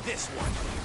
This one.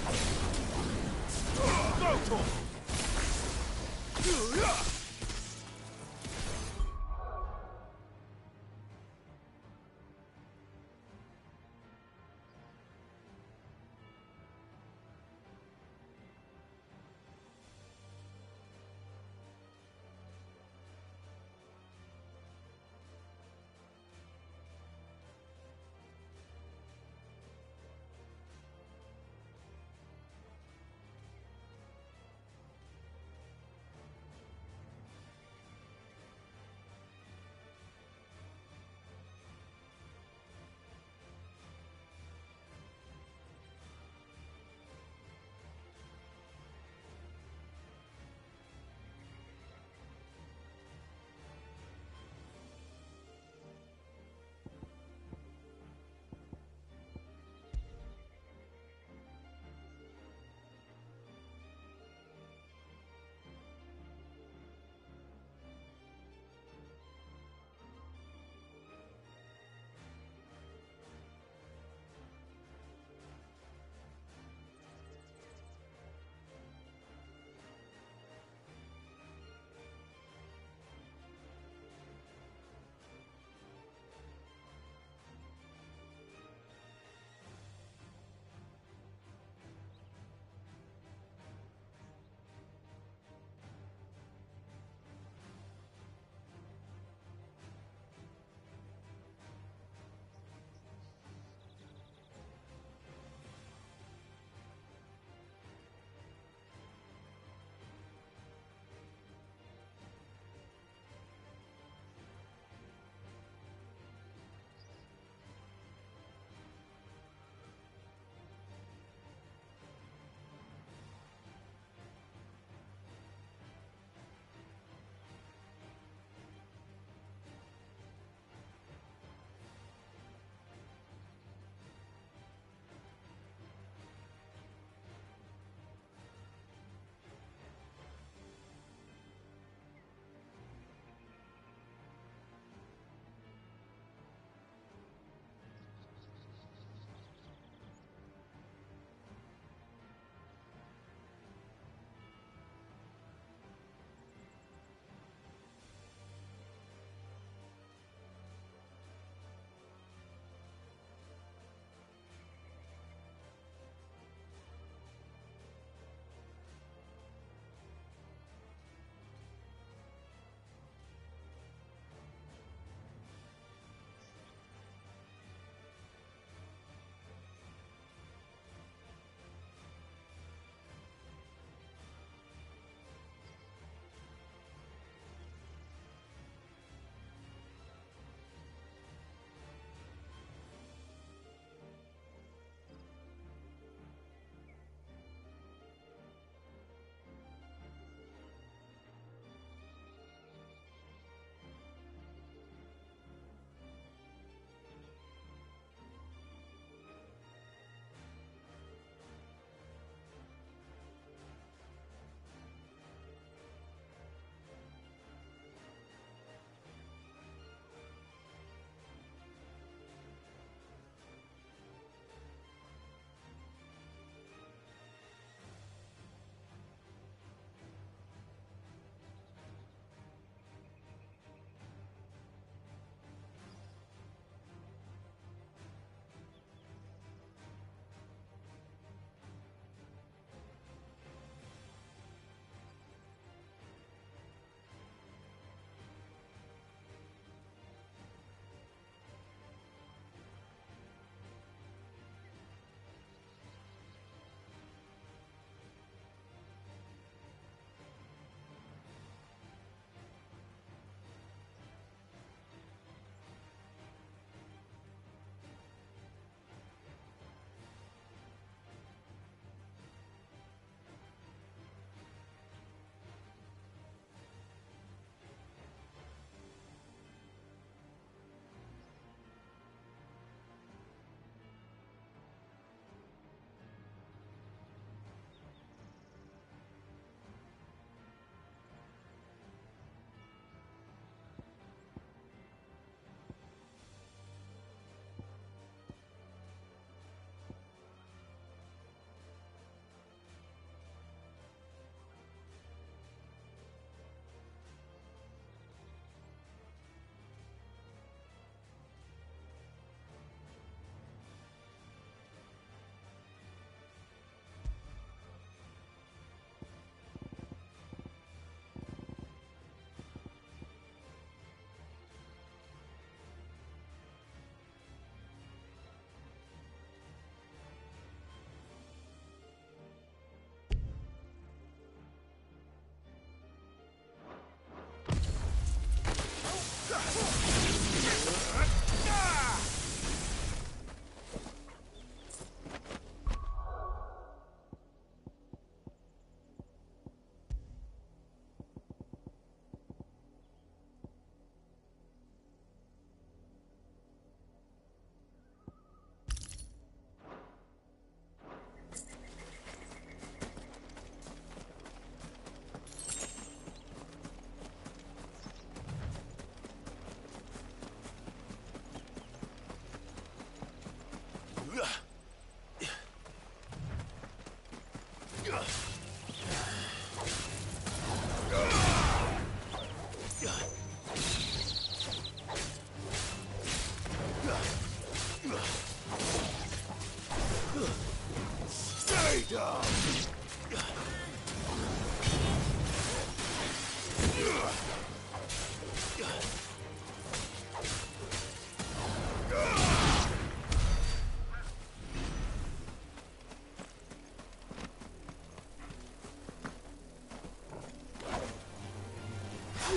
All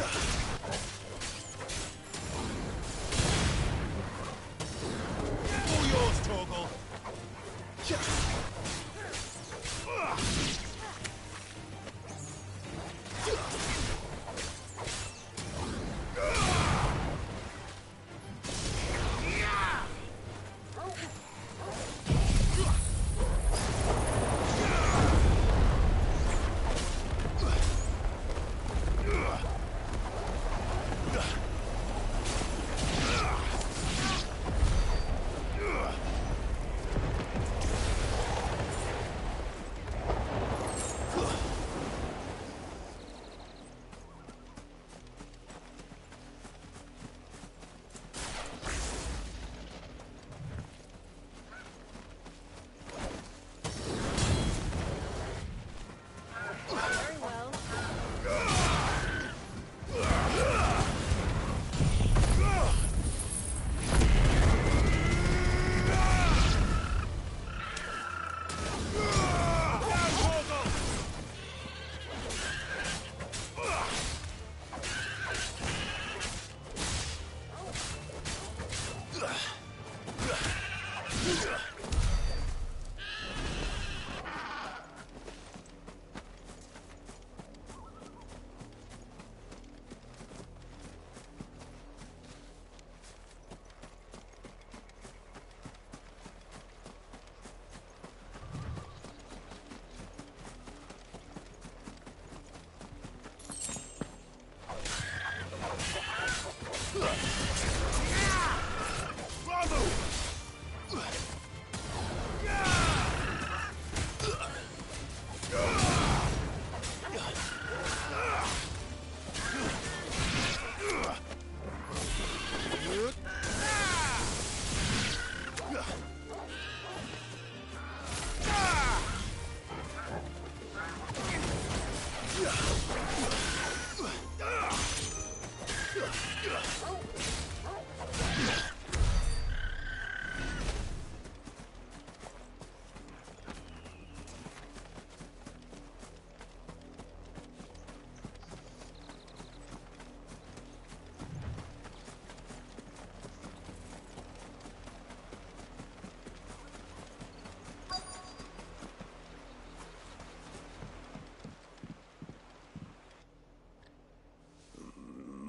yours, Torgal.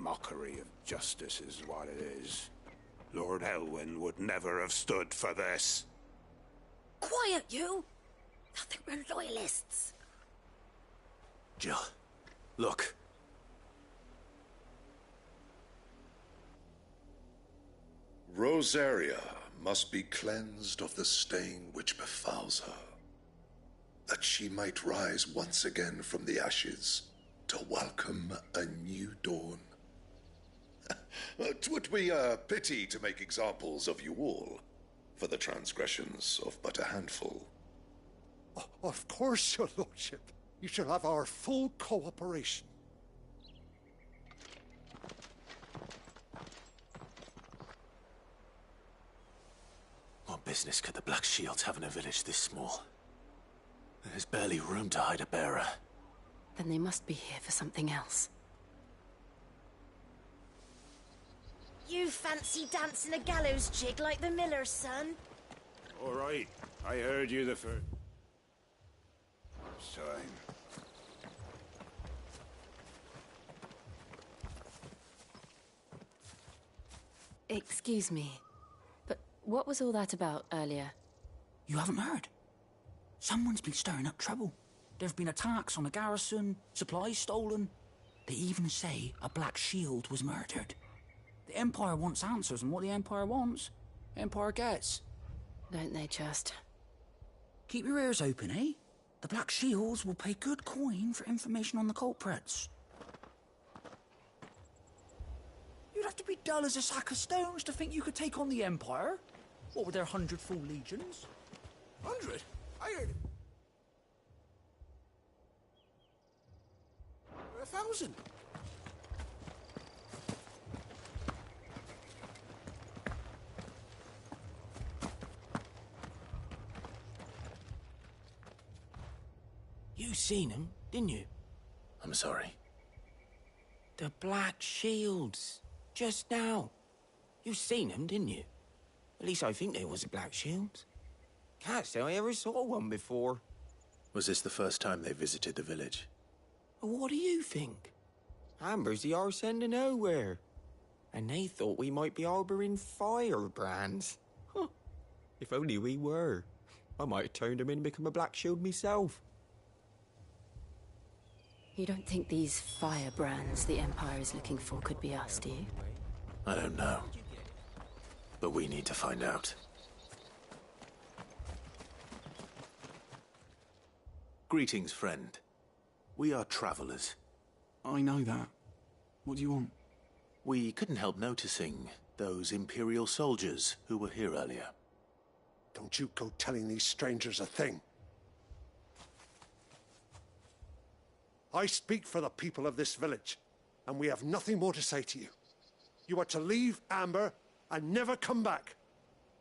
Mockery of justice is what it is. Lord Elwyn would never have stood for this. Quiet, you! I think we're loyalists. Jill, look. Rosaria must be cleansed of the stain which befouls her, that she might rise once again from the ashes to welcome a new dawn. 'Twould be a pity to make examples of you all, for the transgressions of but a handful. Of course, your lordship. You shall have our full cooperation. What business could the Black Shields have in a village this small? There's barely room to hide a bearer. Then they must be here for something else. You fancy dancing a gallows jig like the miller's son? All right, I heard you the first time. Excuse me, but what was all that about earlier? You haven't heard? Someone's been stirring up trouble. There've been attacks on the garrison, supplies stolen. They even say a Black Shield was murdered. The Empire wants answers, and what the Empire wants, Empire gets. Don't they just? Keep your ears open, eh? The Black Shields will pay good coin for information on the culprits. You'd have to be dull as a sack of stones to think you could take on the Empire. What with their 100 full legions? 100? I heard... 1,000. You seen him, didn't you? I'm sorry. The Black Shields. Just now. You seen them, didn't you? At least I think there was a Black Shield. Can't say I ever saw one before. Was this the first time they visited the village? What do you think? Amber's the arse end of nowhere. And they thought we might be harbouring firebrands. Huh. If only we were. I might have turned them in and become a Black Shield myself. You don't think these firebrands the Empire is looking for could be us, do you? I don't know. But we need to find out. Greetings, friend. We are travelers. I know that. What do you want? We couldn't help noticing those Imperial soldiers who were here earlier. Don't you go telling these strangers a thing. I speak for the people of this village, and we have nothing more to say to you. You are to leave Amber and never come back.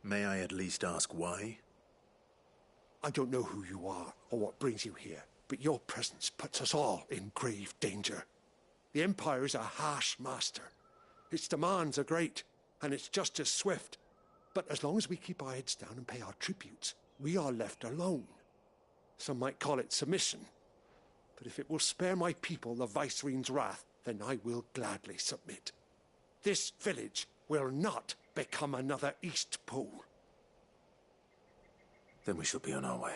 May I at least ask why? I don't know who you are or what brings you here, but your presence puts us all in grave danger. The Empire is a harsh master. Its demands are great, and its justice swift. But as long as we keep our heads down and pay our tributes, we are left alone. Some might call it submission. But if it will spare my people the Viceroy's wrath, then I will gladly submit. This village will not become another Eastpool. Then we shall be on our way.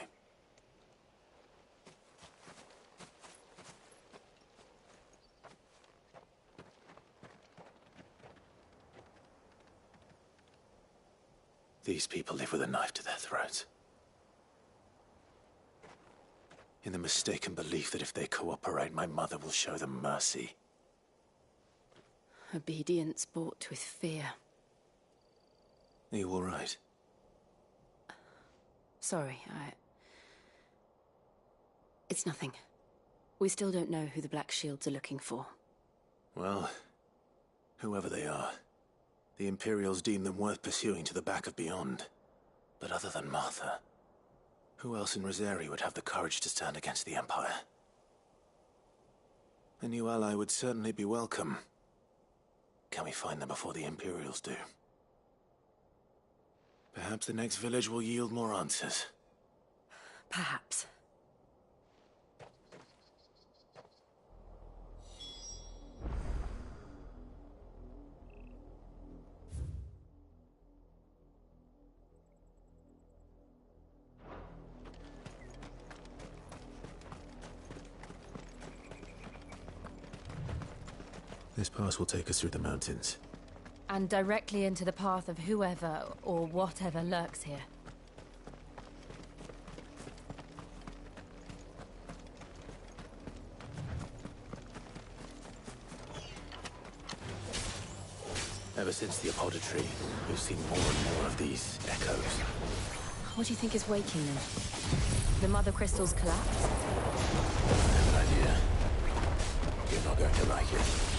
These people live with a knife to their throats. In the mistaken belief that if they cooperate, my mother will show them mercy. Obedience bought with fear. Are you all right? Sorry, It's nothing. We still don't know who the Black Shields are looking for. Well, whoever they are, the Imperials deem them worth pursuing to the back of beyond. But other than Martha, who else in Rosari would have the courage to stand against the Empire? A new ally would certainly be welcome. Can we find them before the Imperials do? Perhaps the next village will yield more answers. Perhaps. This pass will take us through the mountains. And directly into the path of whoever or whatever lurks here. Ever since the Apoditry, we've seen more and more of these echoes. What do you think is waking them? The Mother Crystal's collapse? I have an idea. You're not going to like it.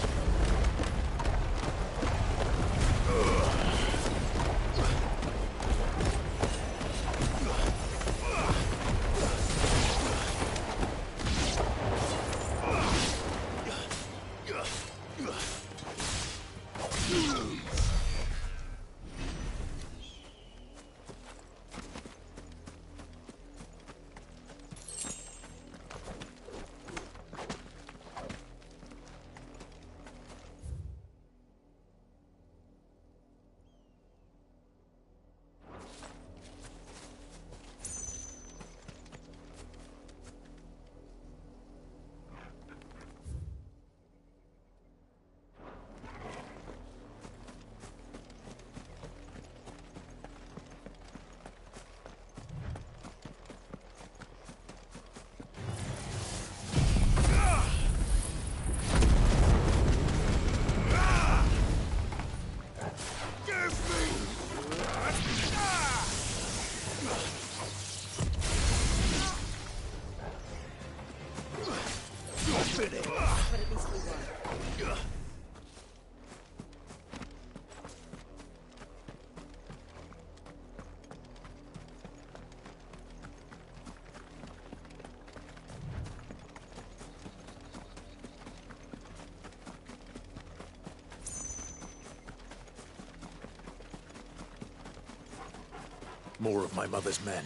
More of my mother's men.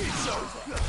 It's over.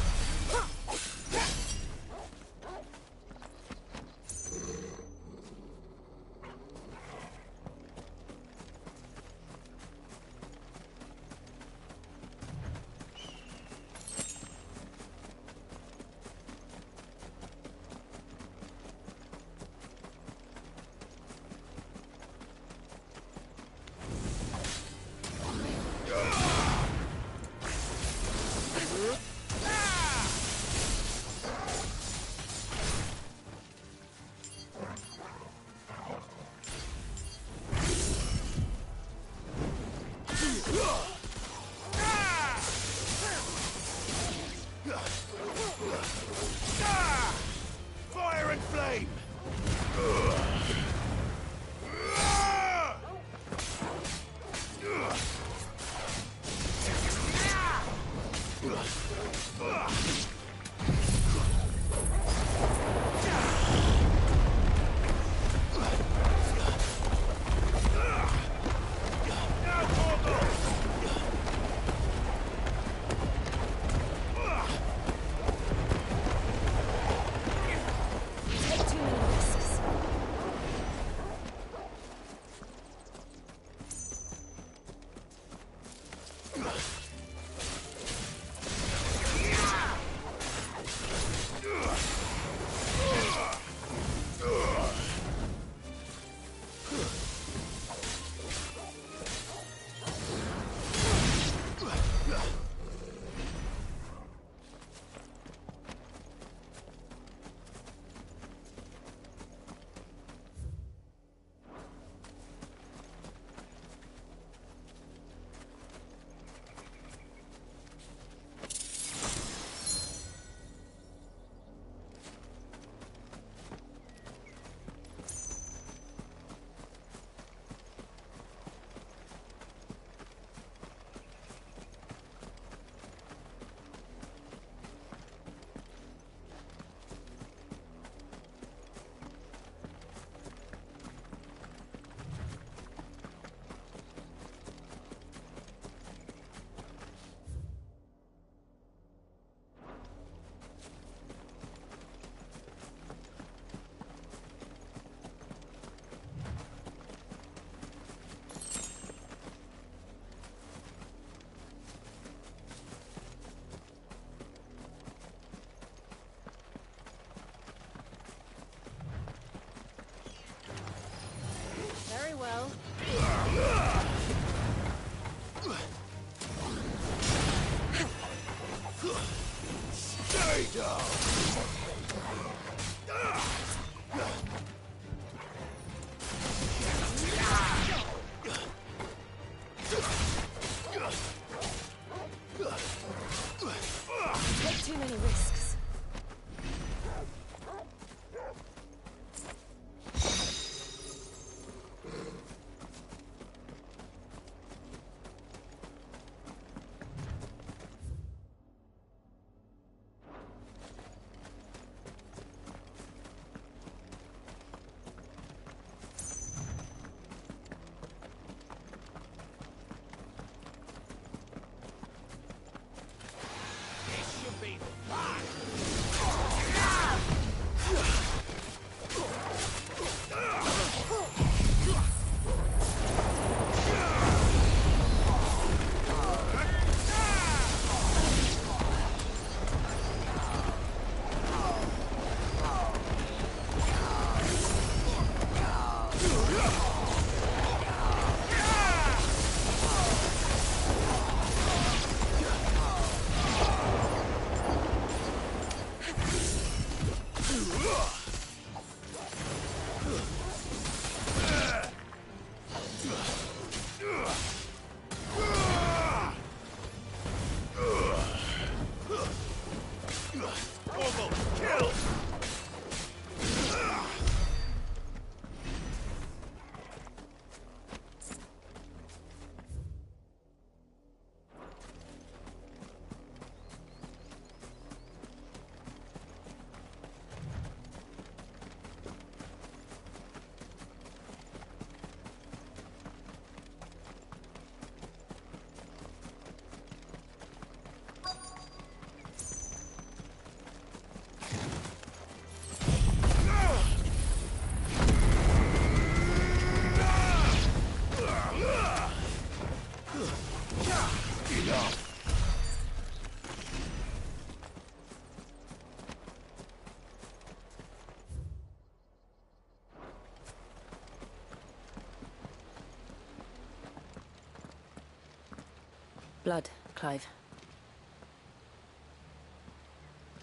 blood, Clive.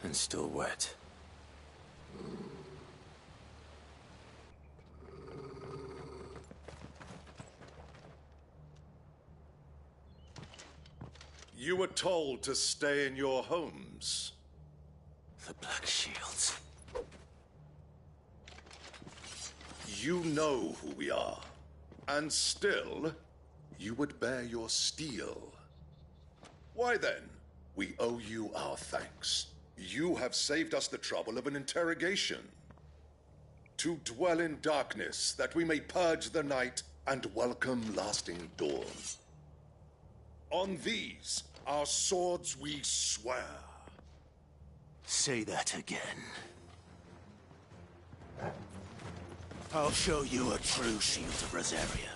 And still wet. You were told to stay in your homes. The Black Shields. You know who we are. And still, you would bear your steel. Why then, we owe you our thanks. You have saved us the trouble of an interrogation. To dwell in darkness, that we may purge the night and welcome lasting dawn. On these, our swords we swear. Say that again. I'll show you a true shield of Rosaria.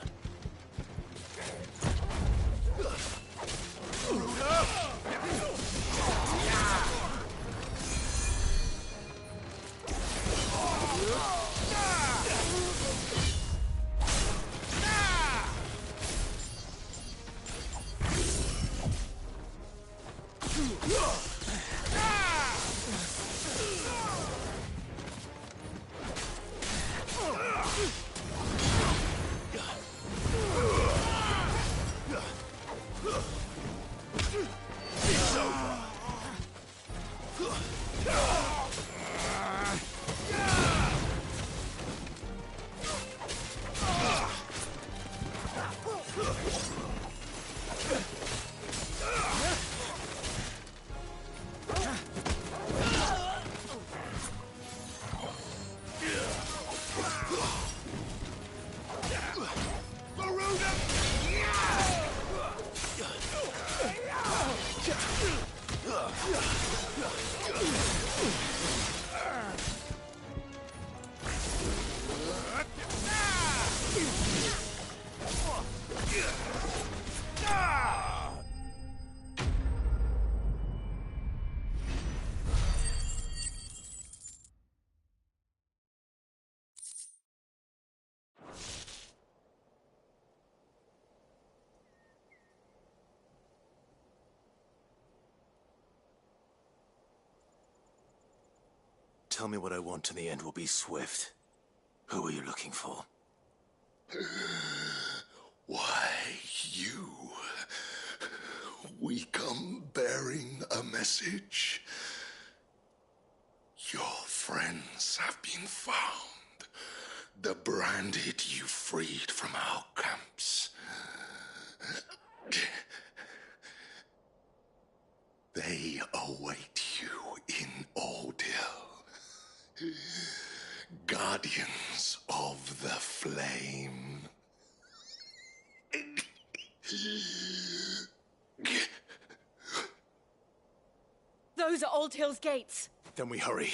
Tell me what I want and the end will be swift. Who are you looking for? Why, you. We come bearing a message. Your friends have been found. The branded you freed from our camps. They await you in Ordeal. Guardians of the Flame. Those are Old Hill's gates. Then we hurry.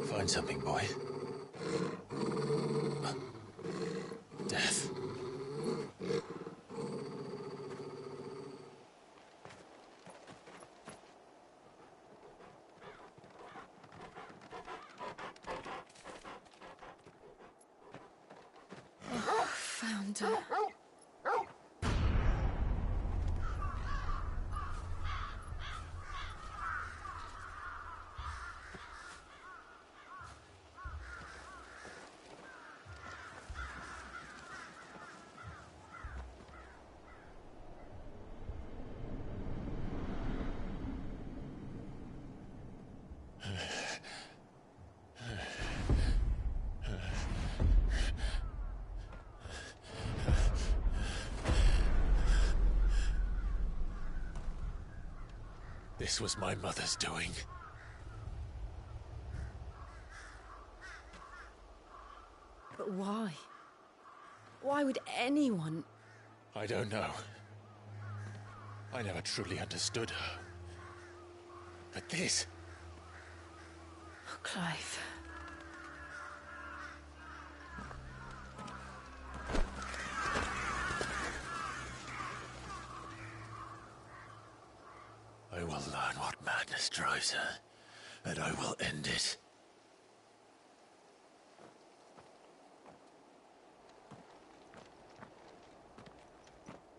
Find something, boy. Death. Found her. This was my mother's doing. Why? Why would anyone... I don't know. I never truly understood her. But this... Oh, Clive. I will learn what madness drives her, and I will end it.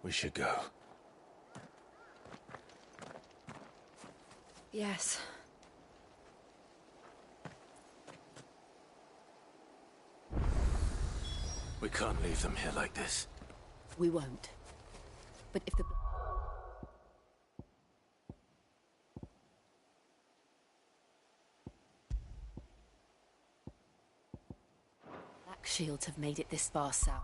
We should go. Yes. We can't leave them here like this. We won't. But if the... Black Shields have made it this far south.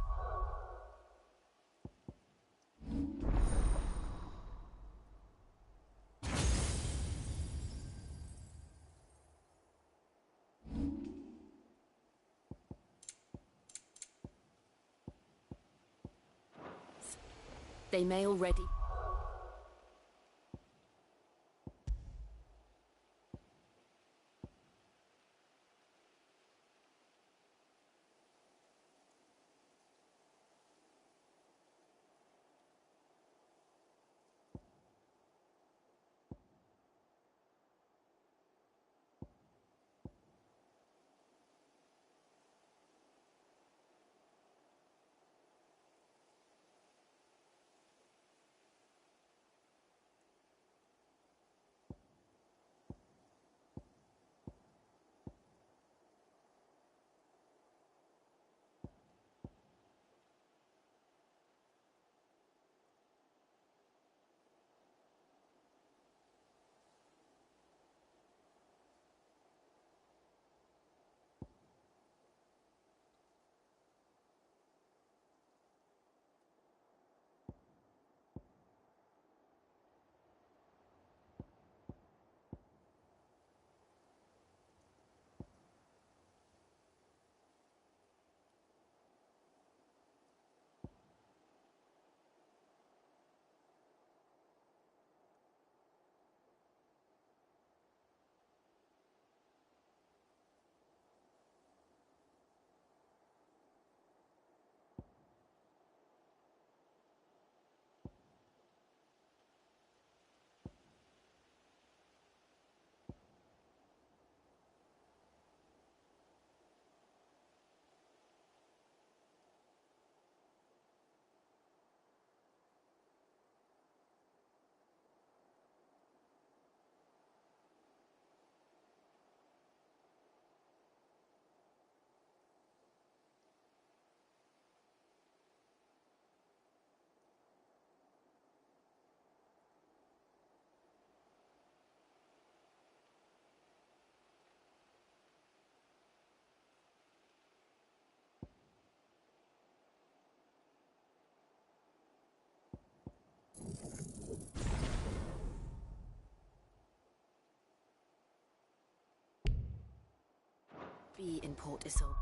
They may already... be in Port Isolde.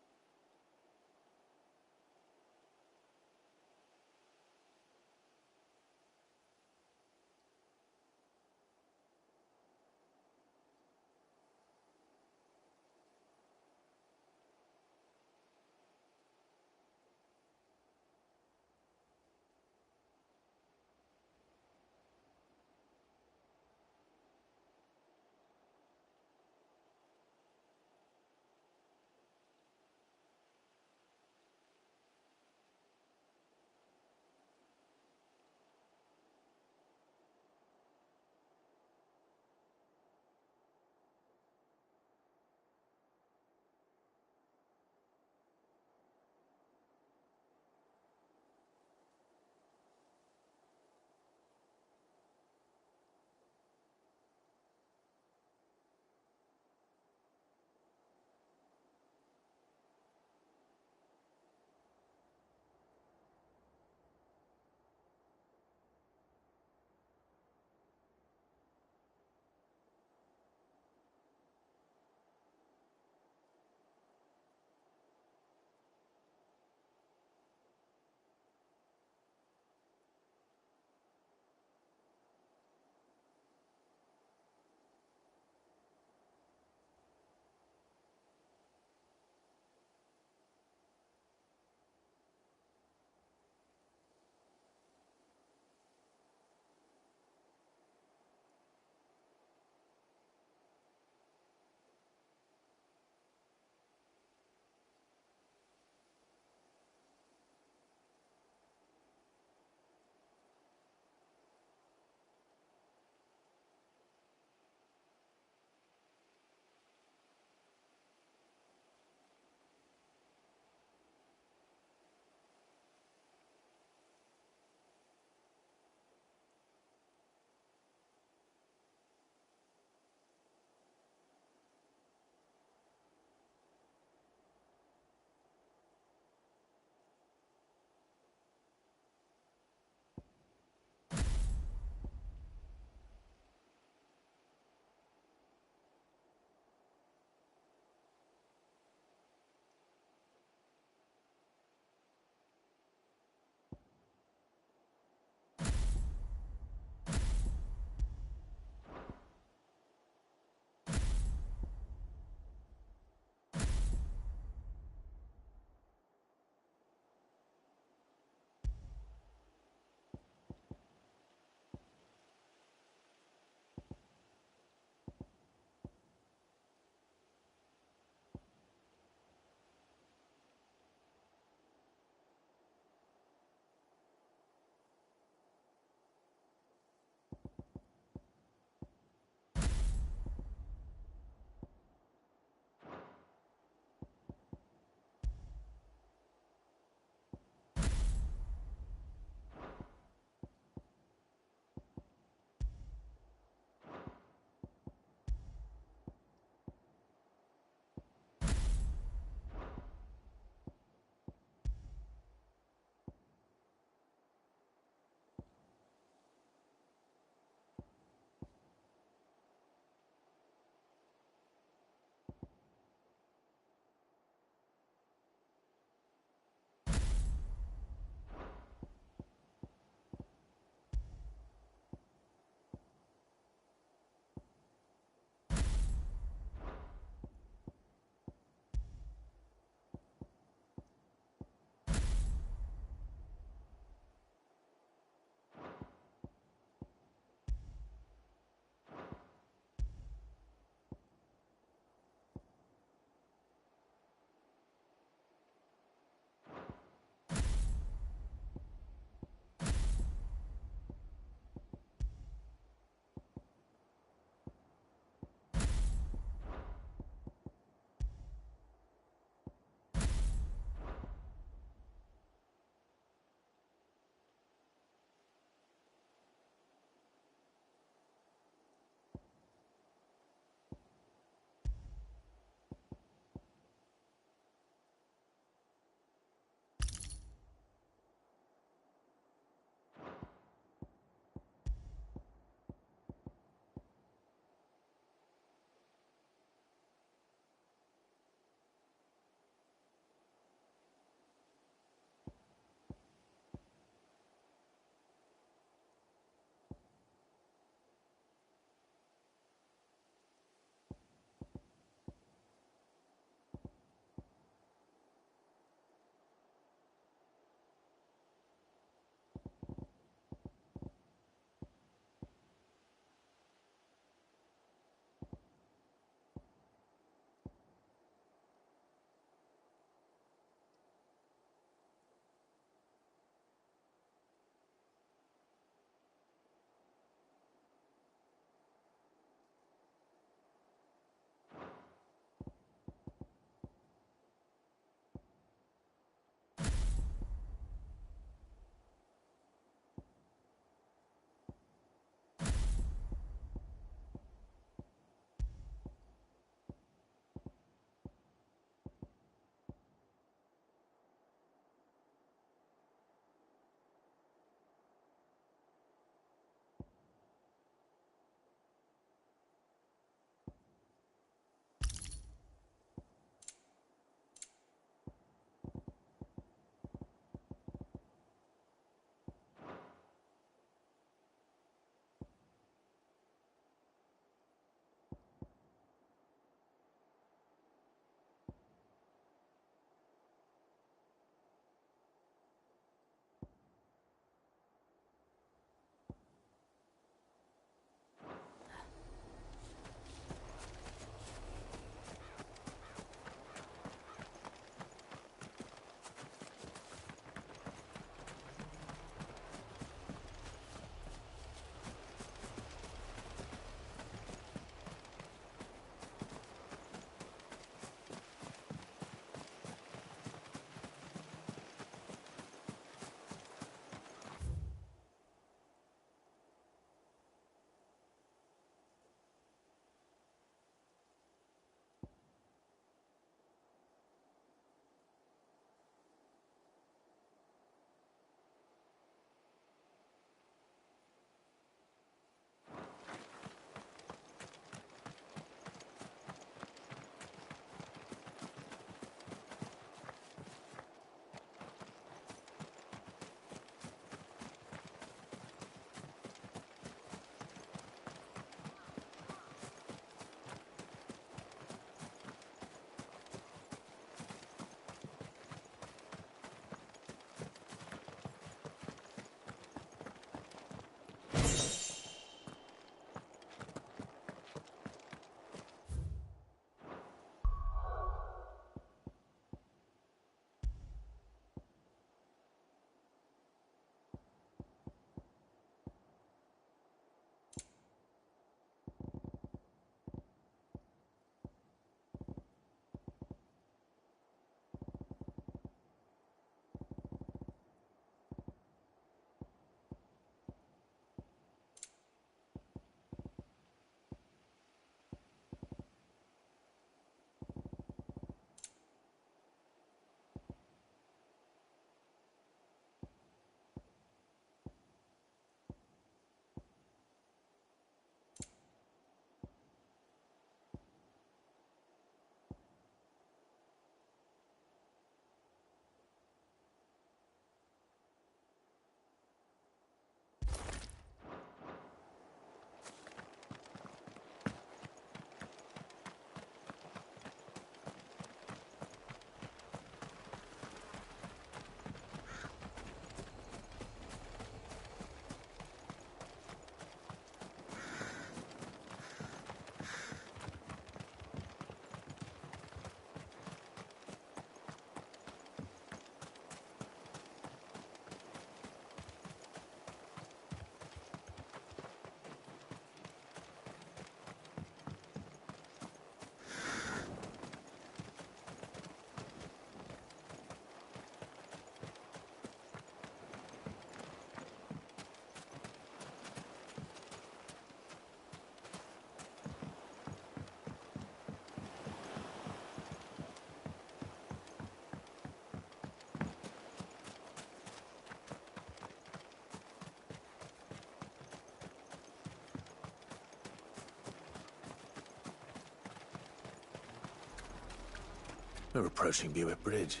We're approaching Buick Bridge.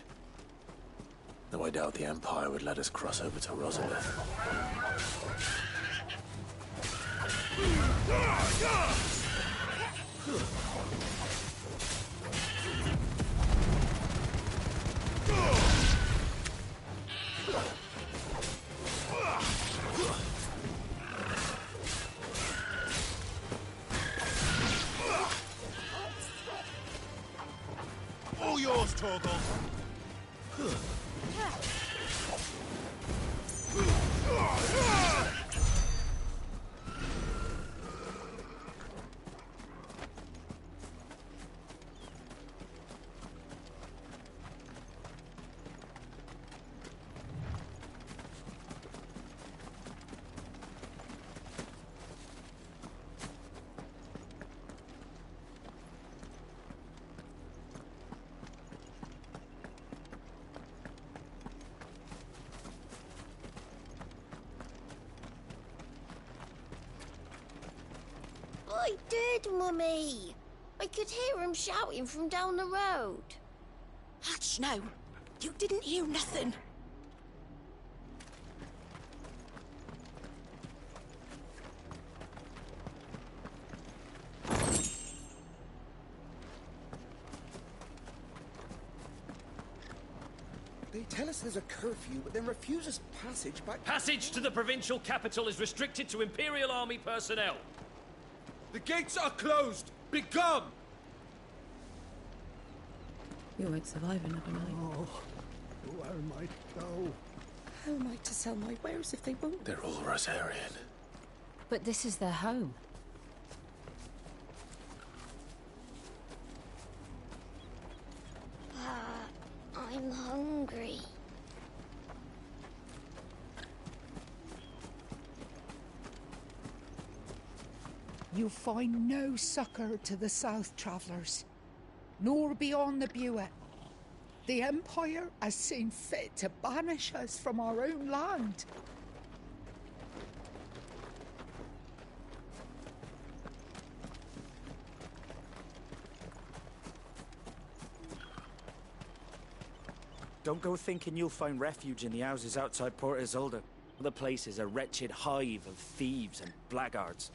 Though I doubt the Empire would let us cross over to Rosabeth. All yours, Torgal. I did, Mummy. I could hear him shouting from down the road. Hush now. You didn't hear nothing. They tell us there's a curfew, but then refuse us passage by... Passage to the provincial capital is restricted to Imperial Army personnel. The gates are closed! Begone! You won't survive another night. Oh, where am I to go? How am I to sell my wares if they won't? They're all Rosarian. But this is their home. I'm hungry. You find no succor to the south travellers, nor beyond the Buet. The Empire has seen fit to banish us from our own land. Don't go thinking you'll find refuge in the houses outside Port Isolde. The place is a wretched hive of thieves and blackguards.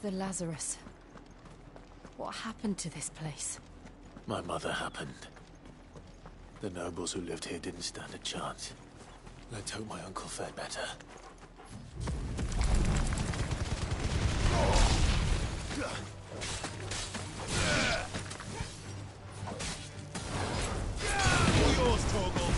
The Lazarus. What happened to this place? My mother happened. The nobles who lived here didn't stand a chance. Let's hope my uncle fared better. All yours, Torgal.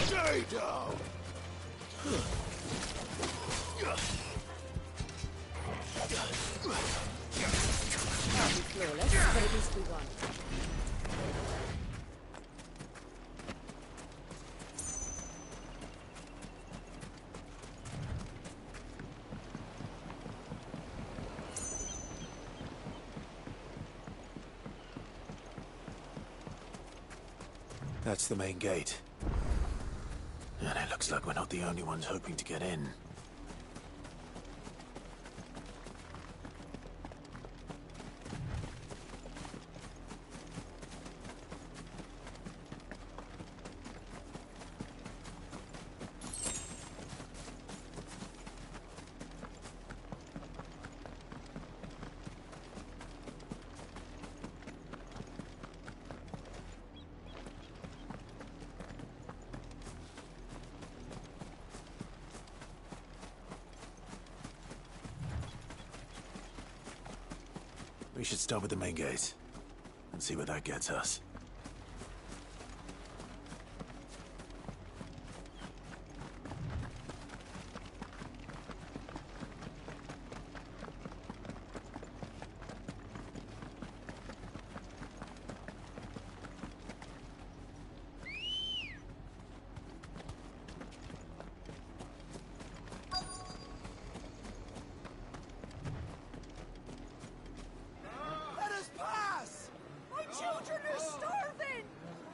Stay down! Flawless, but at least we won. That's the main gate. And it looks like we're not the only ones hoping to get in. We should start with the main gate and see where that gets us.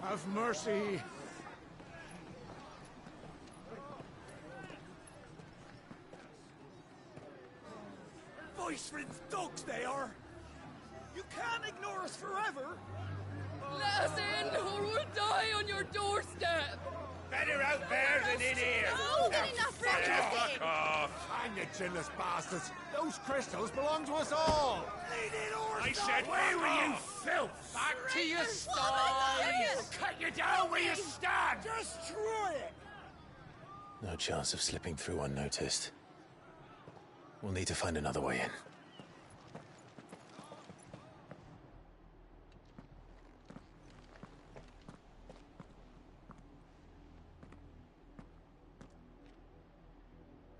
Have mercy. Voice-ridden dogs they are. You can't ignore us forever. Let us in, or we'll die on your doorstep. Better out there than in here. Oh, good enough for everything. Fuck off. Hang you chinless bastards. Those crystals belong to us all. I said, where were you, filth? Back to your sties. Cut you down where you stand. Destroy it. No chance of slipping through unnoticed. We'll need to find another way in.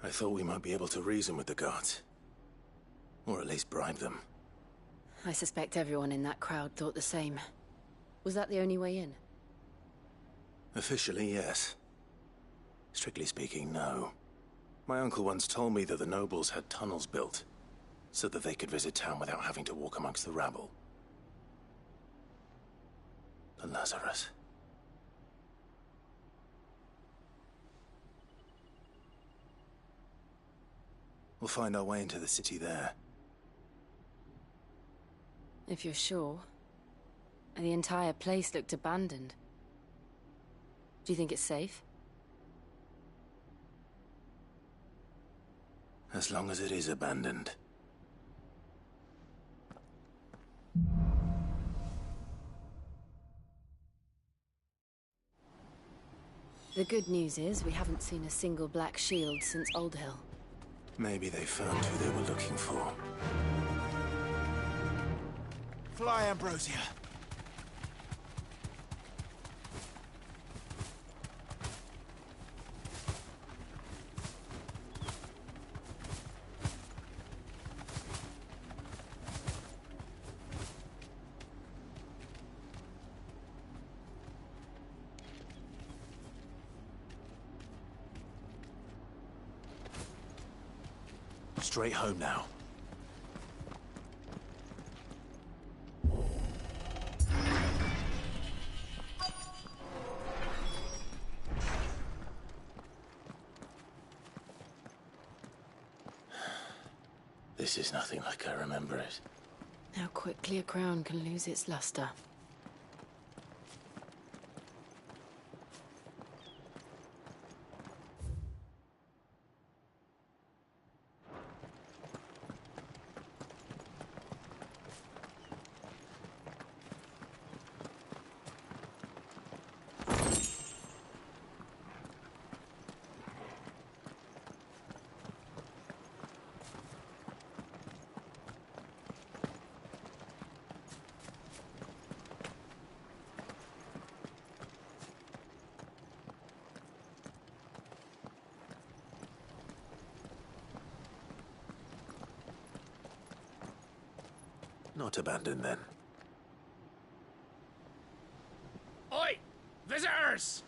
I thought we might be able to reason with the guards. Or at least bribe them. I suspect everyone in that crowd thought the same. Was that the only way in? Officially, yes. Strictly speaking, no. My uncle once told me that the nobles had tunnels built, so that they could visit town without having to walk amongst the rabble. The Lazarus. We'll find our way into the city there. If you're sure. and the entire place looked abandoned. Do you think it's safe? As long as it is abandoned. The good news is we haven't seen a single black shield since Old Hill. Maybe they found who they were looking for. Fly, Ambrosia. Straight home now. This is nothing like I remember it. How quickly a crown can lose its luster. Not abandoned, then. Oi! Visitors!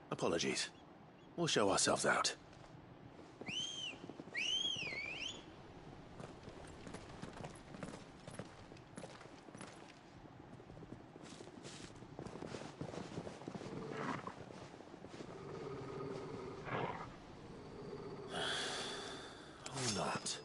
Apologies. We'll show ourselves out. Or not.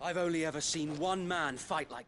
I've only ever seen one man fight like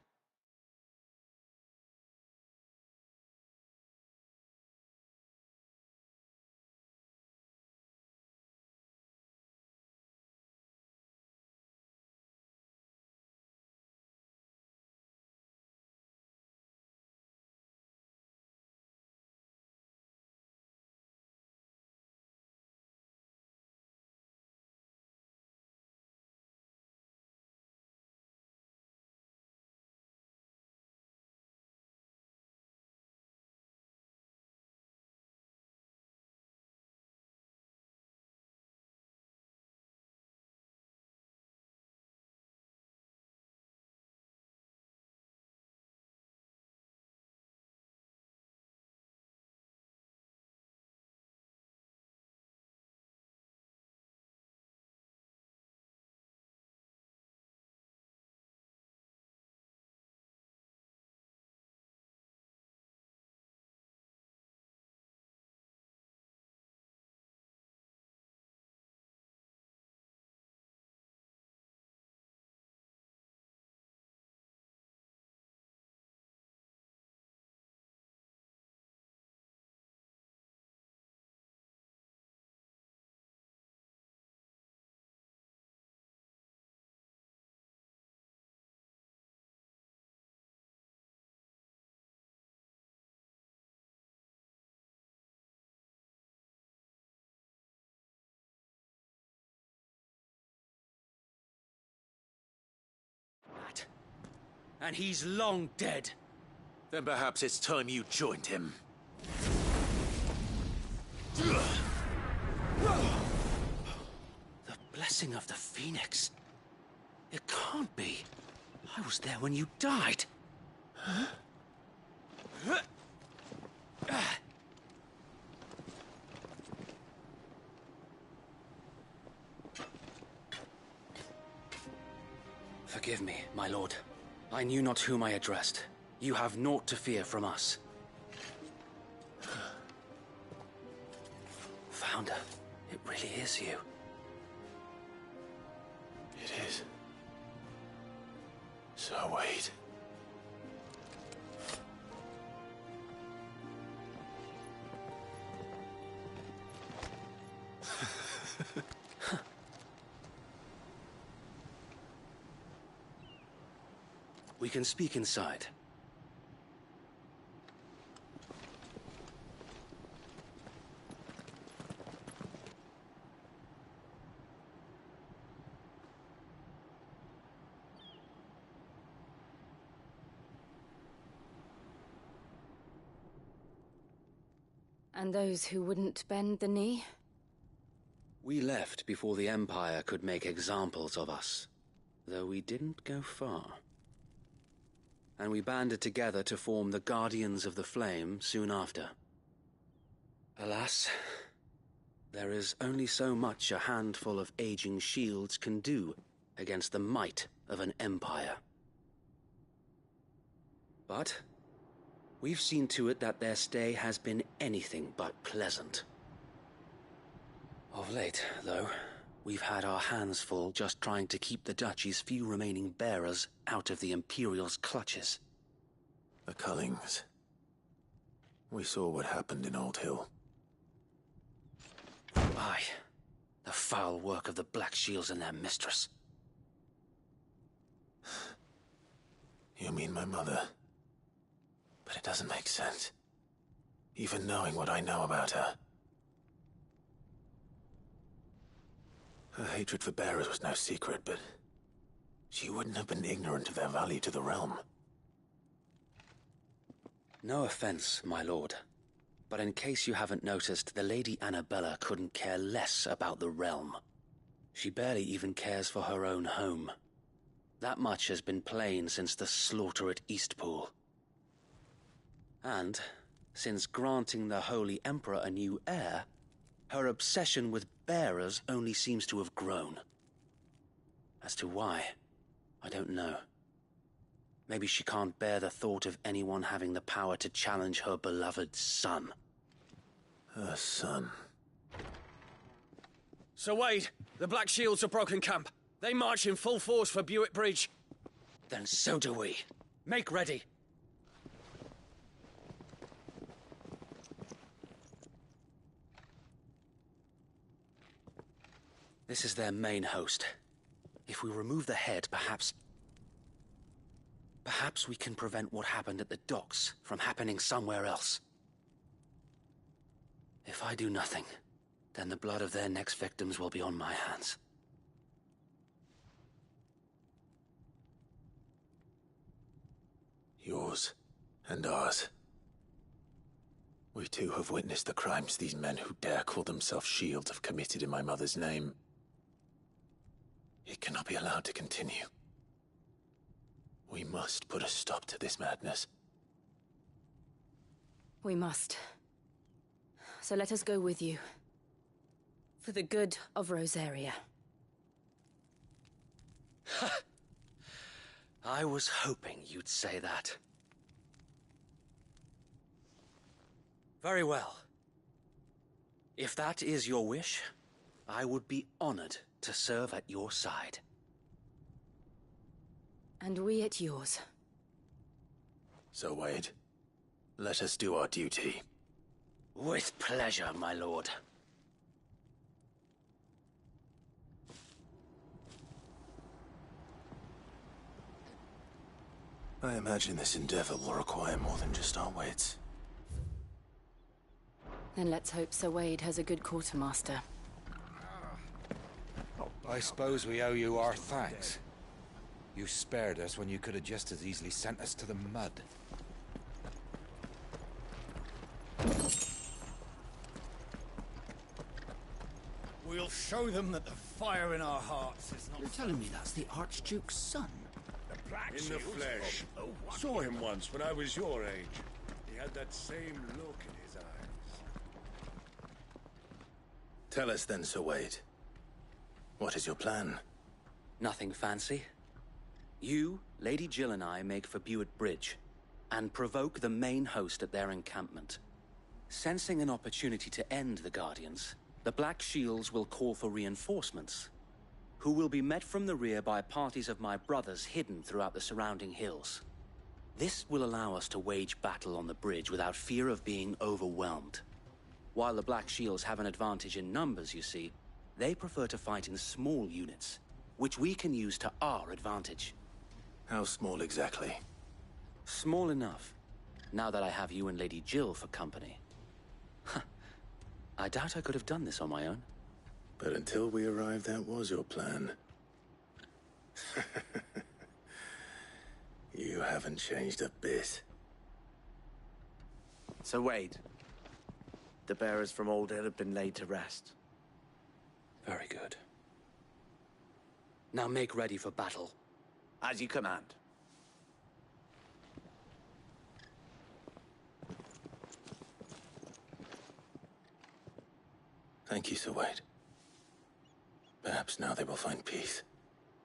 and he's long dead. Then perhaps it's time you joined him. The blessing of the Phoenix. It can't be. I was there when you died. Huh? Forgive me, my lord. I knew not whom I addressed. You have naught to fear from us. Founder, it really is you. It is. So wait. We can speak inside. And those who wouldn't bend the knee? We left before the Empire could make examples of us, though we didn't go far. And we banded together to form the Guardians of the Flame soon after. Alas, there is only so much a handful of aging shields can do against the might of an empire. But we've seen to it that their stay has been anything but pleasant. Of late, though, we've had our hands full just trying to keep the Duchy's few remaining bearers out of the Imperial's clutches. The Cullings. We saw what happened in Old Hill. Aye. The foul work of the Black Shields and their mistress. You mean my mother? But it doesn't make sense. Even knowing what I know about her. Her hatred for bearers was no secret, but she wouldn't have been ignorant of their value to the realm. No offense, my lord, but in case you haven't noticed, the Lady Annabella couldn't care less about the realm. She barely even cares for her own home. That much has been plain since the slaughter at Eastpool. And, since granting the Holy Emperor a new heir, her obsession with bearers only seems to have grown. As to why, I don't know. Maybe she can't bear the thought of anyone having the power to challenge her beloved son. Her son? Sir Wade, the Black Shields have broken camp. They march in full force for Buick Bridge. Then so do we. Make ready. This is their main host. If we remove the head, perhaps we can prevent what happened at the docks from happening somewhere else. If I do nothing, then the blood of their next victims will be on my hands. Yours and ours. We too have witnessed the crimes these men who dare call themselves shields have committed in my mother's name. It cannot be allowed to continue. We must put a stop to this madness. We must. So let us go with you. For the good of Rosaria. I was hoping you'd say that. Very well. If that is your wish, I would be honored to serve at your side. And we at yours. So, Wade, let us do our duty. With pleasure, my lord. I imagine this endeavor will require more than just our wits. Then let's hope Sir Wade has a good quartermaster. I suppose we owe you our thanks. You spared us when you could have just as easily sent us to the mud. We'll show them that the fire in our hearts is not... You're telling me that's the Archduke's son? The Black In the Shields? flesh. Oh, Saw him once when I was your age. He had that same look in his eyes. Tell us then, Sir Wade. What is your plan? Nothing fancy. You, Lady Jill and I make for Buett Bridge, and provoke the main host at their encampment. Sensing an opportunity to end the Guardians, the Black Shields will call for reinforcements, who will be met from the rear by parties of my brothers hidden throughout the surrounding hills. This will allow us to wage battle on the bridge without fear of being overwhelmed. While the Black Shields have an advantage in numbers, you see, they prefer to fight in small units, which we can use to our advantage. How small exactly? Small enough, now that I have you and Lady Jill for company. I doubt I could have done this on my own. But until we arrived, that was your plan. You haven't changed a bit. Sir Wade, the bearers from Old Hill have been laid to rest. Very good. Now make ready for battle. As you command. Thank you, Sir Wade. Perhaps now they will find peace.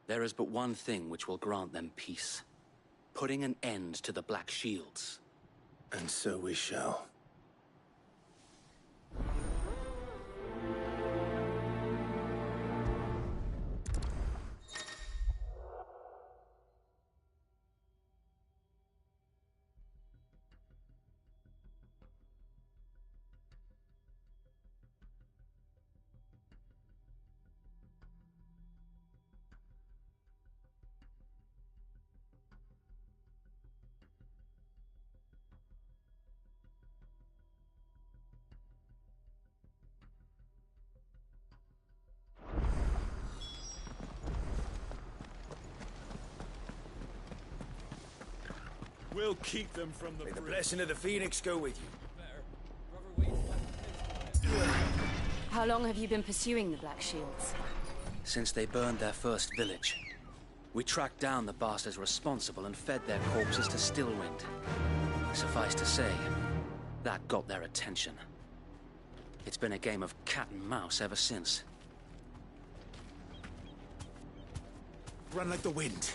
There is but one thing which will grant them peace. Putting an end to the Black Shields. And so we shall. We'll keep them from the... May the blessing of the Phoenix go with you. How long have you been pursuing the Black Shields? Since they burned their first village. We tracked down the bastards responsible and fed their corpses to Stillwind. Suffice to say, that got their attention. It's been a game of cat and mouse ever since. Run like the wind.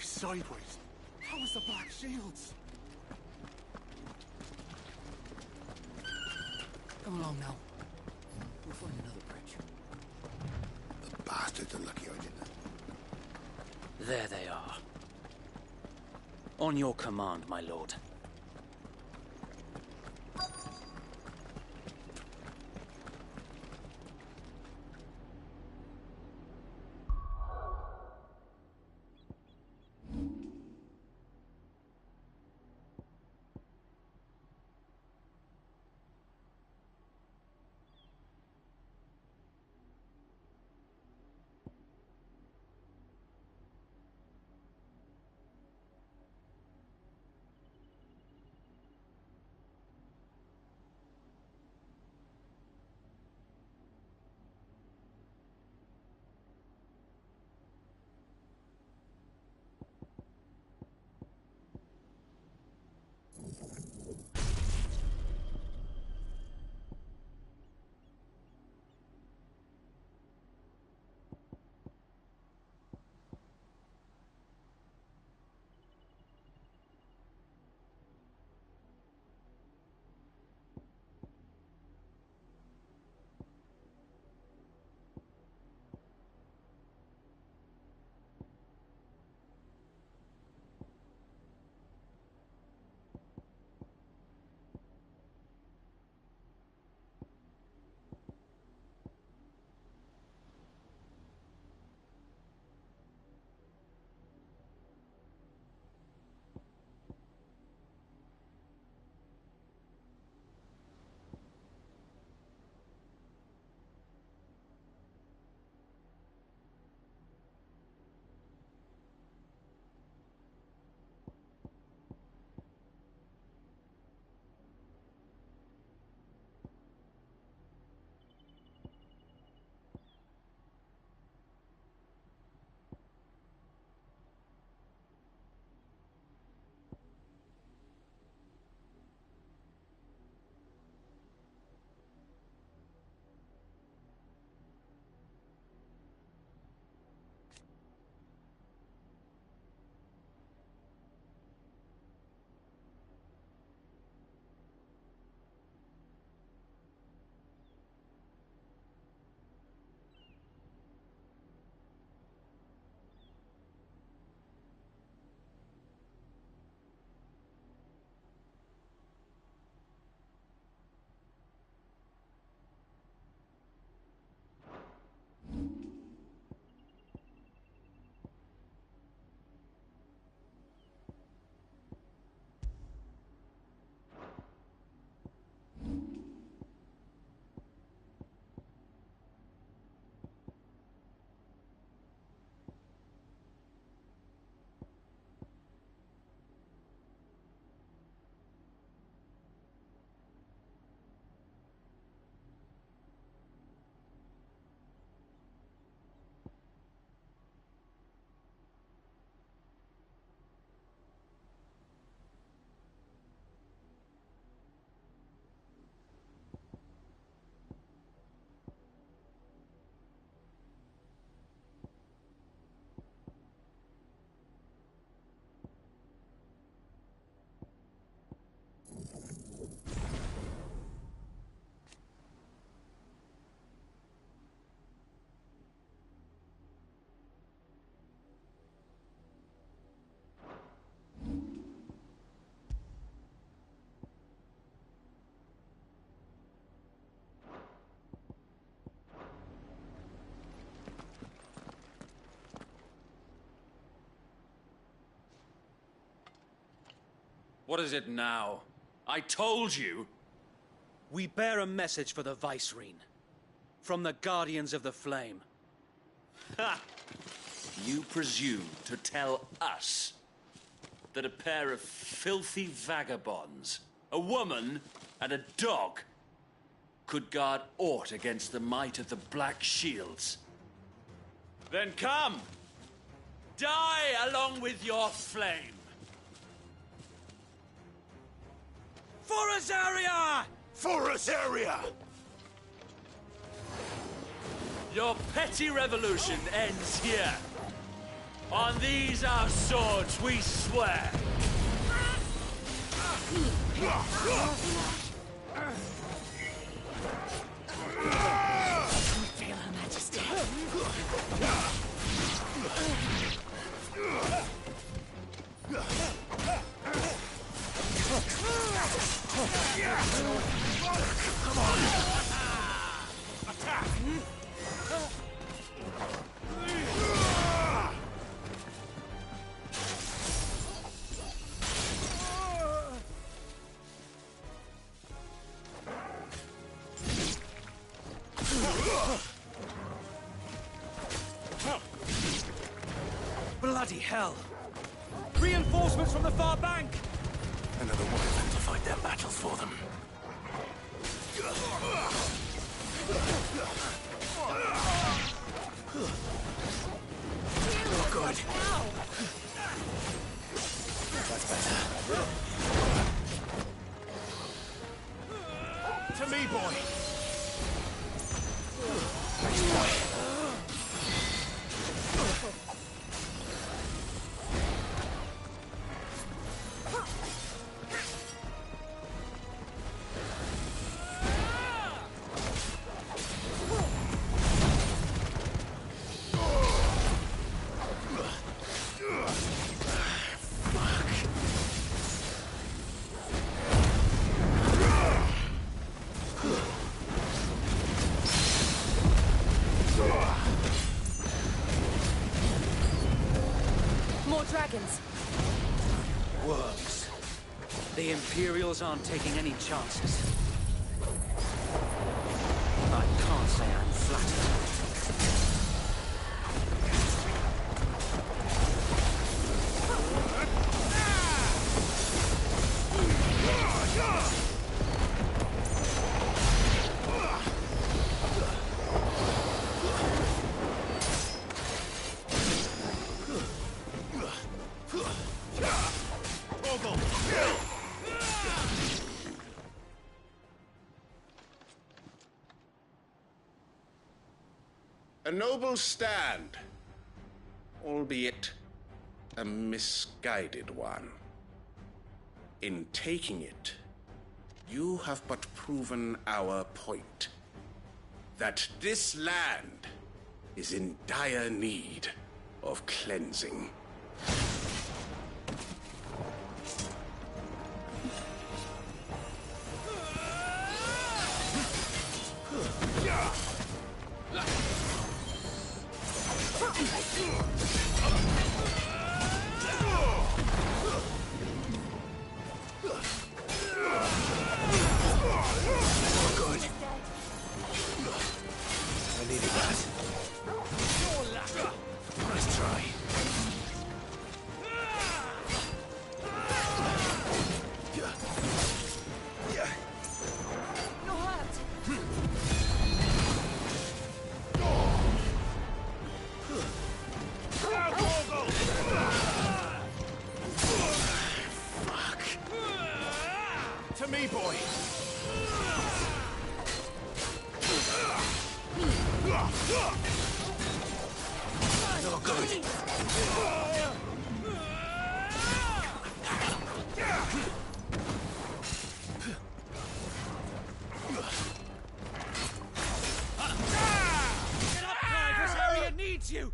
Sideways. How was the Black Shields? Come along now. We'll find another bridge. The bastards are lucky I didn't. There they are. On your command, my lord. What is it now? I told you! We bear a message for the Vicereine. From the Guardians of the Flame. Ha! You presume to tell us that a pair of filthy vagabonds, a woman and a dog, could guard aught against the might of the Black Shields? Then come! Die along with your flame! For Azaria! For Azaria! Your petty revolution ends here. On these our swords we swear. Feel Her Majesty. Come on! Attack! Bloody hell! Reinforcements from the far bank! Another one of them to fight their battles for them. Oh, good. That's better. To me, boy! Nice boy. Dragons. Worms. The Imperials aren't taking any chances. I can't say I'm flattered. A noble stand, albeit a misguided one. In taking it, you have but proven our point, that this land is in dire need of cleansing. To me, boy! No good. Get up, Clive! This area needs you!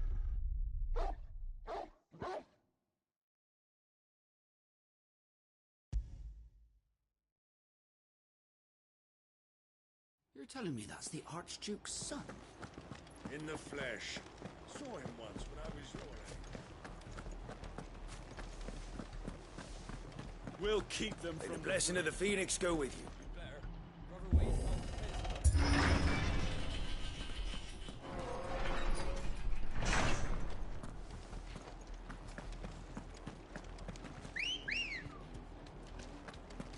You're telling me that's the Archduke's son? In the flesh. Saw him once when I was your We'll keep them from... May the blessing of the Phoenix go with you.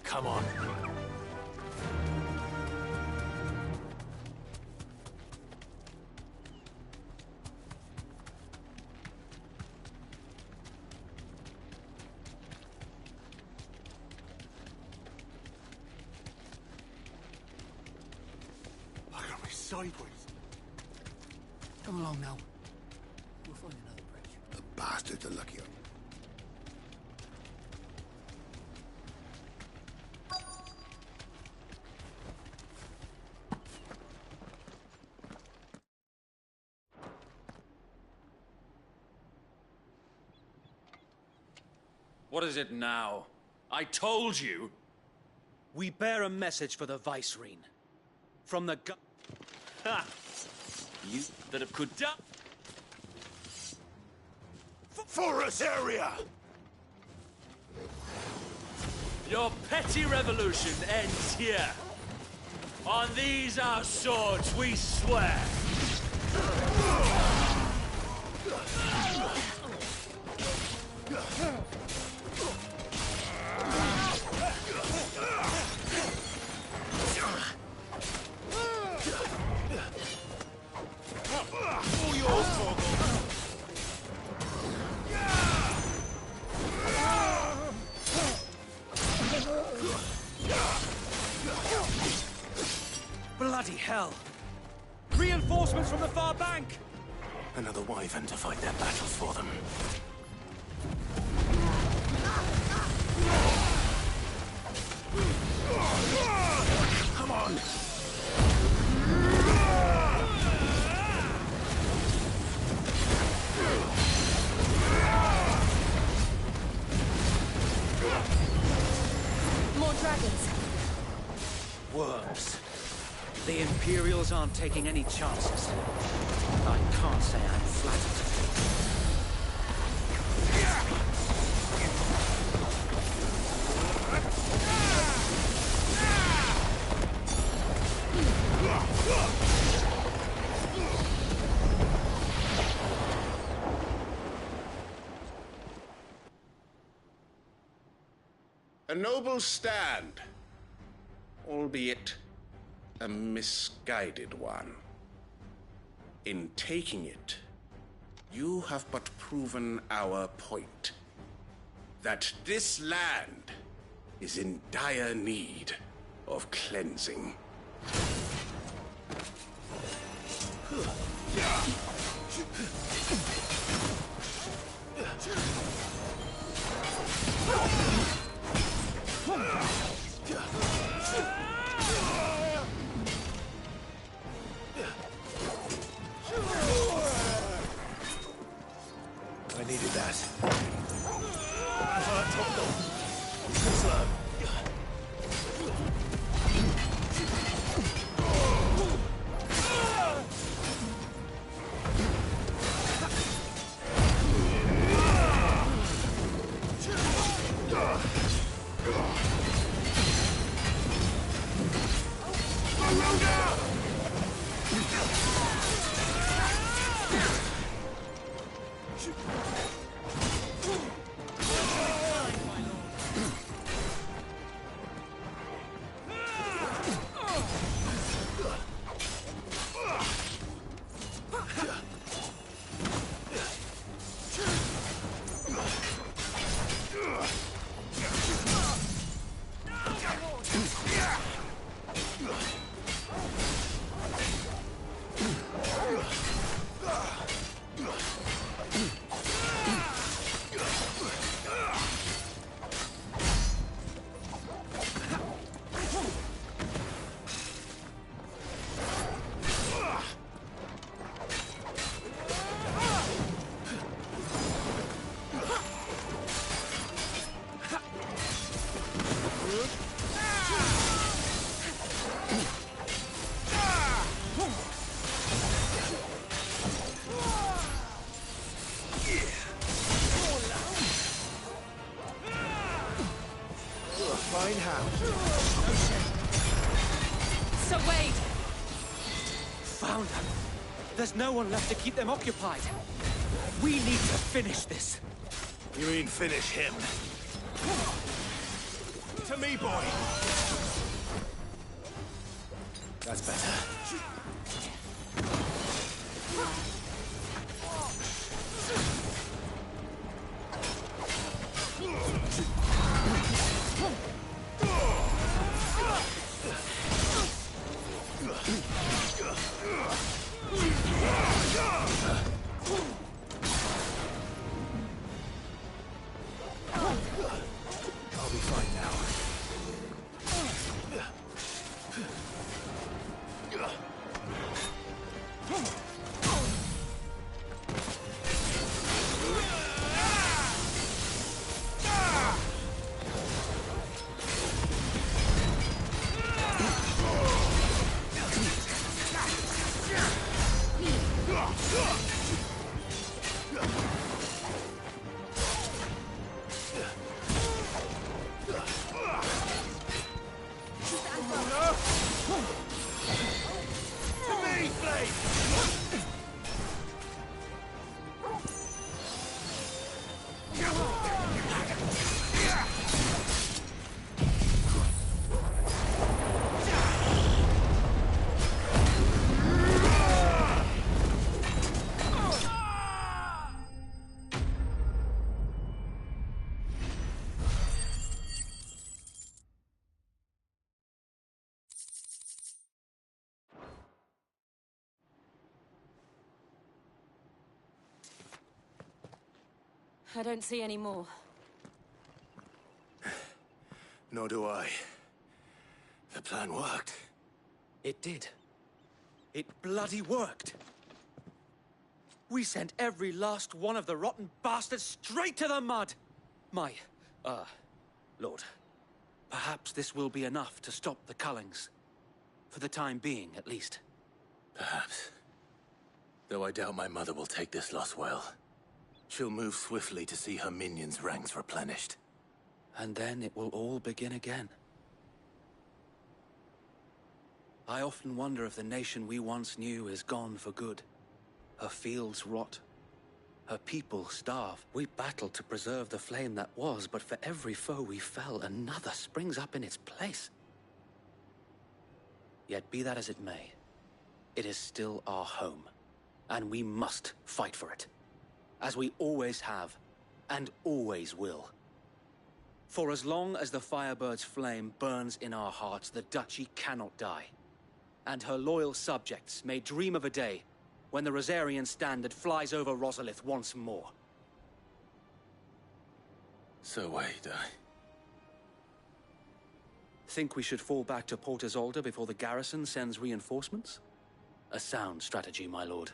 Come on. Sideways. Come along now. We'll find another bridge. The bastards are lucky. What is it now? I told you. We bear a message for the Vicereine. From the Ha! You that have could die. Forest area! Your petty revolution ends here. On these our swords we swear. All yours, Morgul. bloody hell! Reinforcements from the far bank! Another wyvern to fight their battles for them. Come on! More dragons. Worms. The Imperials aren't taking any chances. I can't say I'm flattered. A noble stand, albeit a misguided one. In taking it, you have but proven our point, that this land is in dire need of cleansing. I needed that. find how. Sir Wade! Found them. There's no one left to keep them occupied. We need to finish this. You mean finish him? To me, boy! That's better. I'll be fine now. I don't see any more. Nor do I. The plan worked. It did. It bloody worked. We sent every last one of the rotten bastards straight to the mud! Lord, perhaps this will be enough to stop the Cullings. For the time being, at least. Perhaps. Though I doubt my mother will take this loss well. She'll move swiftly to see her minions' ranks replenished. And then it will all begin again. I often wonder if the nation we once knew is gone for good. Her fields rot. Her people starve. We battled to preserve the flame that was, but for every foe we fell, another springs up in its place. Yet be that as it may, it is still our home, and we must fight for it. As we always have, and always will. For as long as the Firebird's flame burns in our hearts, the Duchy cannot die. And her loyal subjects may dream of a day when the Rosarian standard flies over Rosalith once more. So wait, Think we should fall back to Port Isolde before the garrison sends reinforcements? A sound strategy, my lord.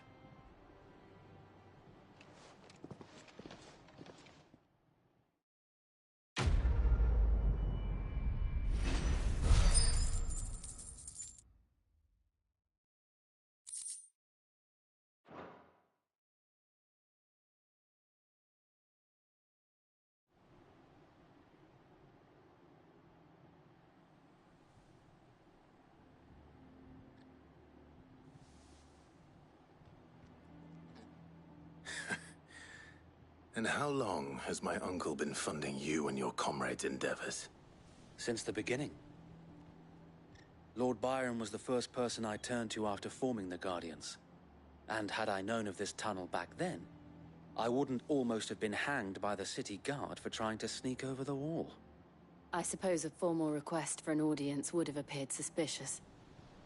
And how long has my uncle been funding you and your comrades' endeavors? Since the beginning. Lord Byron was the first person I turned to after forming the Guardians. And had I known of this tunnel back then, I wouldn't almost have been hanged by the city guard for trying to sneak over the wall. I suppose a formal request for an audience would have appeared suspicious.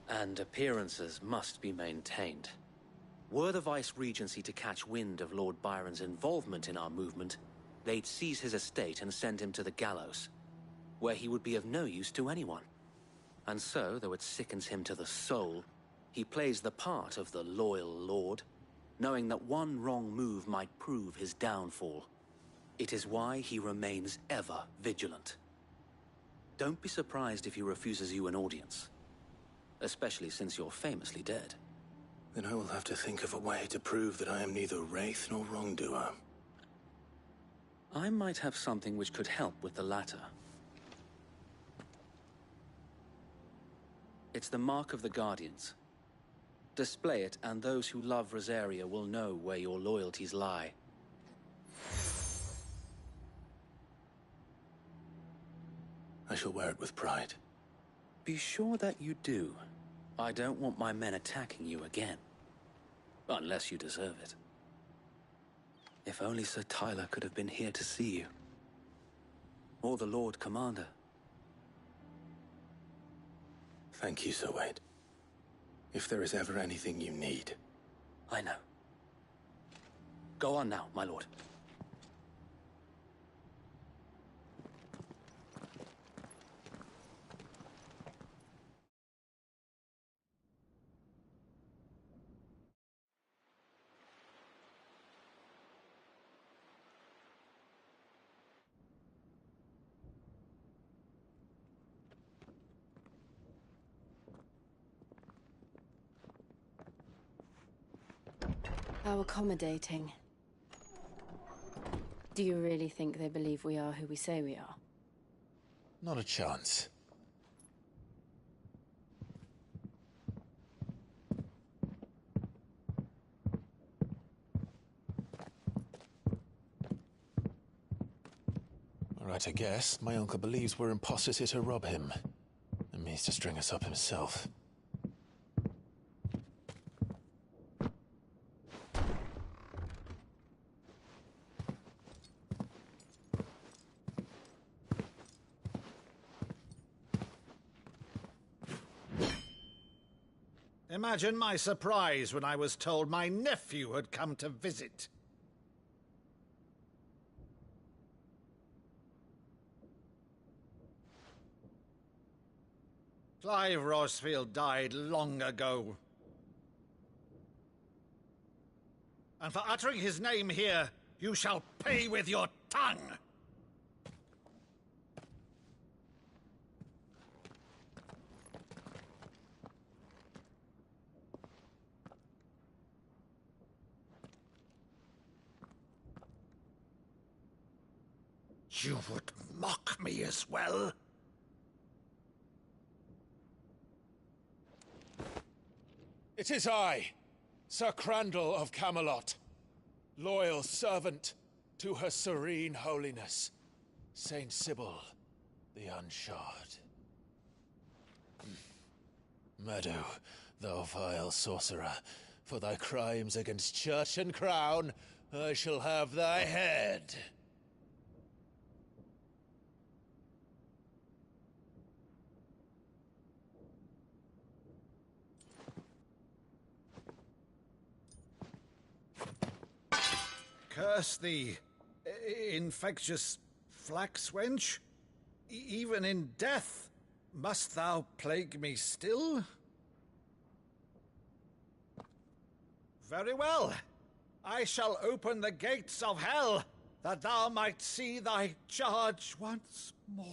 And appearances must be maintained. Were the Vice-Regency to catch wind of Lord Byron's involvement in our movement, they'd seize his estate and send him to the gallows, where he would be of no use to anyone. And so, though it sickens him to the soul, he plays the part of the loyal lord, knowing that one wrong move might prove his downfall. It is why he remains ever vigilant. Don't be surprised if he refuses you an audience, especially since you're famously dead. Then I will have to think of a way to prove that I am neither wraith nor wrongdoer. I might have something which could help with the latter. It's the mark of the Guardians. Display it, and those who love Rosaria will know where your loyalties lie. I shall wear it with pride. Be sure that you do. I don't want my men attacking you again. Unless you deserve it. If only Sir Tyler could have been here to see you. Or the Lord Commander. Thank you, Sir Wade. If there is ever anything you need... I know. Go on now, my lord. How accommodating. Do you really think they believe we are who we say we are? Not a chance. All right, I guess. My uncle believes we're imposters here to rob him. And means to string us up himself. Imagine my surprise when I was told my nephew had come to visit. Clive Rosfield died long ago. And for uttering his name here, you shall pay with your tongue! You would mock me as well? It is I, Sir Crandall of Camelot, loyal servant to Her Serene Holiness, Saint Sybil the Unshod. Meadow, thou vile sorcerer, for thy crimes against church and crown, I shall have thy head. Curse thee, infectious flax wench. Even in death, must thou plague me still? Very well. I shall open the gates of hell, that thou might see thy charge once more.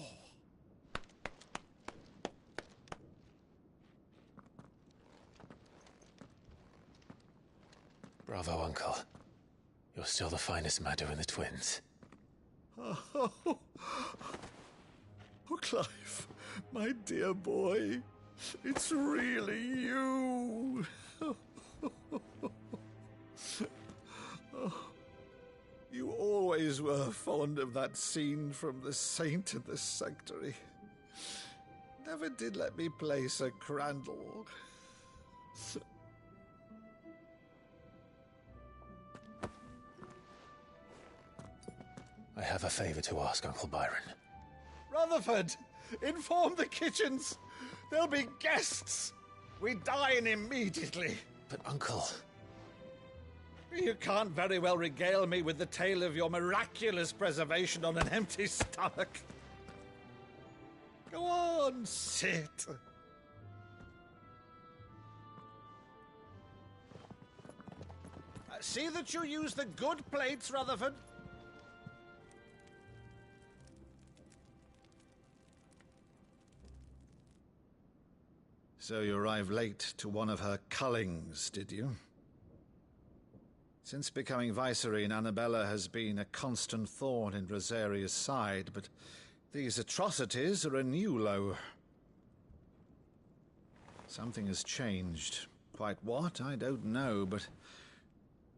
Bravo, Uncle. You're still the finest Meadow in the twins. Oh, Clive, my dear boy, it's really you. You always were fond of that scene from The Saint in the Sanctuary. Never did let me play Sir Crandall. I have a favor to ask, Uncle Byron. Rutherford, inform the kitchens. There'll be guests. We dine immediately. But, Uncle... You can't very well regale me with the tale of your miraculous preservation on an empty stomach. Go on, sit. See that you use the good plates, Rutherford. So you arrived late to one of her cullings, did you? Since becoming Vicereine, Annabella has been a constant thorn in Rosaria's side, but these atrocities are a new low. Something has changed. Quite what, I don't know, but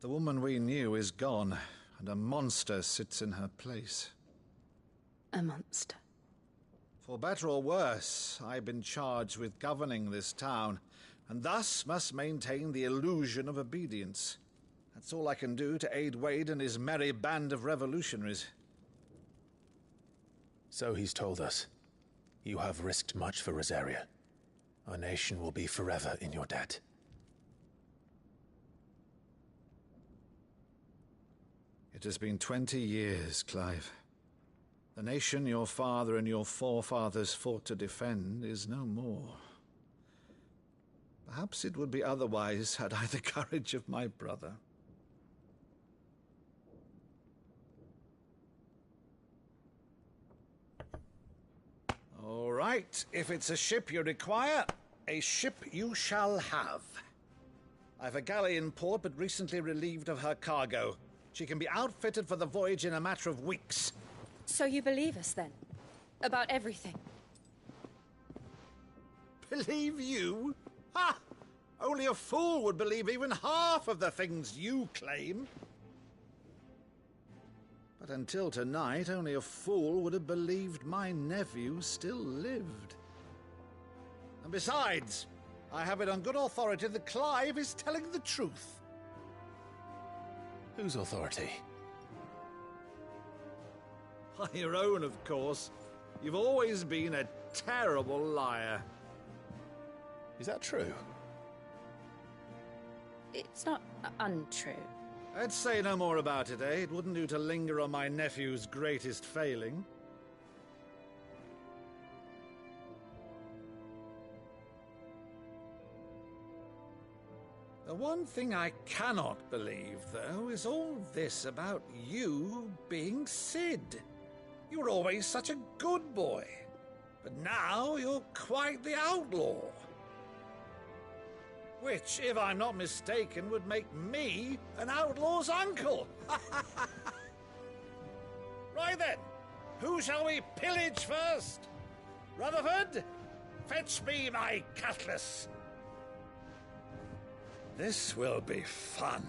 the woman we knew is gone, and a monster sits in her place. A monster? For better or worse, I've been charged with governing this town, and thus must maintain the illusion of obedience. That's all I can do to aid Wade and his merry band of revolutionaries. So he's told us. You have risked much for Rosaria. Our nation will be forever in your debt. It has been 20 years, Clive. The nation your father and your forefathers fought to defend is no more. Perhaps it would be otherwise had I the courage of my brother. All right, if it's a ship you require, a ship you shall have. I've a galley in port, but recently relieved of her cargo. She can be outfitted for the voyage in a matter of weeks. So you believe us, then? About everything? Believe you? Ha! Only a fool would believe even half of the things you claim. But until tonight, only a fool would have believed my nephew still lived. And besides, I have it on good authority that Clive is telling the truth. Whose authority? By your own, of course. You've always been a terrible liar. Is that true? It's not untrue. I'd say no more about it, eh? It wouldn't do to linger on my nephew's greatest failing. The one thing I cannot believe, though, is all this about you being Sid. You were always such a good boy, but now you're quite the outlaw. Which, if I'm not mistaken, would make me an outlaw's uncle. Right then, who shall we pillage first? Rutherford, fetch me my cutlass. This will be fun.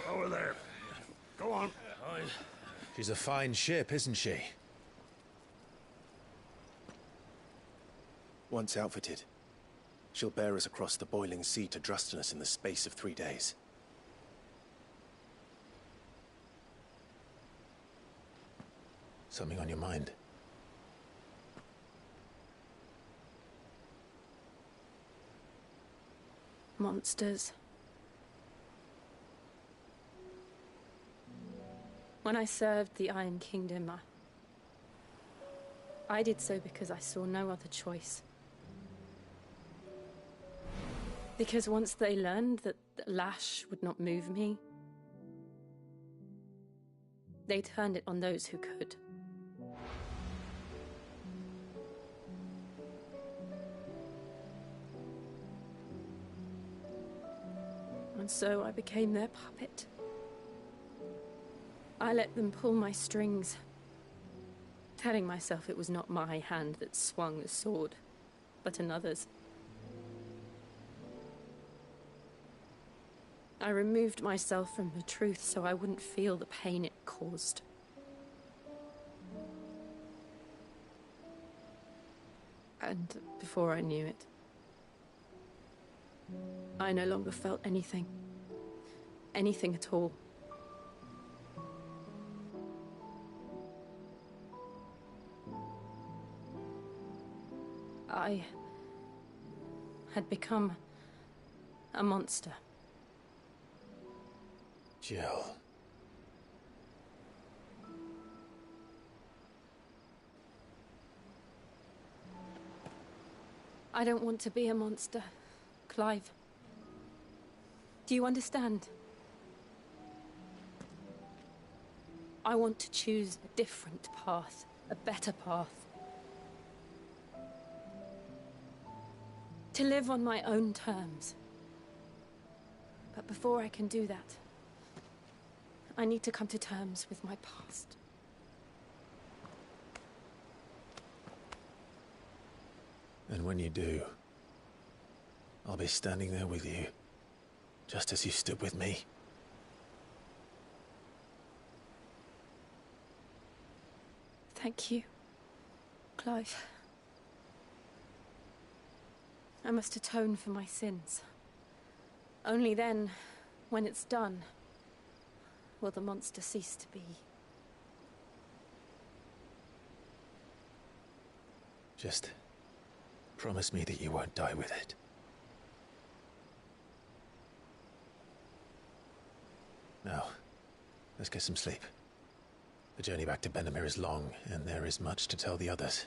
Over there. Go on. She's a fine ship, isn't she? Once outfitted, she'll bear us across the boiling sea to Drustinus in the space of 3 days. Something on your mind? Monsters. When I served the Iron Kingdom, I did so because I saw no other choice. Because once they learned that the lash would not move me, they turned it on those who could. And so I became their puppet. I let them pull my strings, telling myself it was not my hand that swung the sword, but another's. I removed myself from the truth so I wouldn't feel the pain it caused. And before I knew it, I no longer felt anything. Anything at all. I had become a monster. Jill. I don't want to be a monster, Clive. Do you understand? I want to choose a different path, a better path. To live on my own terms. But before I can do that, I need to come to terms with my past. And when you do, I'll be standing there with you, just as you stood with me. Thank you, Clive. I must atone for my sins. Only then, when it's done, will the monster cease to be. Just promise me that you won't die with it. Now, let's get some sleep. The journey back to Benamir is long, and there is much to tell the others.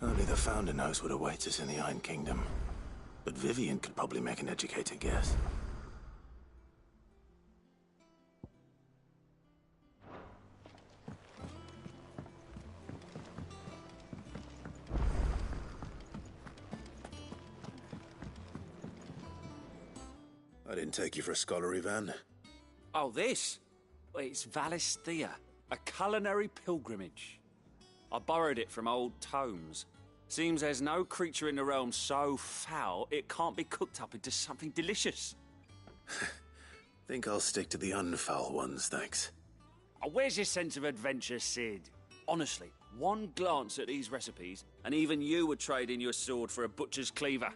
Only the Founder knows what awaits us in the Iron Kingdom. But Vivian could probably make an educated guess. I didn't take you for a scholar, Ivan. Oh, this? Well, it's Valisthea, a culinary pilgrimage. I borrowed it from old tomes. Seems there's no creature in the realm so foul it can't be cooked up into something delicious. Think I'll stick to the unfoul ones, thanks. Oh, where's your sense of adventure, Sid? Honestly, one glance at these recipes, and even you would trade in your sword for a butcher's cleaver.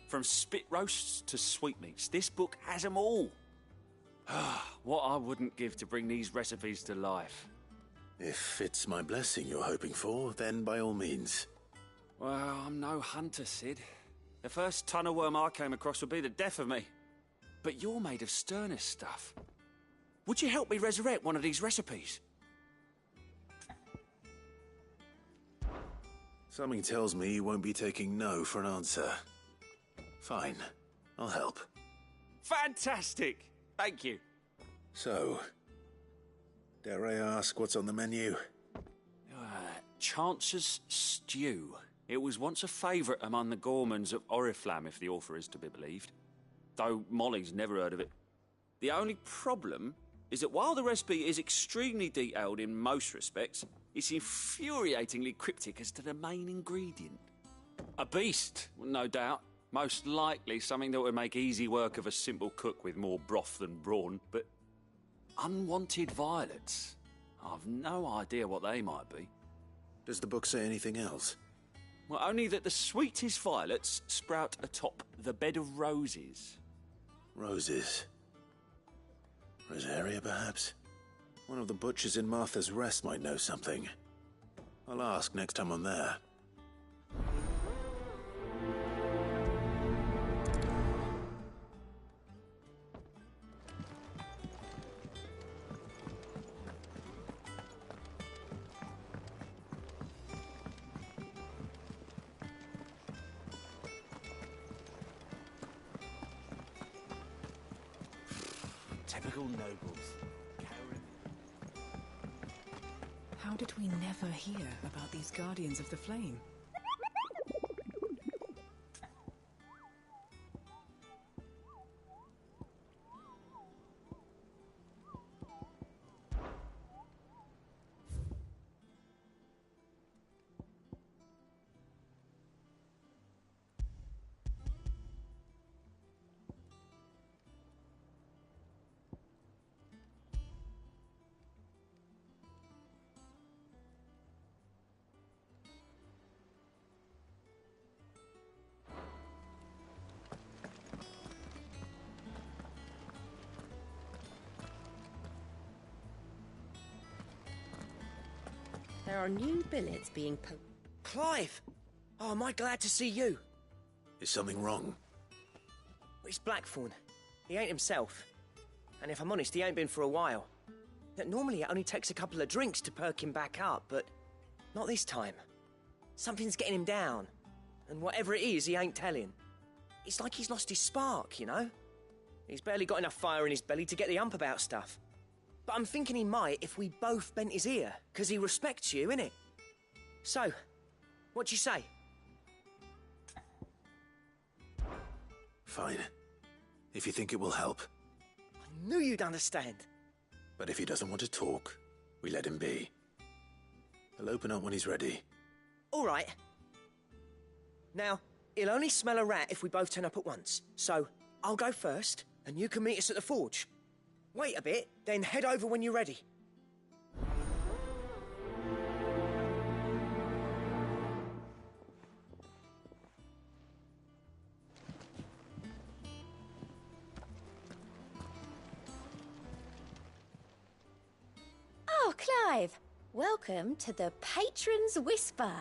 From spit roasts to sweetmeats, this book has them all. What I wouldn't give to bring these recipes to life. If it's my blessing you're hoping for, then by all means. Well, I'm no hunter, Sid. The first ton of worm I came across would be the death of me. But you're made of sterner stuff. Would you help me resurrect one of these recipes? Something tells me you won't be taking no for an answer. Fine, I'll help. Fantastic! Thank you. So, dare I ask what's on the menu? Chance's Stew. It was once a favourite among the gourmands of Oriflamme, if the author is to be believed. Though Molly's never heard of it. The only problem is that while the recipe is extremely detailed in most respects, it's infuriatingly cryptic as to the main ingredient. A beast, no doubt. Most likely something that would make easy work of a simple cook with more broth than brawn, but unwanted violets. I've no idea what they might be. Does the book say anything else? Well, only that the sweetest violets sprout atop the bed of roses. Roses. Rosaria, perhaps? One of the butchers in Martha's Rest might know something. I'll ask next time I'm there. Typical nobles. How did we never hear about these Guardians of the Flame? are new billets being Clive! Oh, am I glad to see you? Is something wrong? It's Blackthorn. He ain't himself. And if I'm honest, he ain't been for a while. Normally it only takes a couple of drinks to perk him back up, but not this time. Something's getting him down. And whatever it is, he ain't telling. It's like he's lost his spark, you know? He's barely got enough fire in his belly to get the ump about stuff. But I'm thinking he might if we both bent his ear, because he respects you, innit? So, what do you say? Fine. If you think it will help. I knew you'd understand. But if he doesn't want to talk, we let him be. He'll open up when he's ready. All right. Now, he'll only smell a rat if we both turn up at once. So, I'll go first, and you can meet us at the forge. Wait a bit, then head over when you're ready. Oh, Clive. Welcome to the Patron's Whisper.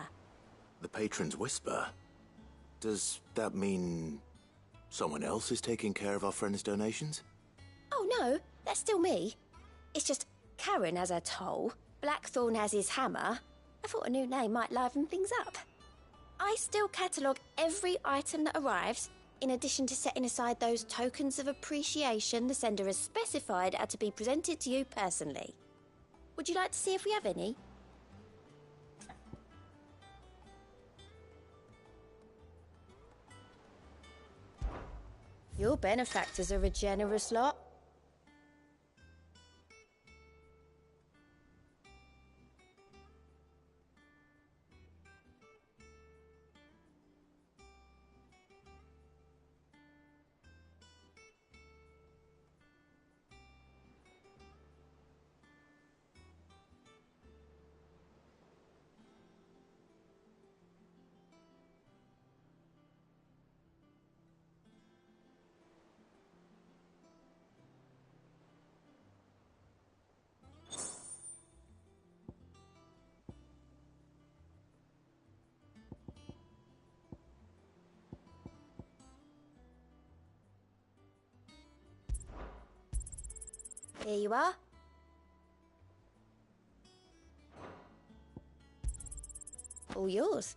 The Patron's Whisper? Does that mean someone else is taking care of our friend's donations? Oh, no, that's still me. It's just Karen has her toll, Blackthorn has his hammer. I thought a new name might liven things up. I still catalogue every item that arrives, in addition to setting aside those tokens of appreciation the sender has specified are to be presented to you personally. Would you like to see if we have any? Your benefactors are a generous lot. Here you are. All yours.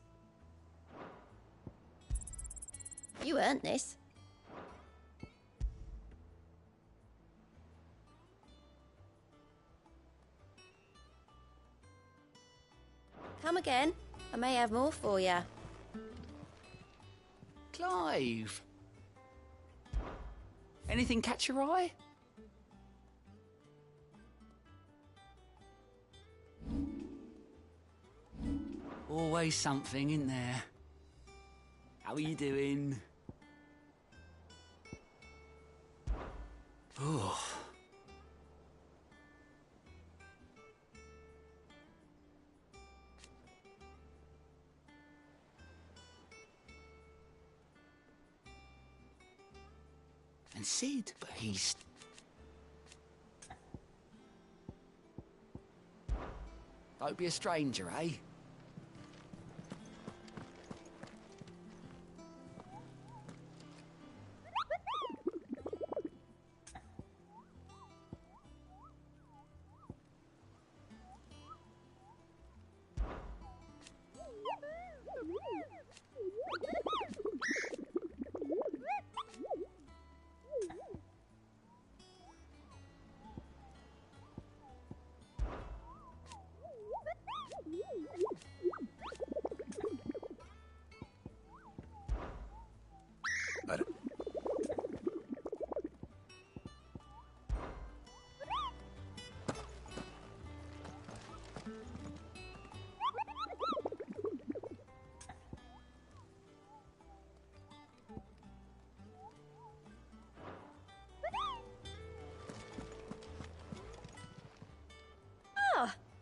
You earned this. Come again. I may have more for you. Clive! Anything catch your eye? Always something, in there? How are you doing? Oh. And Sid, but he's... Don't be a stranger, eh?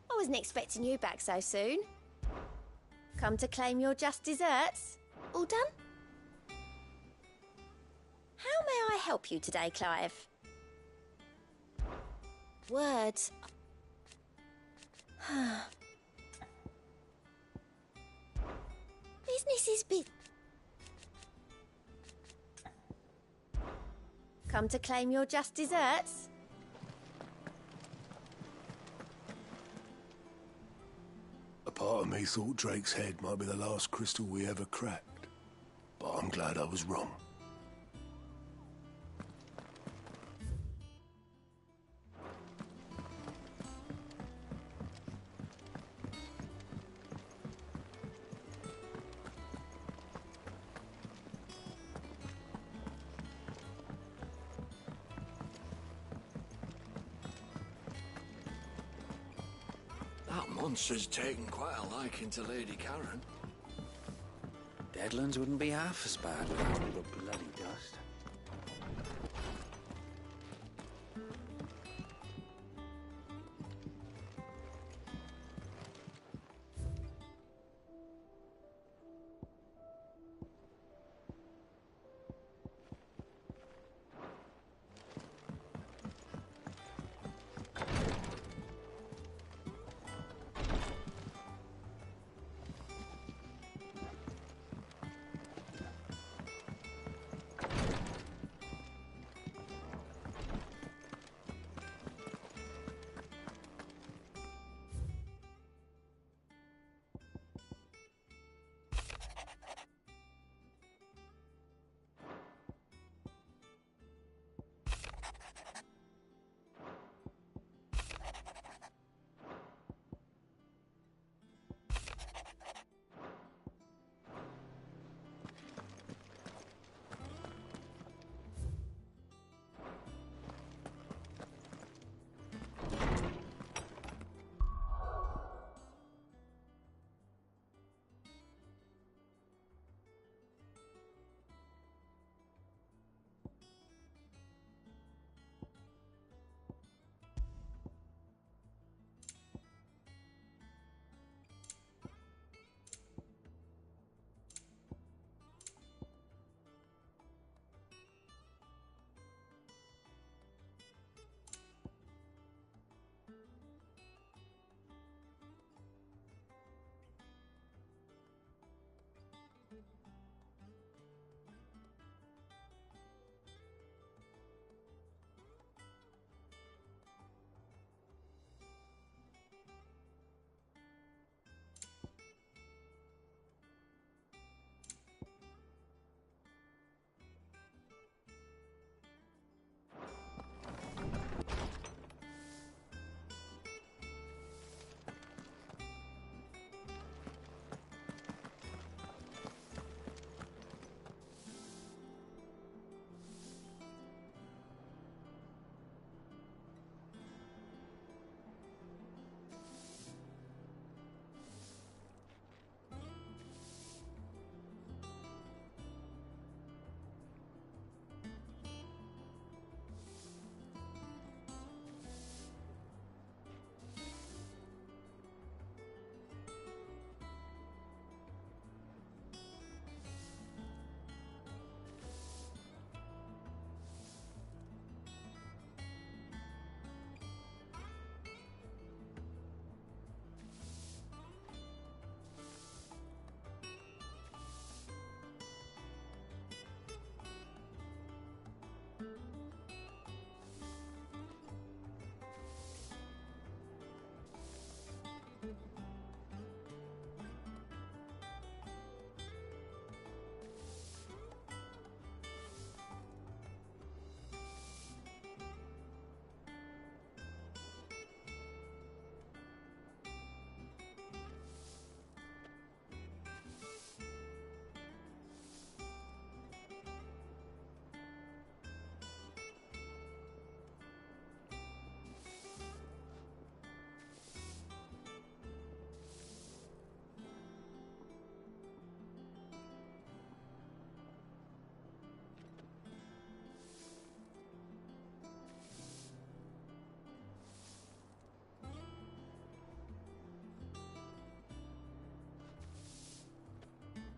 I wasn't expecting you back so soon. Come to claim your just desserts? All done? How may I help you today, Clive? Words. This is Come to claim your just desserts? A part of me thought Drake's head might be the last crystal we ever cracked, but I'm glad I was wrong. That monster's taken quite a liking to Lady Karen. Deadlands wouldn't be half as bad without all the bloody dust.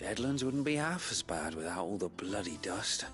Deadlands wouldn't be half as bad without all the bloody dust.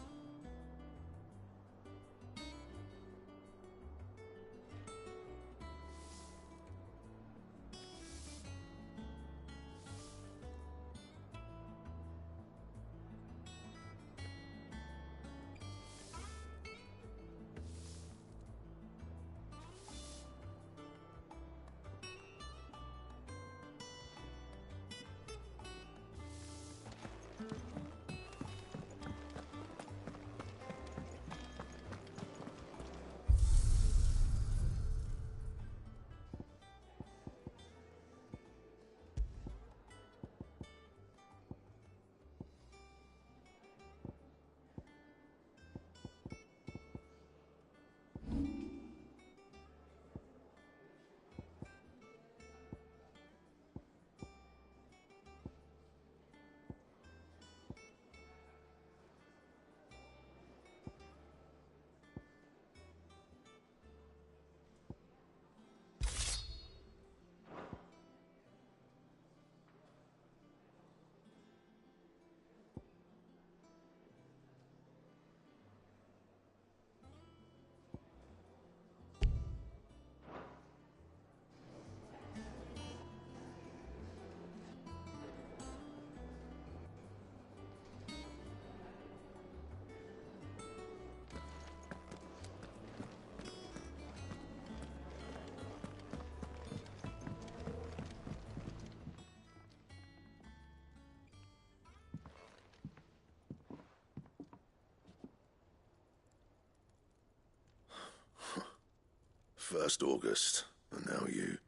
First August, and now you.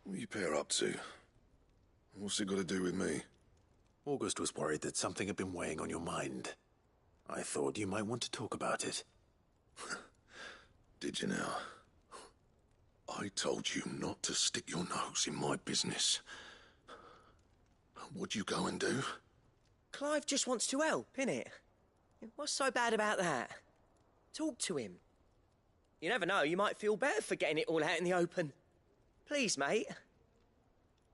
What are you pair up to? What's it got to do with me? August was worried that something had been weighing on your mind. I thought you might want to talk about it. Did you now? I told you not to stick your nose in my business. What'd you go and do? Clive just wants to help, innit? What's so bad about that? Talk to him. You never know, you might feel better for getting it all out in the open. Please, mate.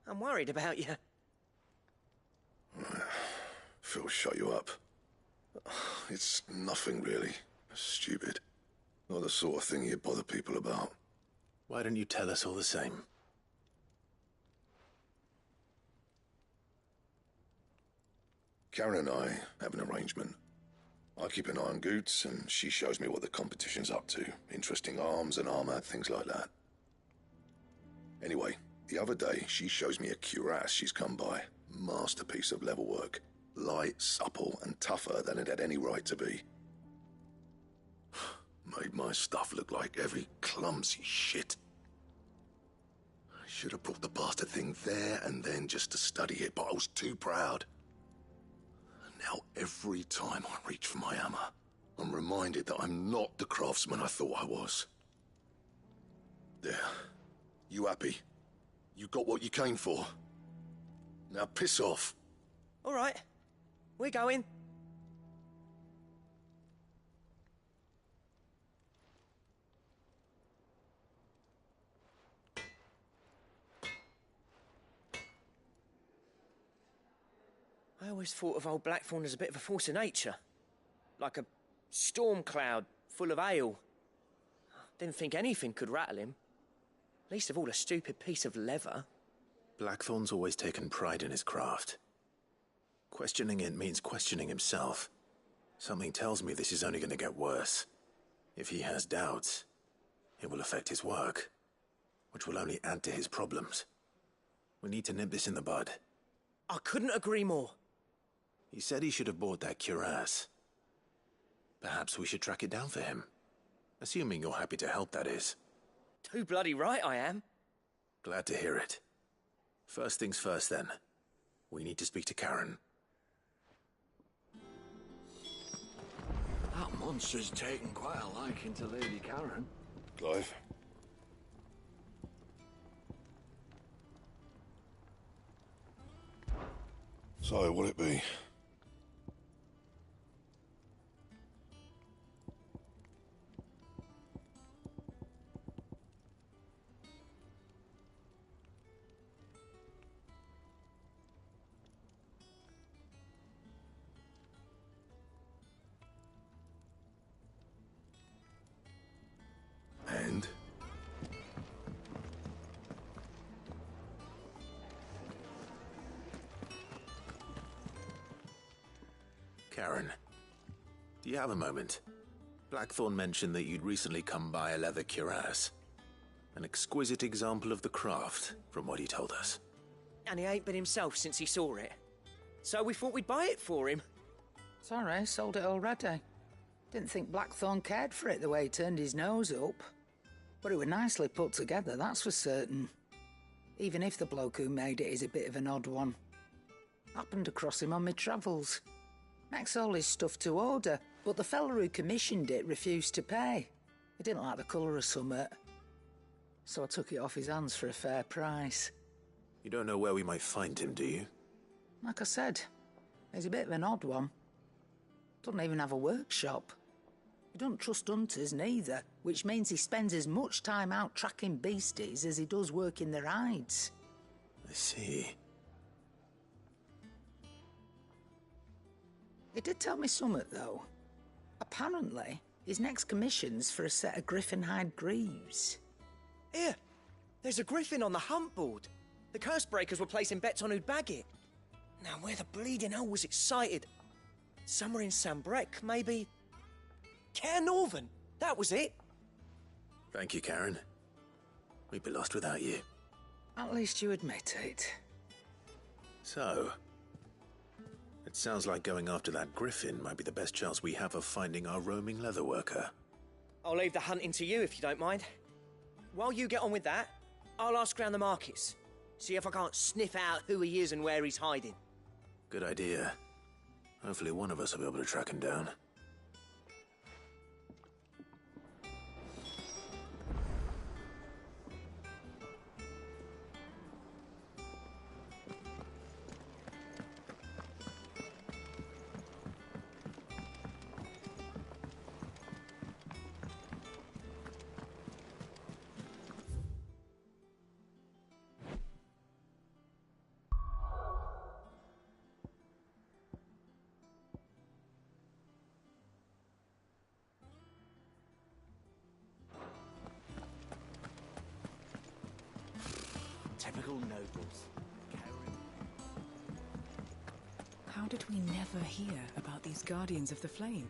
I'm worried about you. Phil shut you up. It's nothing, really. Stupid. Not the sort of thing you bother people about. Why don't you tell us all the same? Karen and I have an arrangement. I keep an eye on Goots, and she shows me what the competition's up to. Interesting arms and armor, things like that. Anyway, the other day, she shows me a cuirass she's come by. Masterpiece of level work. Light, supple, and tougher than it had any right to be. Made my stuff look like heavy, clumsy shit. I should have brought the bastard thing there and then just to study it, but I was too proud. Now, every time I reach for my hammer, I'm reminded that I'm not the craftsman I thought I was. There. You happy? You got what you came for? Now piss off. All right. We're going. I always thought of old Blackthorn as a bit of a force of nature. Like a storm cloud full of hail. Didn't think anything could rattle him. Least of all a stupid piece of leather. Blackthorn's always taken pride in his craft. Questioning it means questioning himself. Something tells me this is only going to get worse. If he has doubts, it will affect his work, which will only add to his problems. We need to nip this in the bud. I couldn't agree more. He said he should have bought that cuirass. Perhaps we should track it down for him. Assuming you're happy to help, that is. Too bloody right I am. Glad to hear it. First things first, then. We need to speak to Karen. That monster's taken quite a liking to Lady Karen. Clive? So, what'll it be? And? Karen, do you have a moment? Blackthorn mentioned that you'd recently come by a leather cuirass. An exquisite example of the craft, from what he told us. And he ain't been himself since he saw it. So we thought we'd buy it for him. Sorry, sold it already. Didn't think Blackthorn cared for it the way he turned his nose up. But it was nicely put together, that's for certain. Even if the bloke who made it is a bit of an odd one. Happened across him on my travels. Makes all his stuff to order, but the fella who commissioned it refused to pay. He didn't like the colour of summit. So I took it off his hands for a fair price. You don't know where we might find him, do you? Like I said, he's a bit of an odd one. Doesn't even have a workshop. He doesn't trust hunters neither, which means he spends as much time out tracking beasties as he does working their hides. I see. He did tell me something, though. Apparently, his next commission's for a set of griffin hide greaves. Here, there's a griffin on the hunt board. The curse breakers were placing bets on who'd bag it. Now, where the bleeding hell was excited? Somewhere in Sambrec, maybe? Caer Northern, that was it. Thank you, Karen. We'd be lost without you. At least you admit it. So, it sounds like going after that griffin might be the best chance we have of finding our roaming leatherworker. I'll leave the hunting to you if you don't mind. while you get on with that, I'll ask around the markets. See if I can't sniff out who he is and where he's hiding. Good idea. Hopefully one of us will be able to track him down. Typical nobles. How did we never hear about these Guardians of the Flame?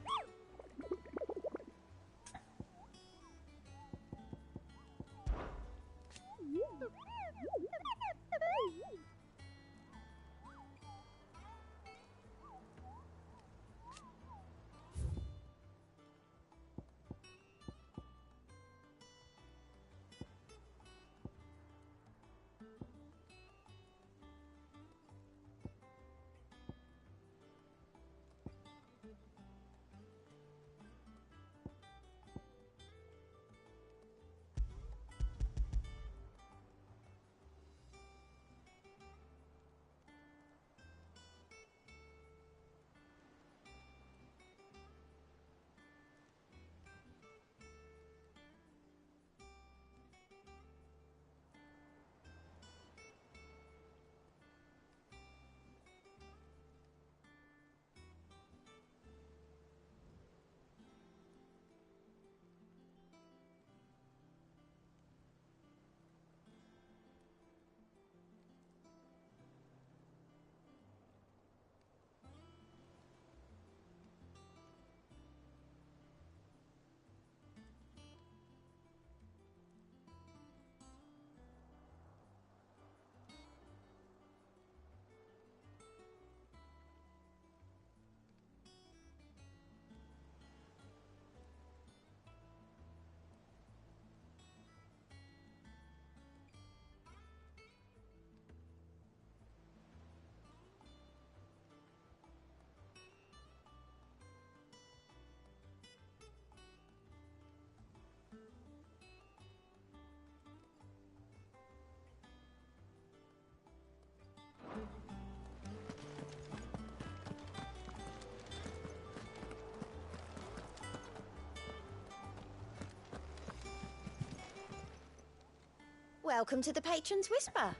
Welcome to the Patron's Whisper.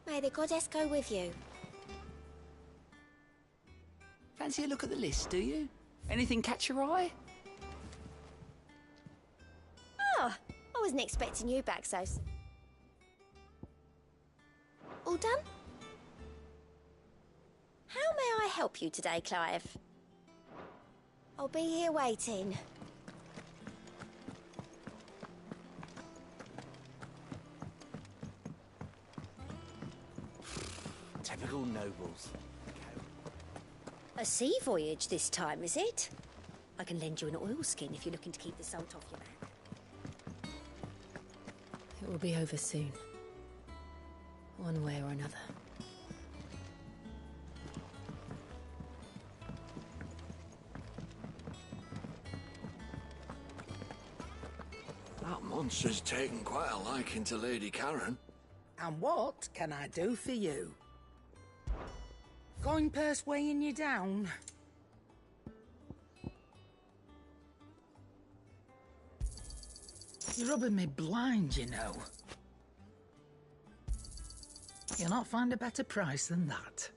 May the goddess go with you. Fancy a look at the list, do you? Anything catch your eye? Oh, I wasn't expecting you back so... All done? How may I help you today, Clive? I'll be here waiting. Typical nobles. A sea voyage this time, is it? I can lend you an oilskin if you're looking to keep the salt off your back. It will be over soon. One way or another. That monster's taken quite a liking to Lady Karen. And what can I do for you? Coin purse weighing you down? You're rubbing me blind, you know. You'll not find a better price than that.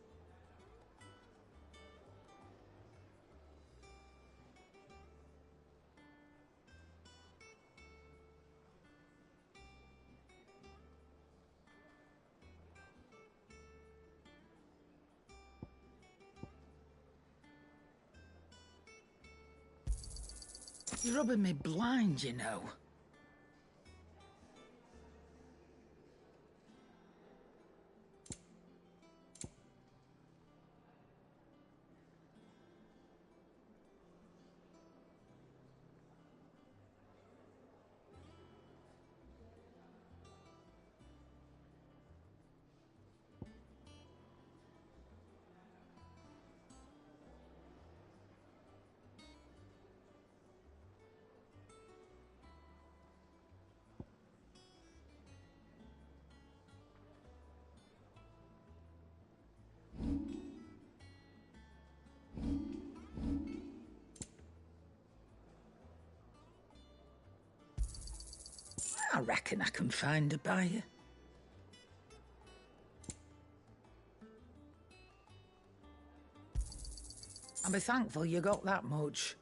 You're rubbing me blind, you know. I reckon I can find a buyer. I'll be thankful you got that much.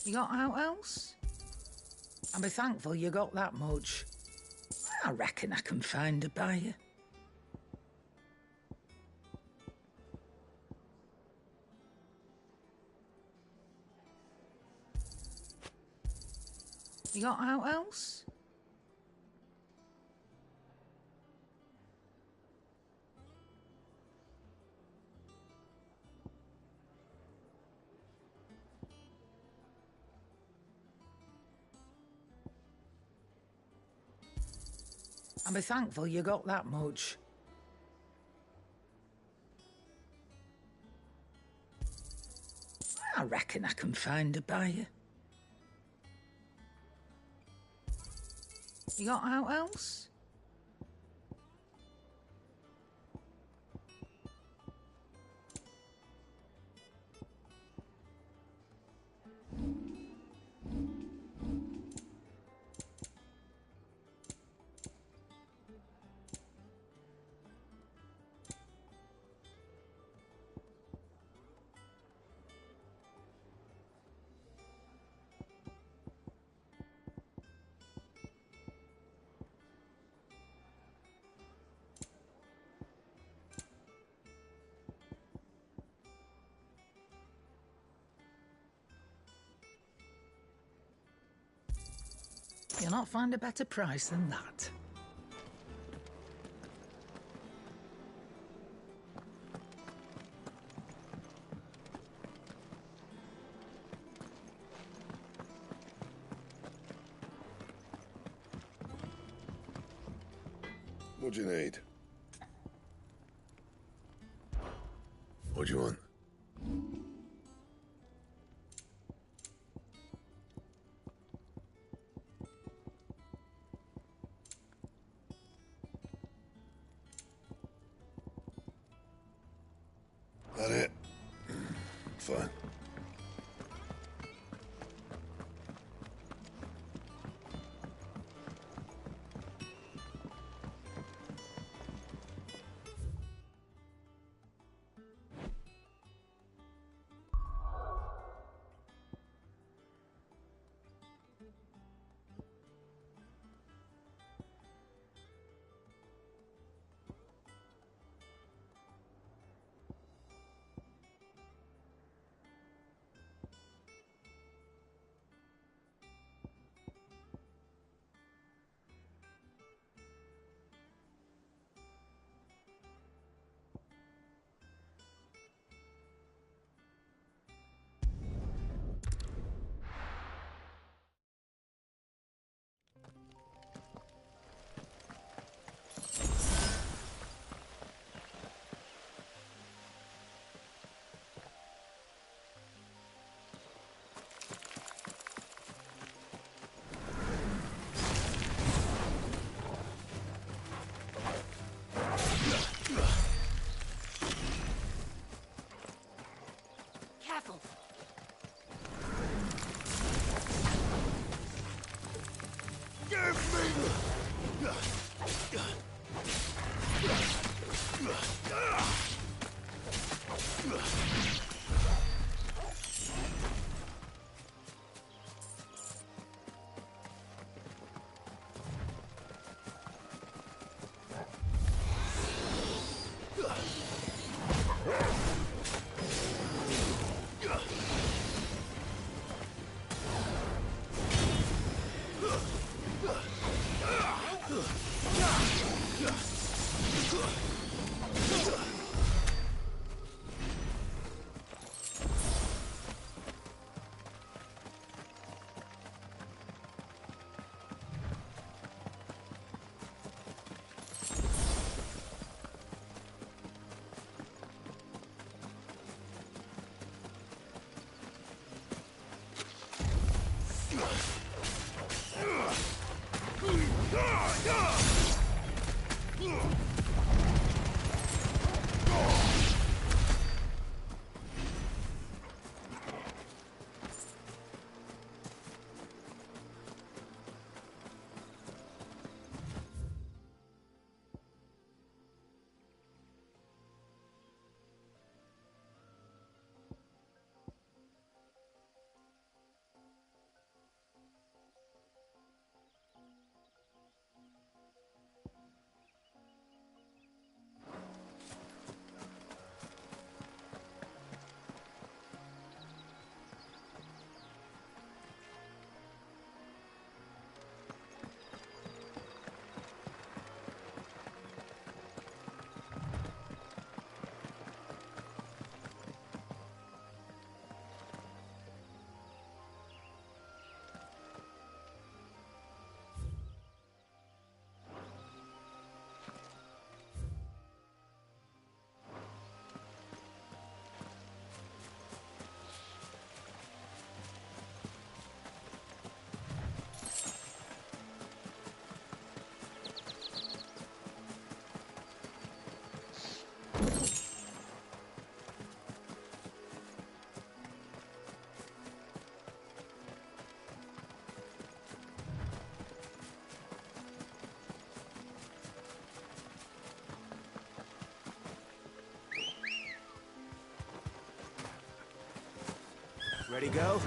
You got out else? I'll be thankful you got that much. I reckon I can find a buyer. You got out else? I'll be thankful you got that much. I reckon I can find a buyer. You got out else? You'll not find a better price than that. What do you need? What do you want? That it? Fine. Ready, go?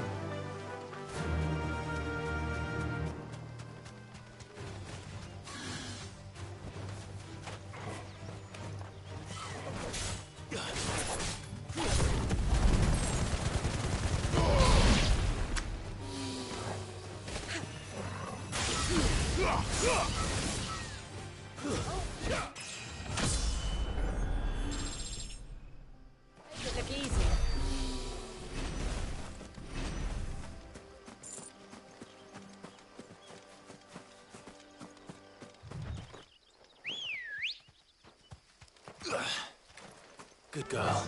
Look easy. Good girl.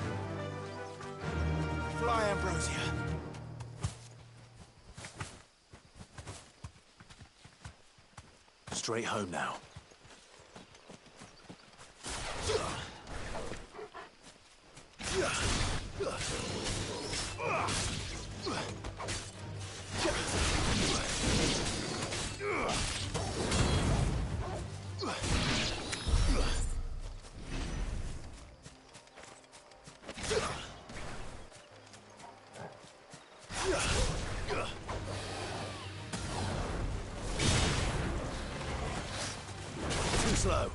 Fly, Ambrosia. Straight home now. Too slow.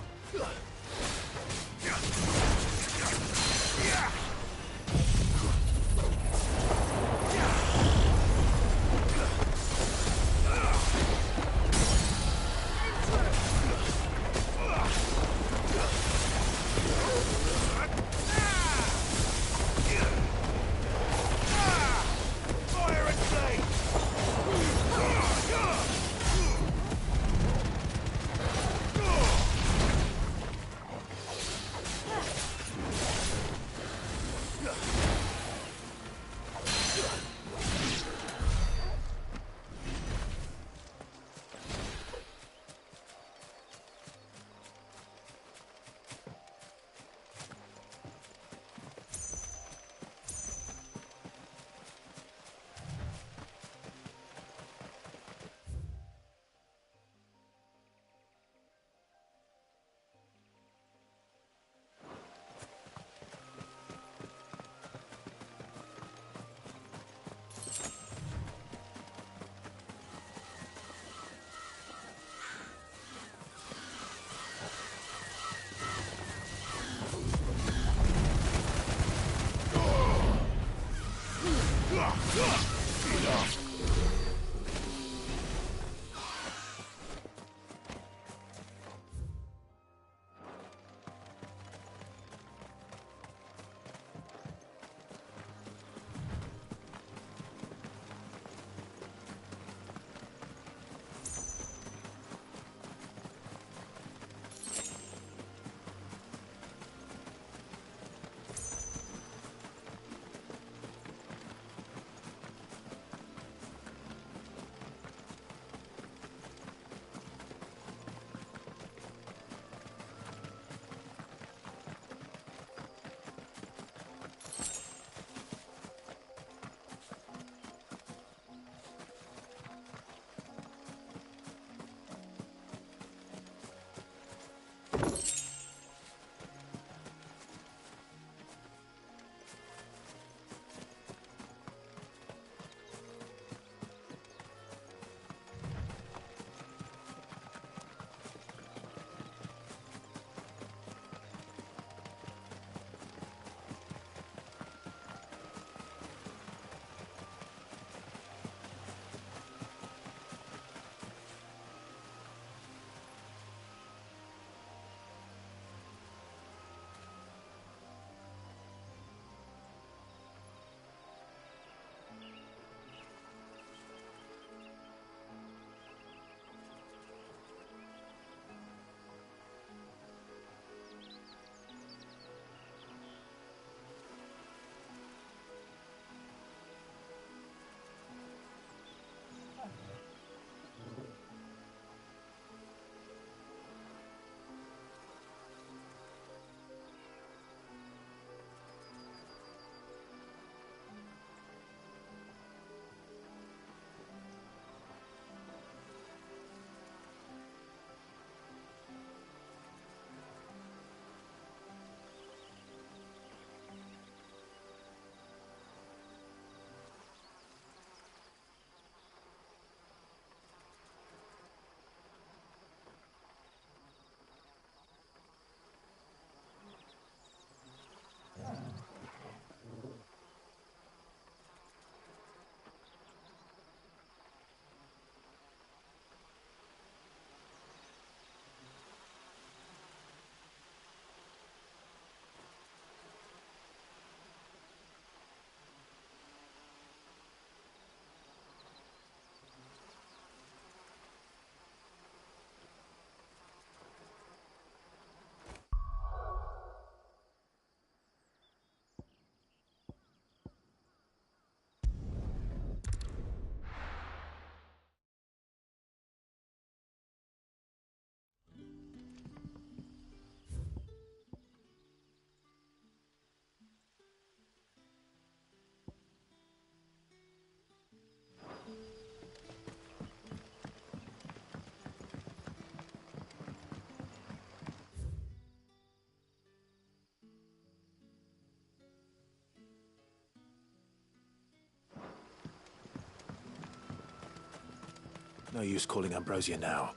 No use calling Ambrosia now.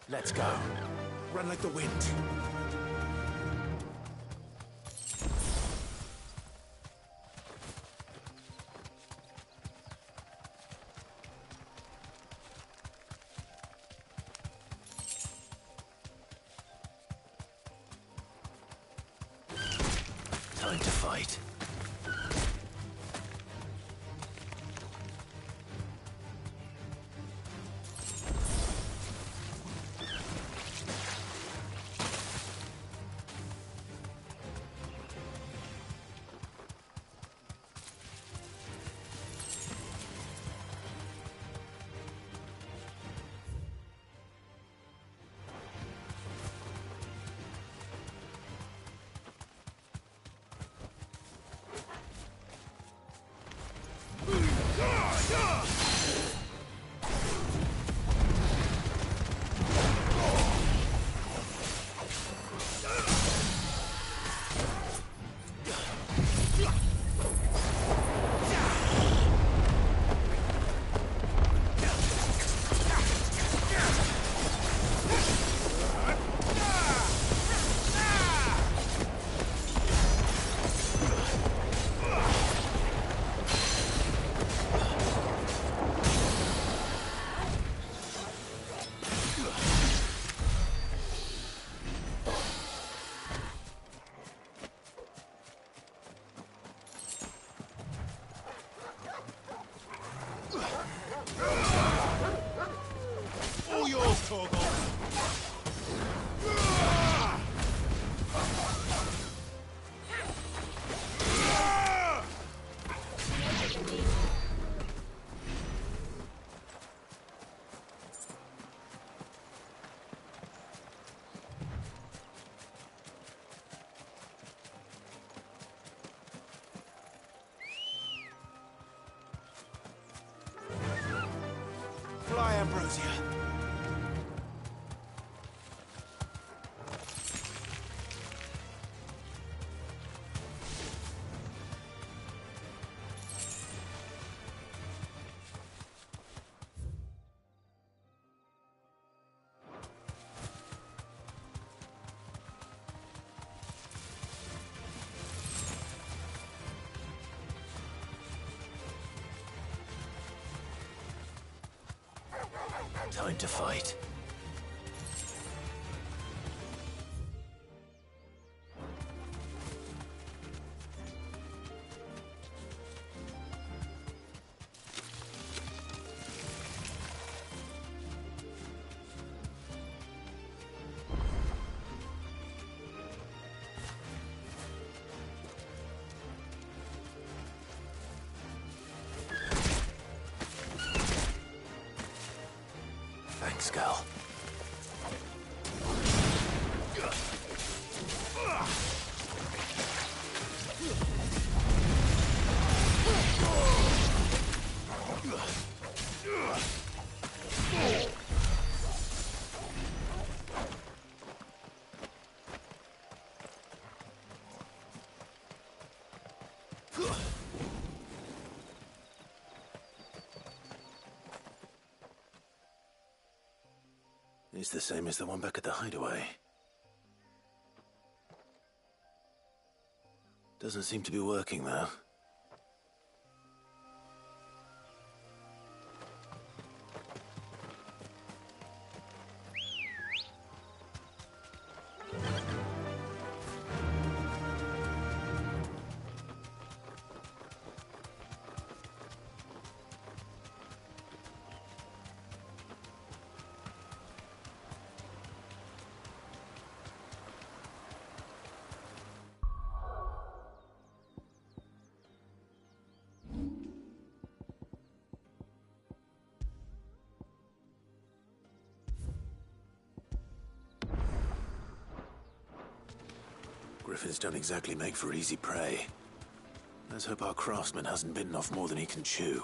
Let's go. Run like the wind. Time to fight. All yours, Torgal. Fly, Ambrosia. Time to fight. Thanks, girl. It's the same as the one back at the hideaway. Doesn't seem to be working, though. Griffins don't exactly make for easy prey. Let's hope our craftsman hasn't bitten off more than he can chew.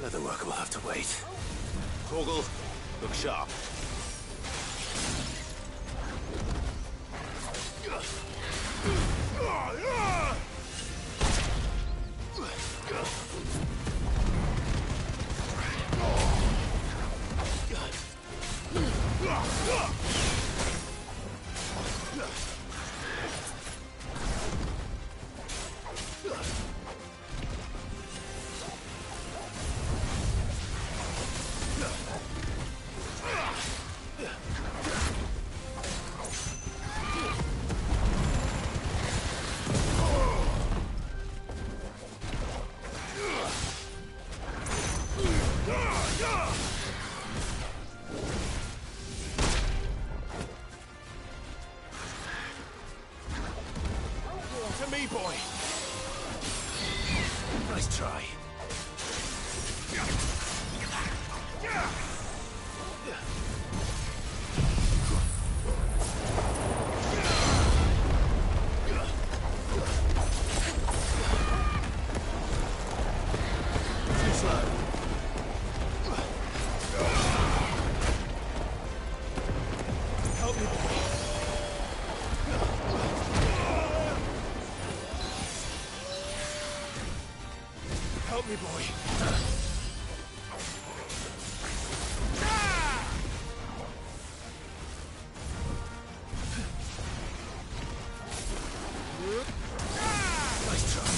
The leatherworker will have to wait. Torgal, look sharp. To me, boy. Nice try. Too slow. Help me, boy. Help me, boy. Nice try.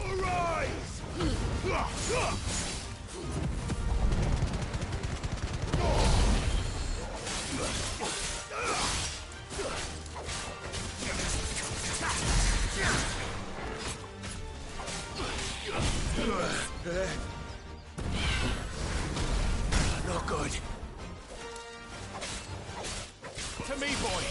Arise! Not good. To me, boy.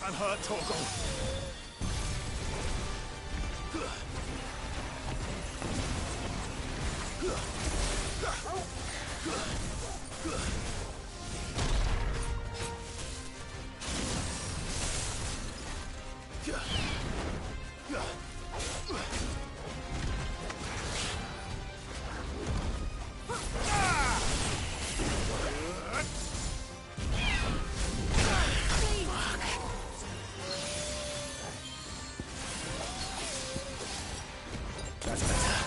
I'm hurt, Torgal. That's better.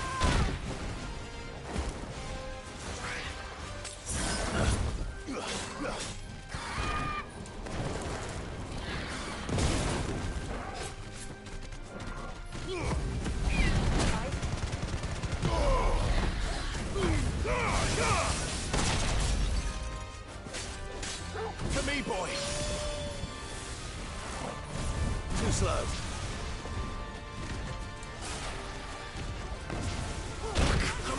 To me, boy. Too slow.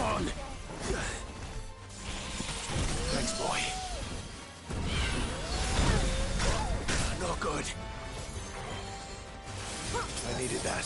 on! Thanks, boy. Not good. I needed that.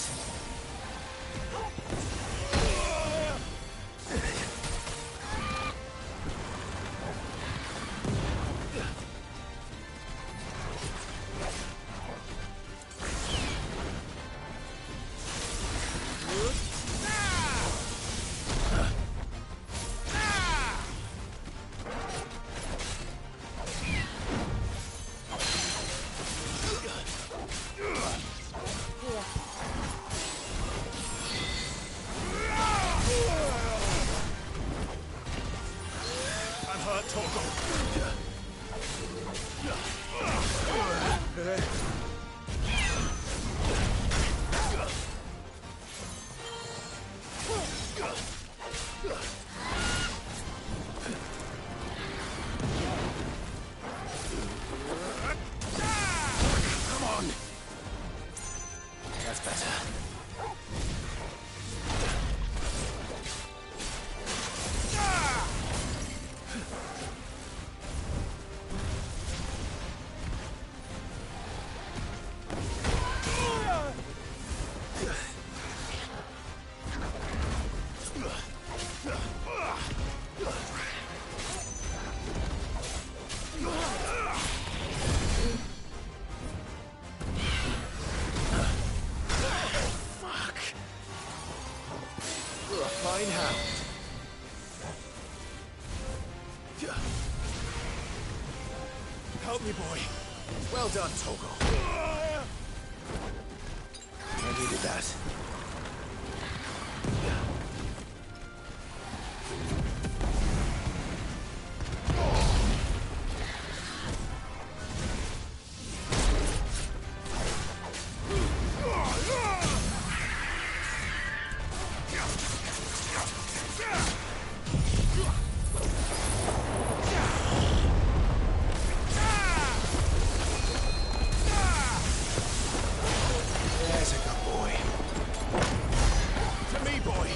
Fine hound. Help me, boy. Well done, Togo. I needed that. There's a good boy. To me, boy.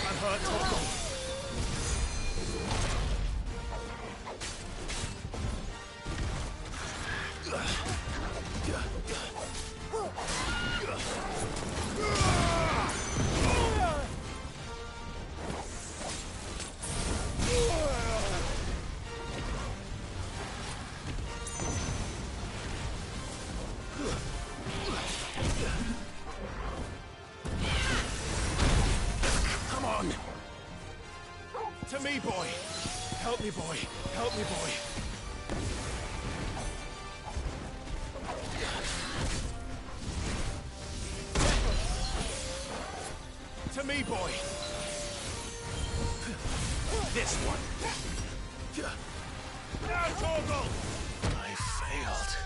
I'm hurt, Togo. Come on! To me, boy! Help me, boy! Help me, boy! To me, boy! This one! Now, Torgal! I failed.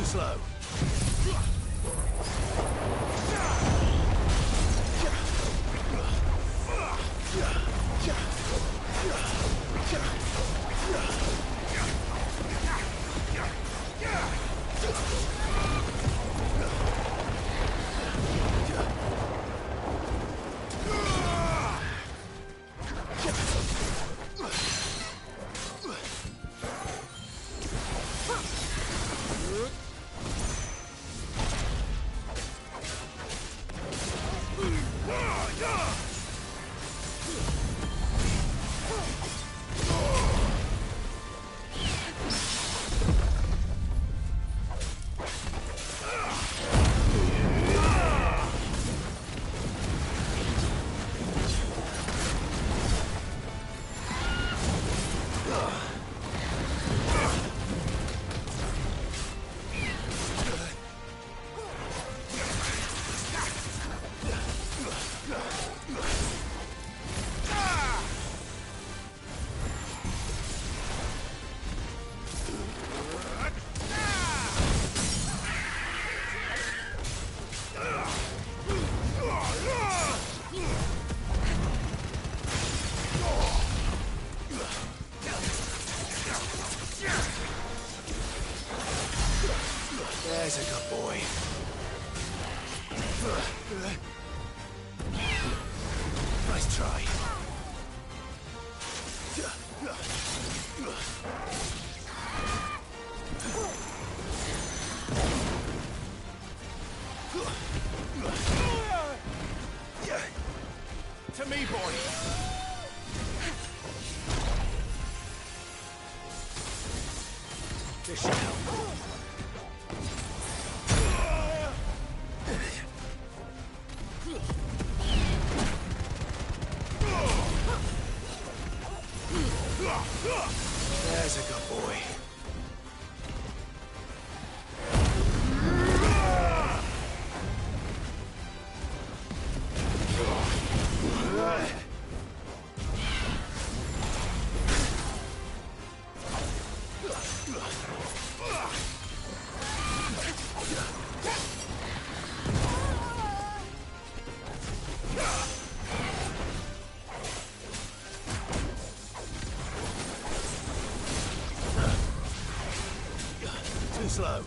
slow. There's a good boy. Nice try. To me, boy. This should help. There's a good boy. Too slow.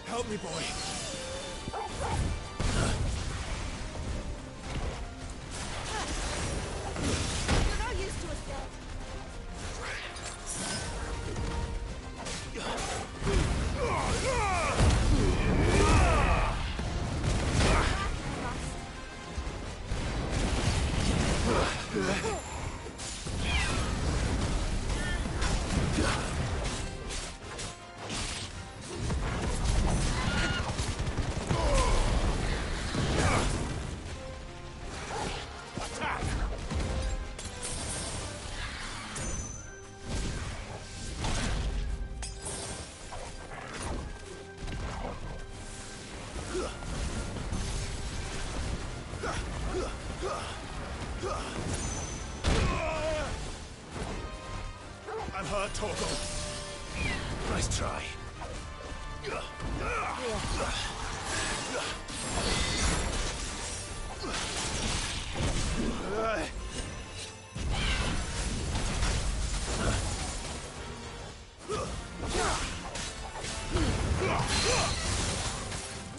Help me, boy. You're no use to us, Dad. I'm hurt, Torgal. Nice try.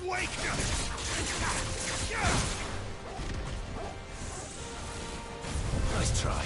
Wake up! Nice try.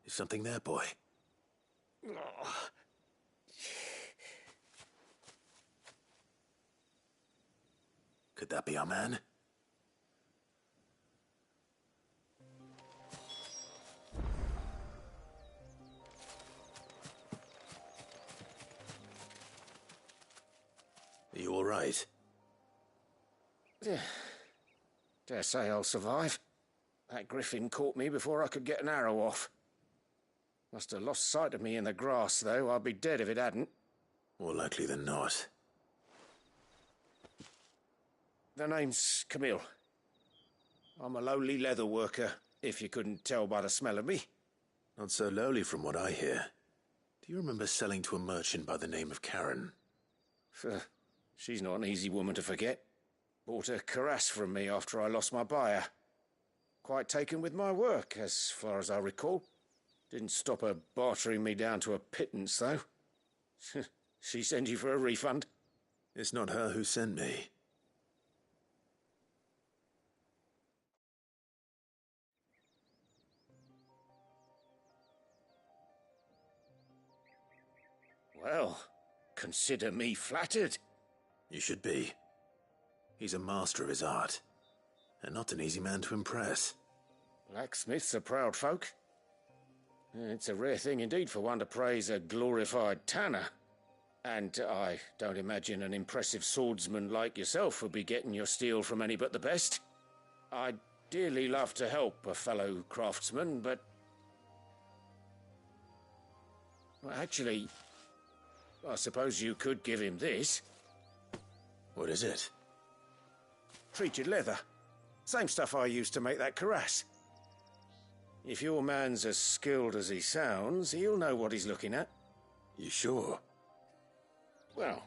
Is something there, boy? Could that be our man? Are you all right? Dare say I'll survive. That griffin caught me before I could get an arrow off. Must have lost sight of me in the grass, though. I'd be dead if it hadn't. More likely than not. The name's Camille. I'm a lowly leather worker, if you couldn't tell by the smell of me. Not so lowly from what I hear. Do you remember selling to a merchant by the name of Karen? She's not an easy woman to forget. Bought a cuirass from me after I lost my buyer. Quite taken with my work, as far as I recall. Didn't stop her bartering me down to a pittance, though. She sent you for a refund? It's not her who sent me. Well, consider me flattered. You should be. He's a master of his art, and not an easy man to impress. Blacksmiths are proud folk. It's a rare thing indeed for one to praise a glorified tanner. And I don't imagine an impressive swordsman like yourself would be getting your steel from any but the best. I'd dearly love to help a fellow craftsman, but... Well, actually, I suppose you could give him this. What is it? Treated leather. Same stuff I used to make that cuirass. If your man's as skilled as he sounds, he'll know what he's looking at. You sure? Well,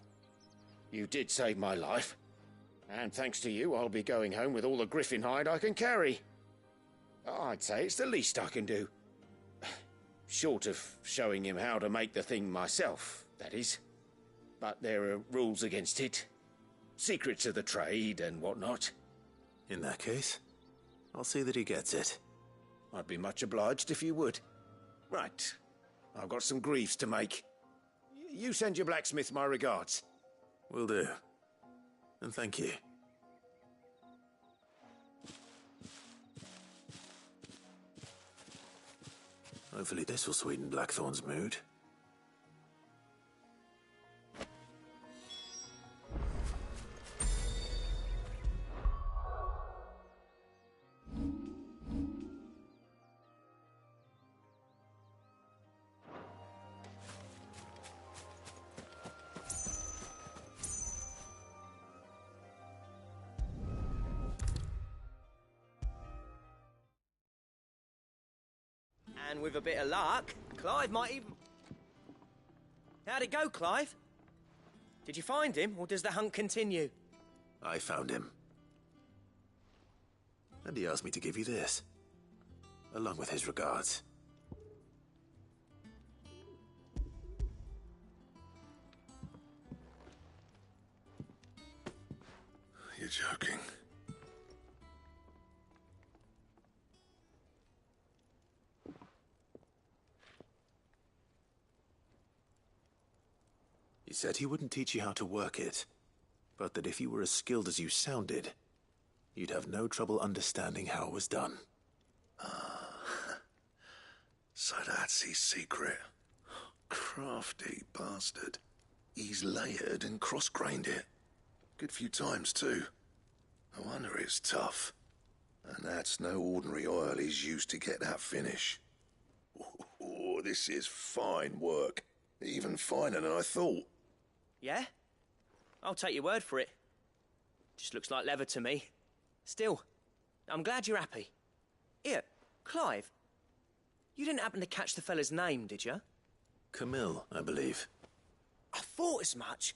you did save my life. And thanks to you, I'll be going home with all the griffin hide I can carry. I'd say it's the least I can do. Short of showing him how to make the thing myself, that is. But there are rules against it. Secrets of the trade and whatnot. In that case, I'll see that he gets it. I'd be much obliged if you would. Right. I've got some greaves to make. You send your blacksmith my regards. Will do. And thank you. Hopefully this will sweeten Blackthorn's mood. And with a bit of luck, Clive might even... How'd it go, Clive? Did you find him, or does the hunt continue? I found him. And he asked me to give you this, along with his regards. You're joking. said he wouldn't teach you how to work it, but that if you were as skilled as you sounded, you'd have no trouble understanding how it was done. So that's his secret. Crafty bastard. He's layered and cross-grained it. Good few times, too. No wonder it's tough. And that's no ordinary oil he's used to get that finish. Oh, this is fine work. Even finer than I thought. Yeah? I'll take your word for it. Just looks like leather to me. Still, I'm glad you're happy. Here, Clive. You didn't happen to catch the fella's name, did you? Camille, I believe. I thought as much.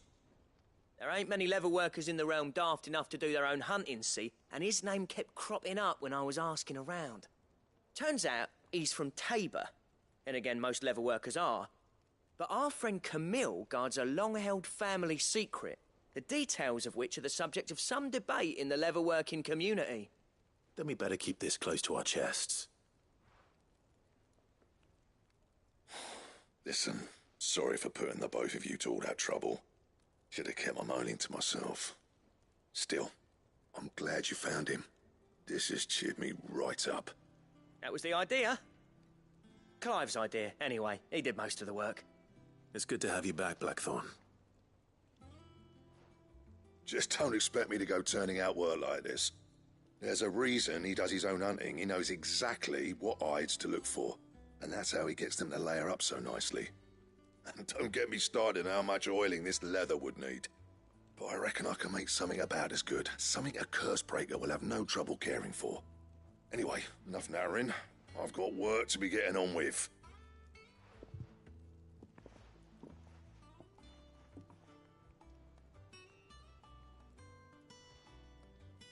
There ain't many leather workers in the realm daft enough to do their own hunting, see? And his name kept cropping up when I was asking around. Turns out he's from Tabor. And again, most leather workers are. But our friend Camille guards a long-held family secret, the details of which are the subject of some debate in the leather-working community. Then we better keep this close to our chests. Listen, sorry for putting the both of you to all that trouble. Should have kept my moaning to myself. Still, I'm glad you found him. This has cheered me right up. That was the idea. Clive's idea, anyway. He did most of the work. It's good to have you back, Blackthorn. Just don't expect me to go turning out work like this. There's a reason he does his own hunting. He knows exactly what hides to look for. And that's how he gets them to layer up so nicely. And don't get me started on how much oiling this leather would need. But I reckon I can make something about as good. Something a Cursebreaker will have no trouble caring for. Anyway, enough narrowing. I've got work to be getting on with.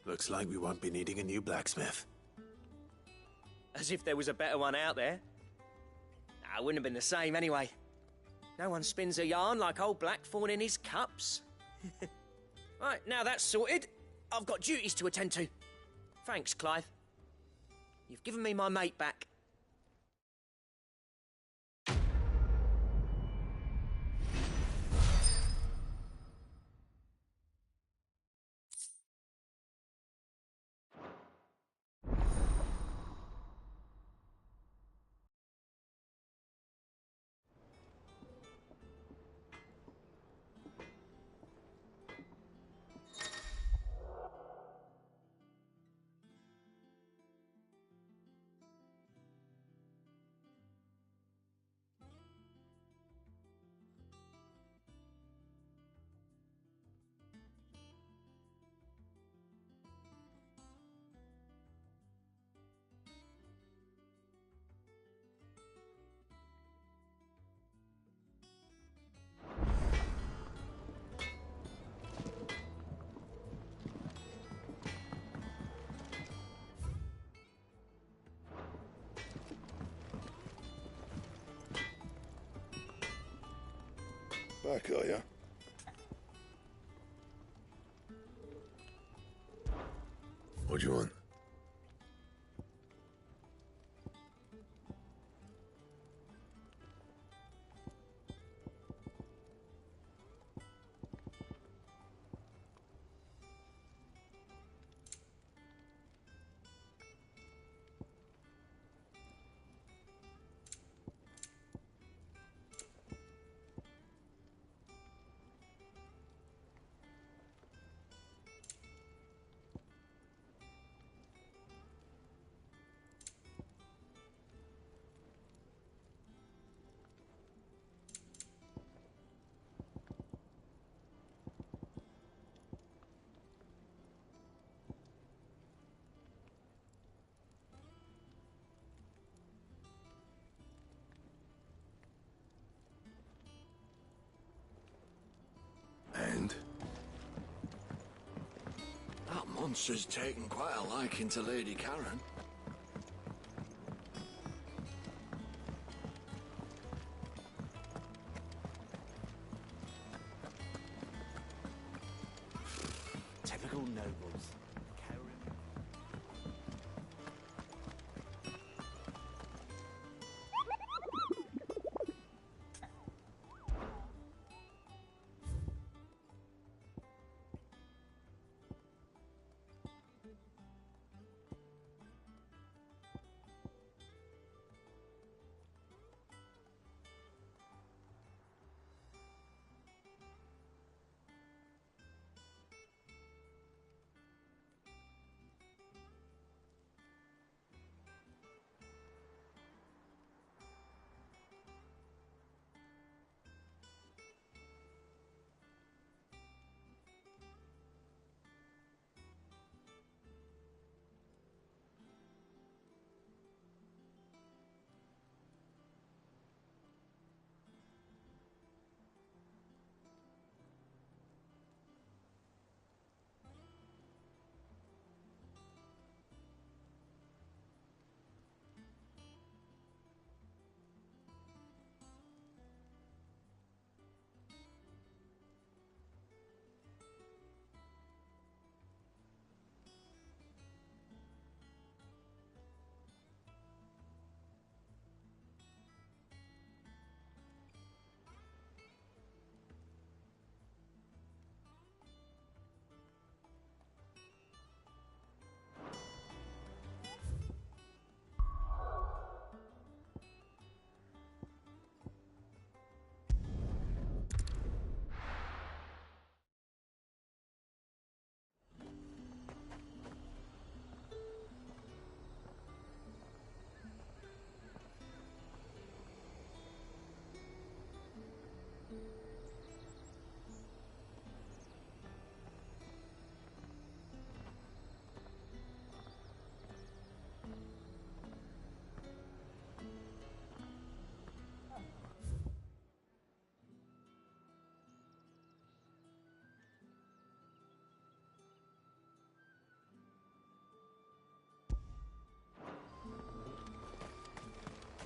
Looks like we won't be needing a new blacksmith. As if there was a better one out there. Nah, it wouldn't have been the same anyway. No one spins a yarn like old Blackthorn in his cups. Right, now that's sorted, I've got duties to attend to. Thanks, Clive. You've given me my mate back. Back, are you? What do you want? And? That monster's taken quite a liking to Lady Karen. Typical nobles.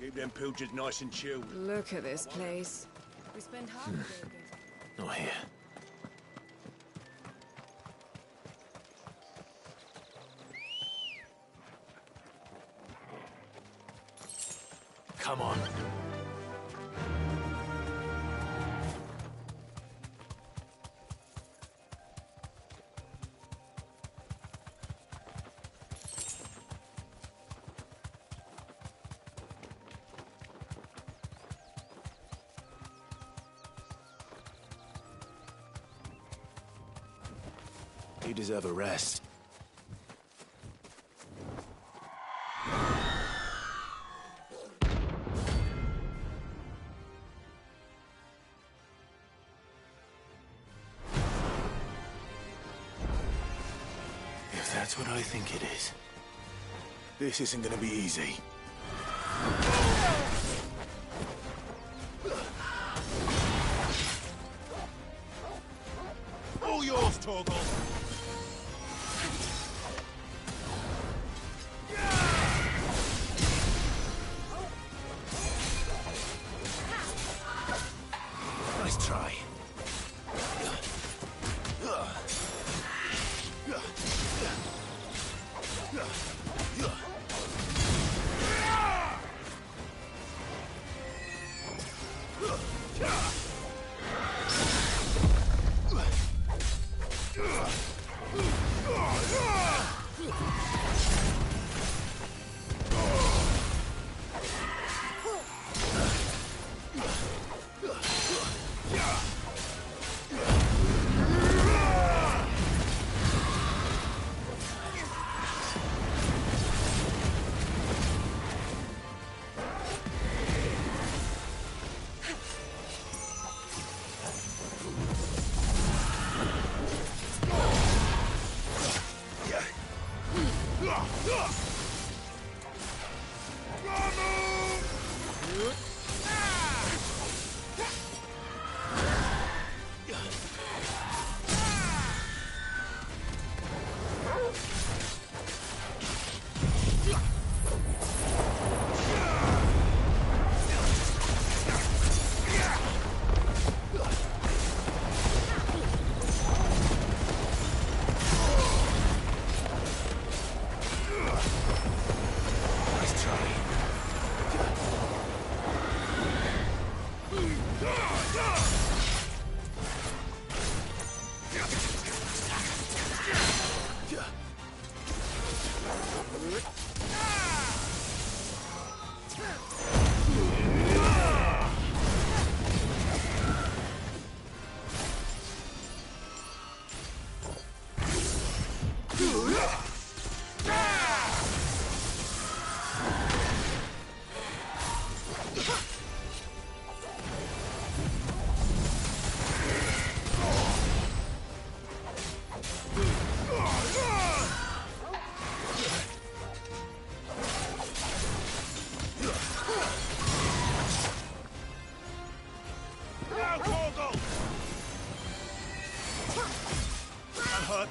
Keep them pilgers nice and chilled. Look at this place. We spend half a day getting... Not here. Come on. You deserve a rest. If that's what I think it is, this isn't gonna be easy. All yours, Torgal. Nice try.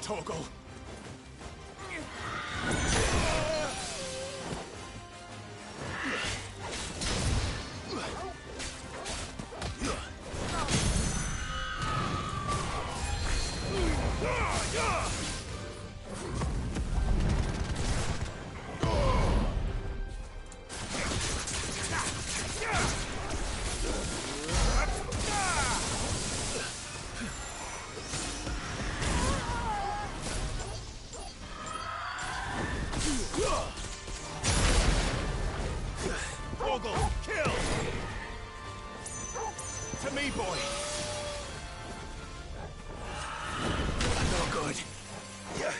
Torgal. Torgal, kill! To me, boy! No good. Yeah.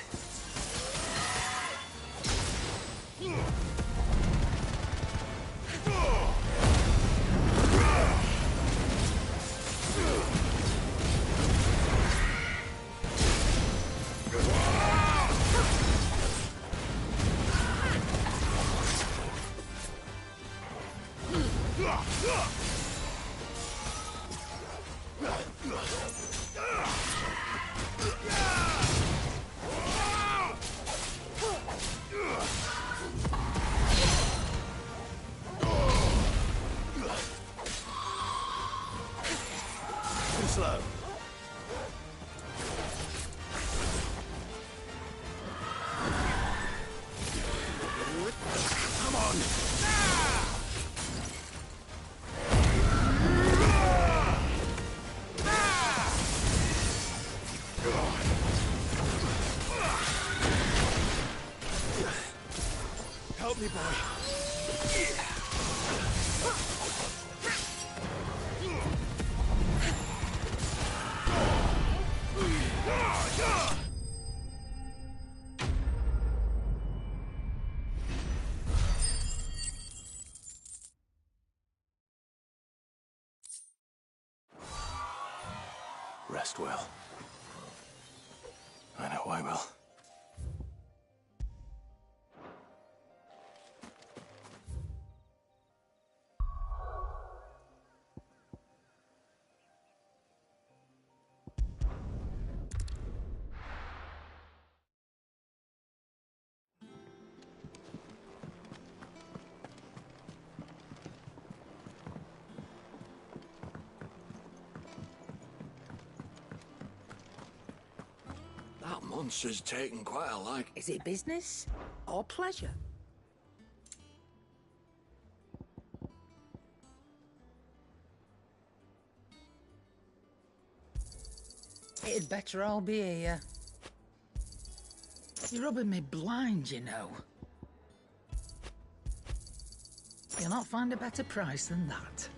Help me, boy. Rest well. I know I will. That monster's taken quite a like. Is it business or pleasure? It'd better all be here. You're rubbing me blind, you know. You'll not find a better price than that.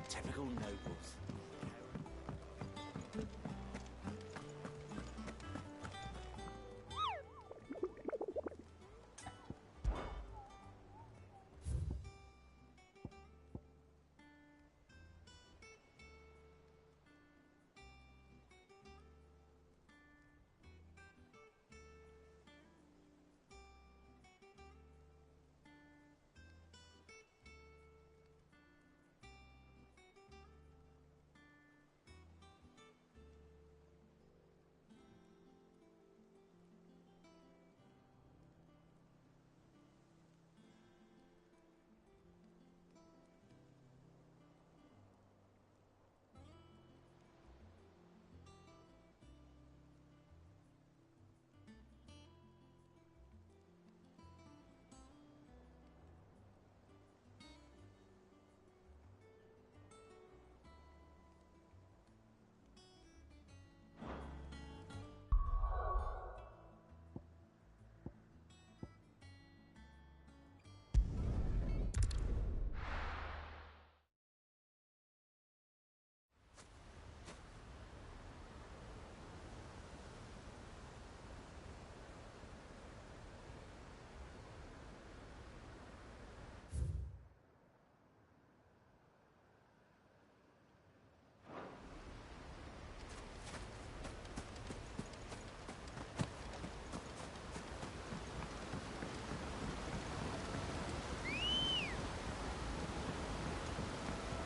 Typical nobles.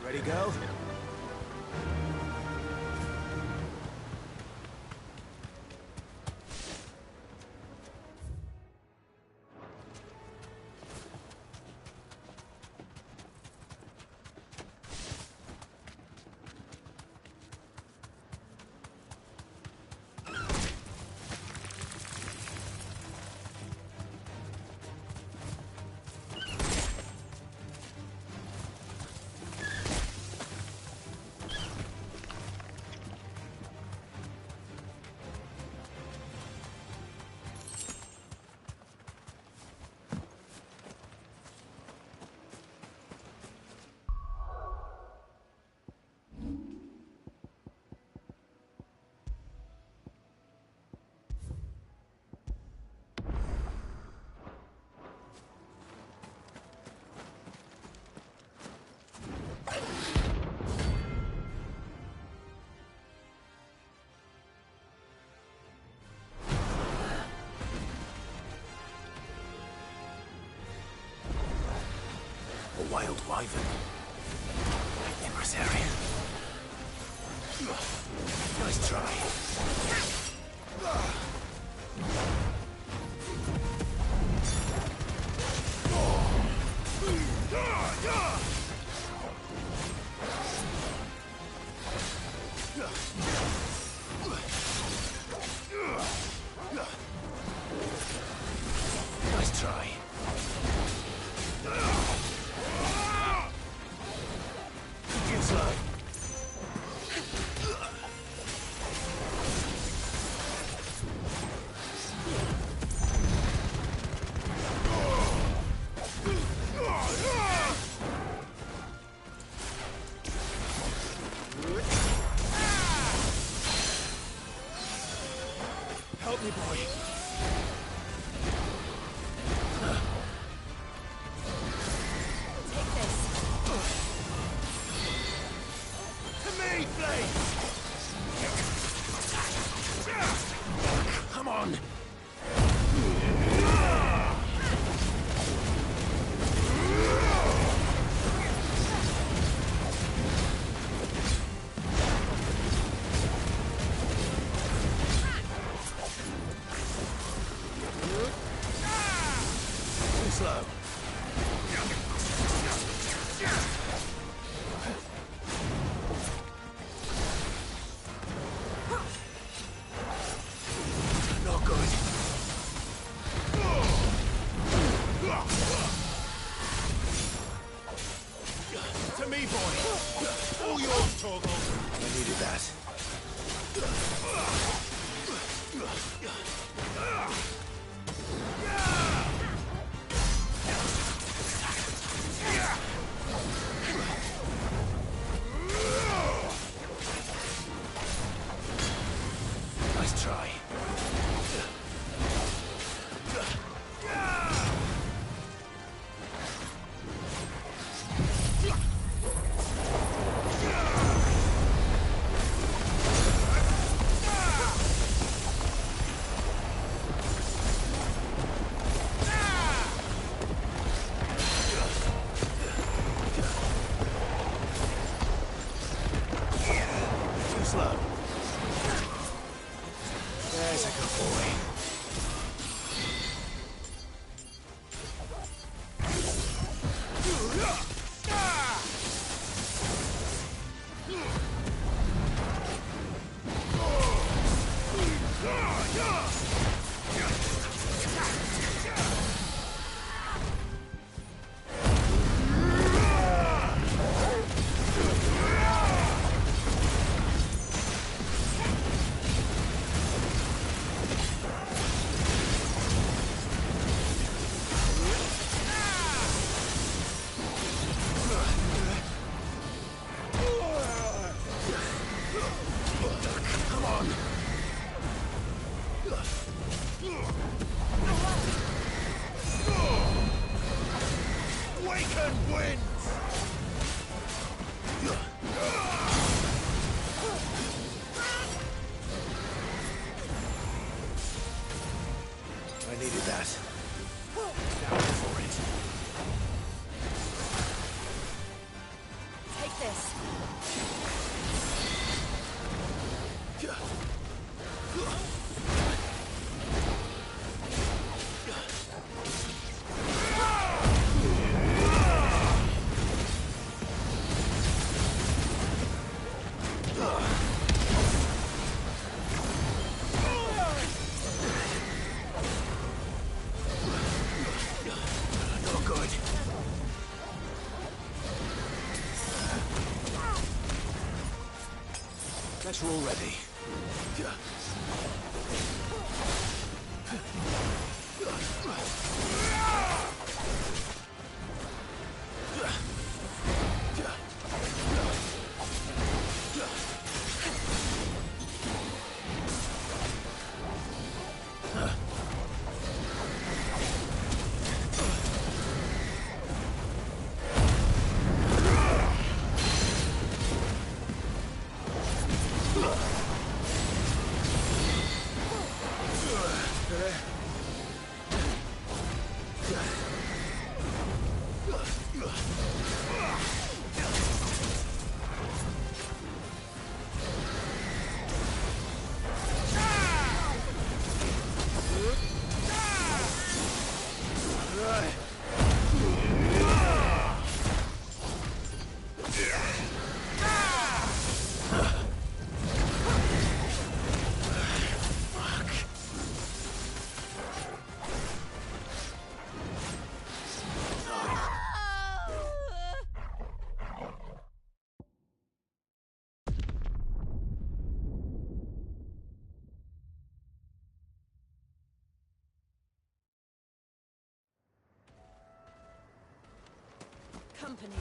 Ready, go? A wild wyvern. In Rosaria. Nice try. Nice try. slow. Not good. To me, boy. All yours, Torgal. I needed that. Nice try. Too slow. There's a good boy. Come on. Waken winds! I needed that. Now for it. Take this. Not good. Guess we're all ready. Company.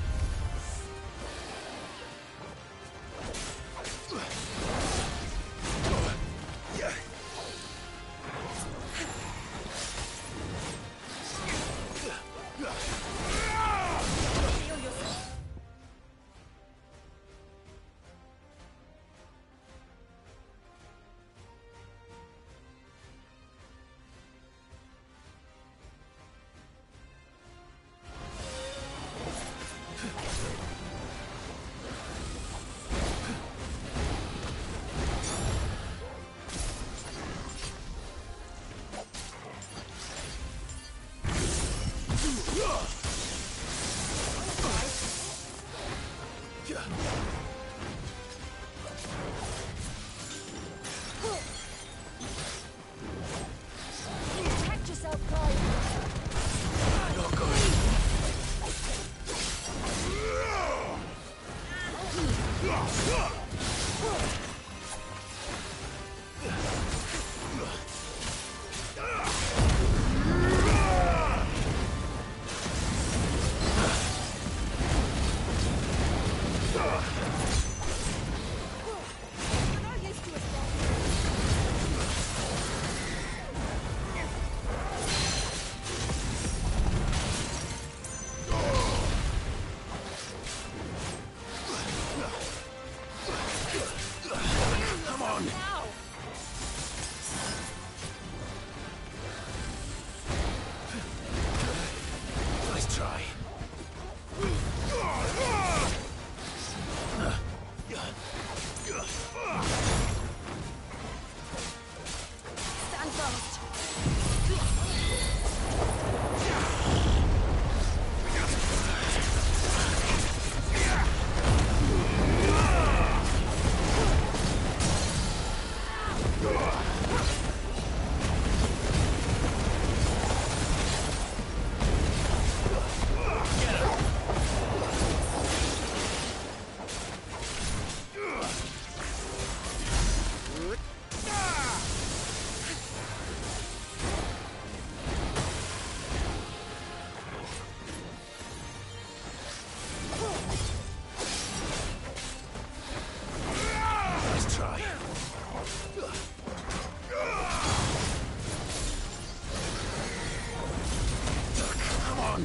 on!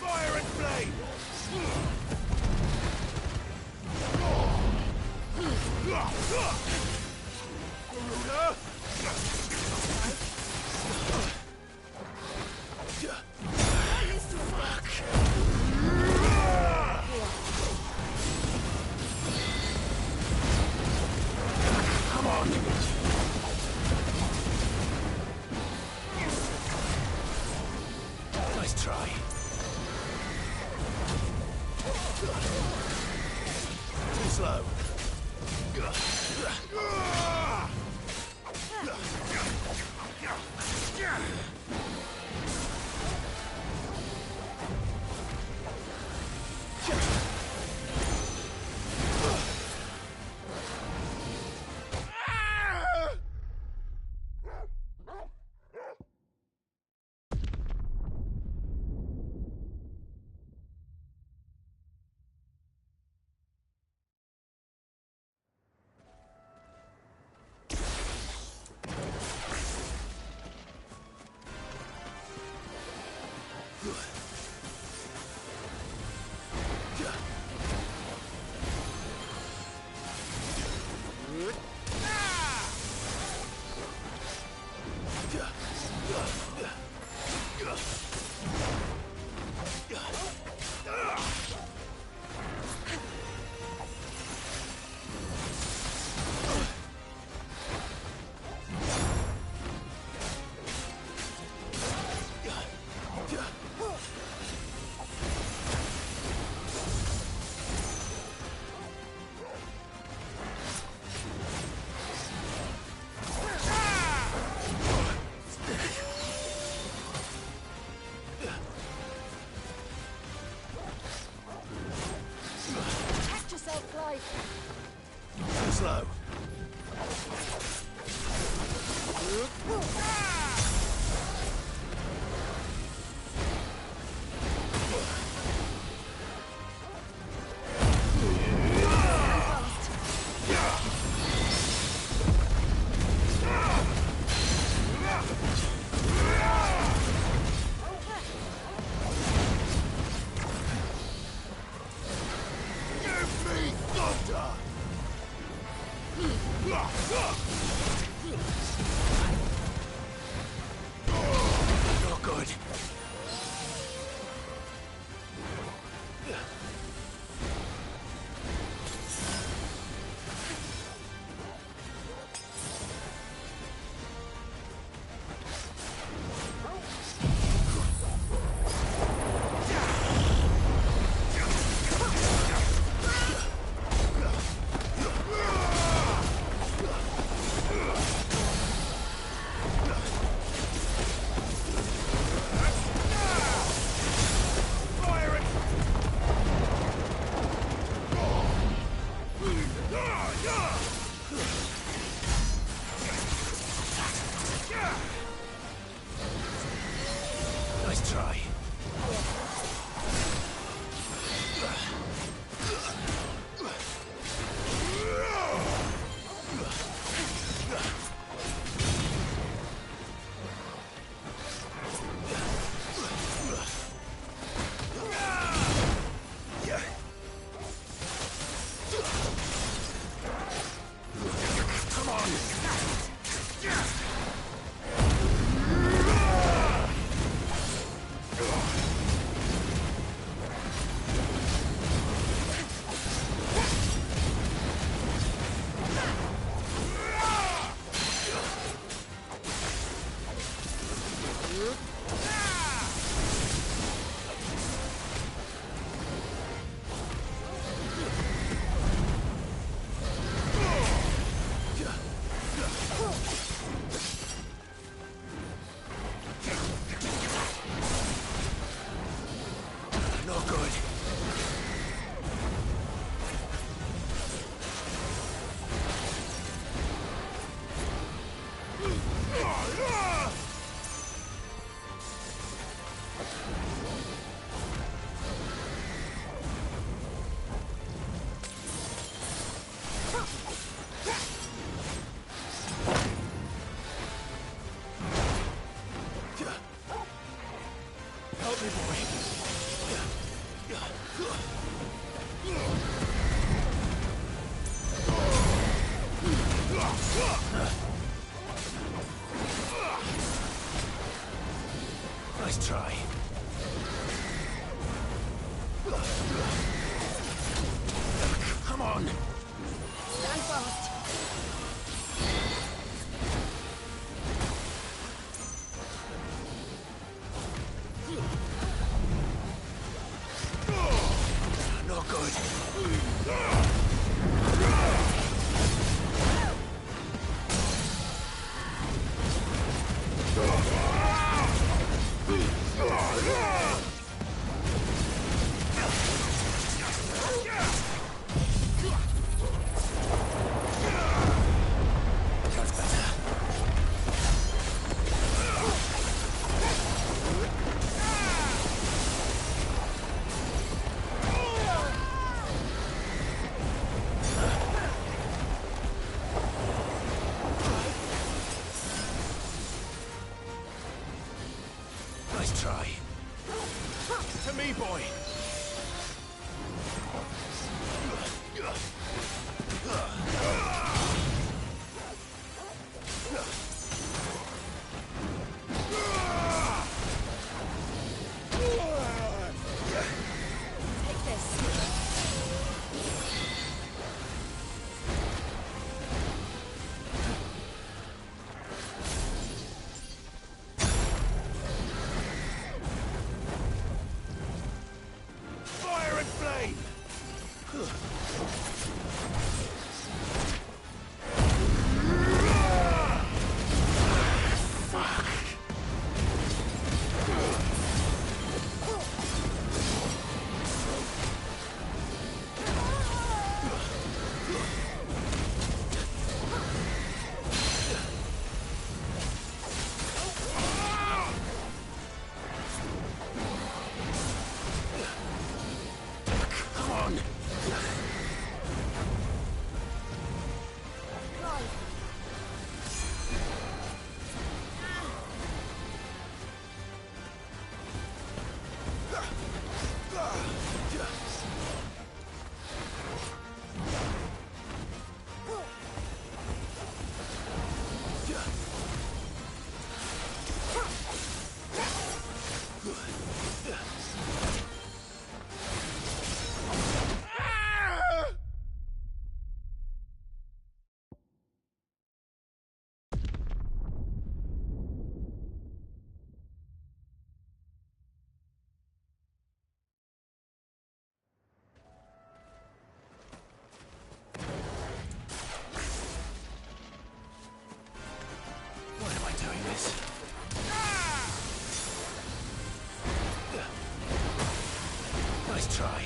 Fire and flame! Garuda! Come on! Nice try. Too slow. Too slow. Not good. Nice try. Come on! Not good. Help me, boy. Nice try. Come on. Stand fast. Not good. That's better. Nice try. To me, boy. Take this. Fire and flame! Fuck! Come on! Why am I doing this? Nice try.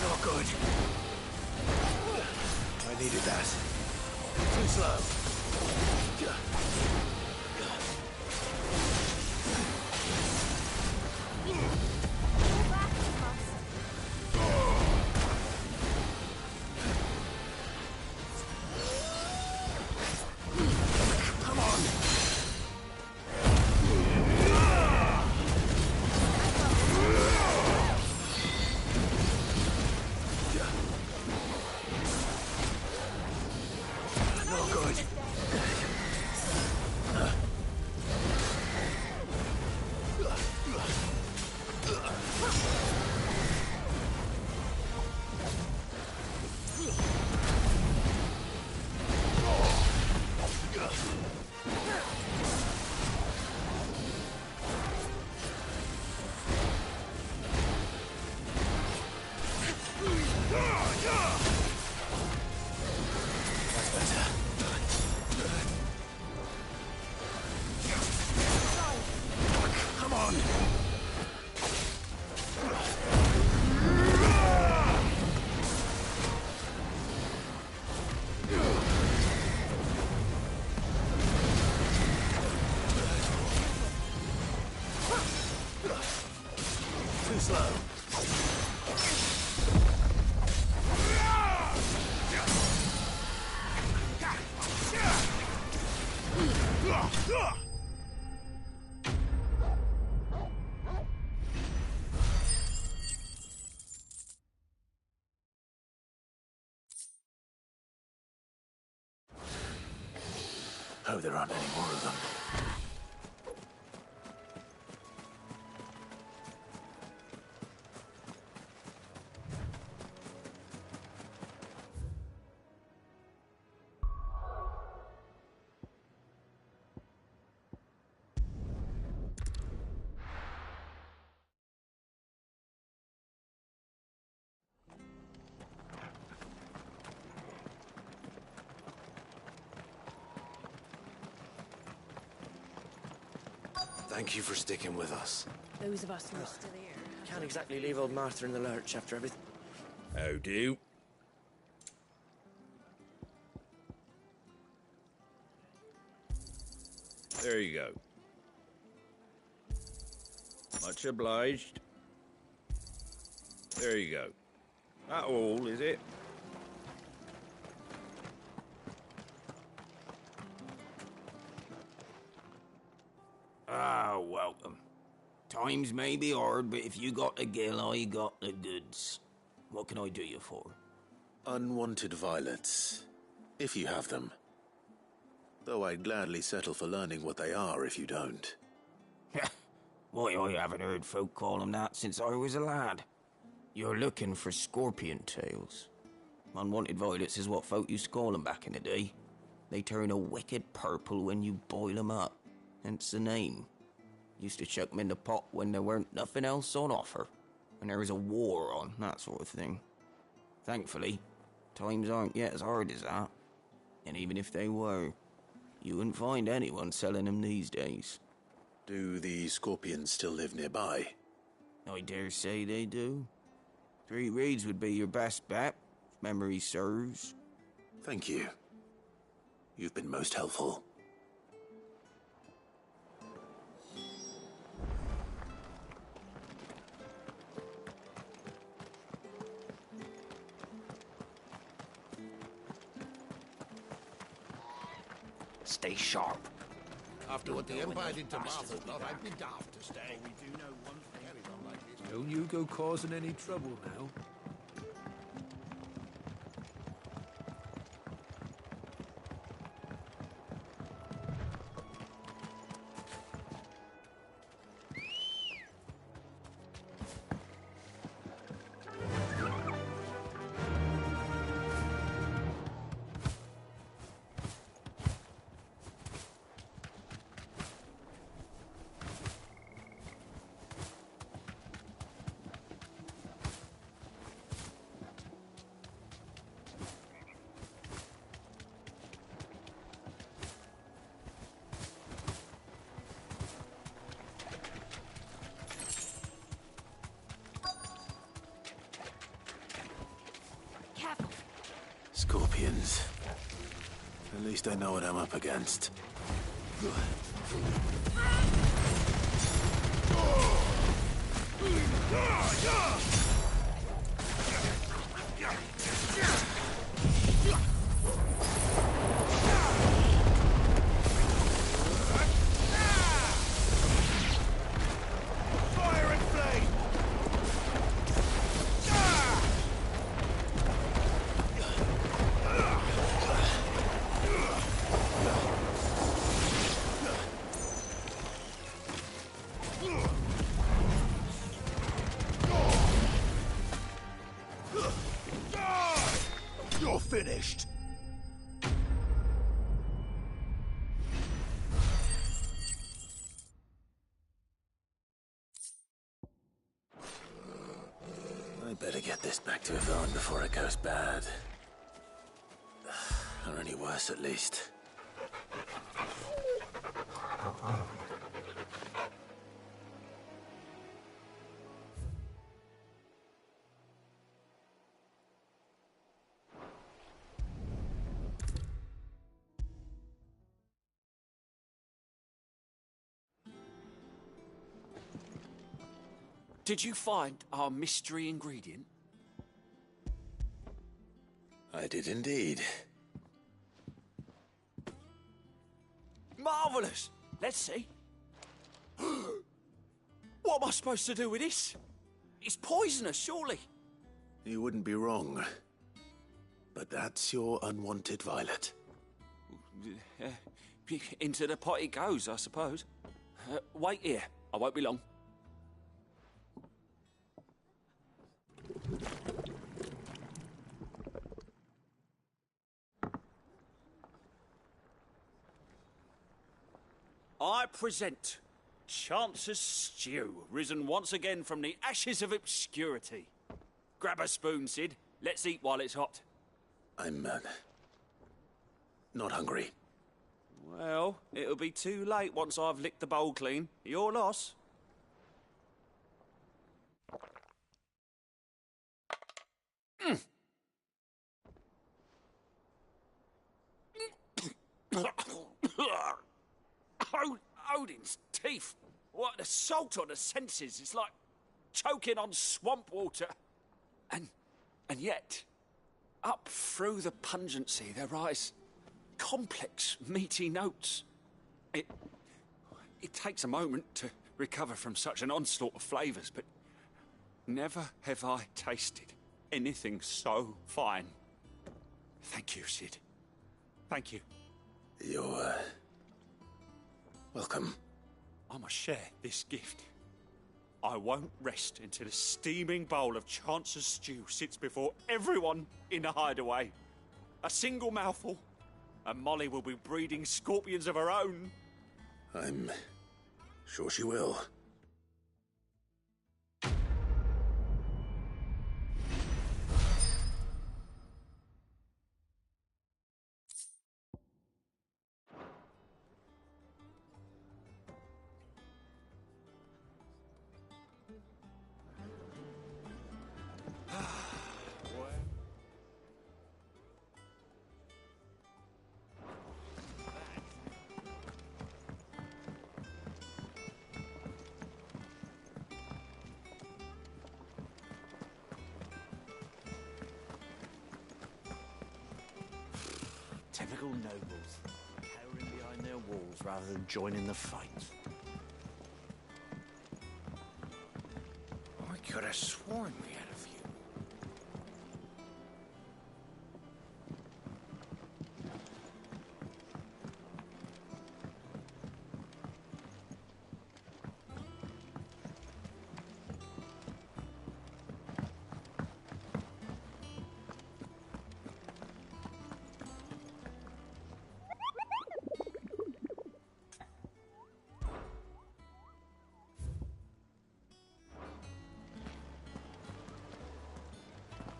Not good. I needed that. Too slow. Come on. No good. Come on. Too slow. Hope there aren't any more of them. Thank you for sticking with us. Those of us who are still here. Can't exactly leave old Martha in the lurch after everything. How do? There you go. Much obliged. There you go. That all, is it? Ah, welcome. Times may be hard, but if you got the gill, I got the goods. What can I do you for? Unwanted violets, if you have them. Though I'd gladly settle for learning what they are if you don't. Why, I haven't heard folk call them that since I was a lad. You're looking for scorpion tails. Unwanted violets is what folk used to call them back in the day. They turn a wicked purple when you boil them up, hence the name. Used to chuck them in the pot when there weren't nothing else on offer, and there was a war on, that sort of thing. Thankfully, times aren't yet as hard as that. And even if they were, you wouldn't find anyone selling them these days. Do the scorpions still live nearby? I dare say they do. 3 Reeds would be your best bet, if memory serves. Thank you. You've been most helpful. Stay sharp. After what the Empire did to Martha, thought I'd be daft to stay. We do know one thing. Carries on like this. Don't you go causing any trouble now. At least I know what I'm up against. Fire and flame! You're finished. I better get this back to Yvonne before it goes bad. Or any worse, at least. Did you find our mystery ingredient? I did indeed. Marvellous! Let's see. What am I supposed to do with this? It's poisonous, surely. You wouldn't be wrong. But that's your unwanted violet. Into the pot it goes, I suppose. Wait here. I won't be long. I present Chance's Stew, risen once again from the ashes of obscurity. Grab a spoon, Sid. Let's eat while it's hot. I'm, not hungry. Well, it'll be too late once I've licked the bowl clean. Your loss. Odin's teeth. What, the salt on the senses. It's like choking on swamp water. And yet, up through the pungency, there rise complex, meaty notes. It takes a moment to recover from such an onslaught of flavours, but never have I tasted anything so fine. Thank you, Sid. Thank you. You're, welcome. I must share this gift. I won't rest until a steaming bowl of Chance's Stew sits before everyone in the hideaway. A single mouthful, and Molly will be breeding scorpions of her own. I'm sure she will. Typical nobles, cowering behind their walls rather than joining the fight. I could have sworn we had a few.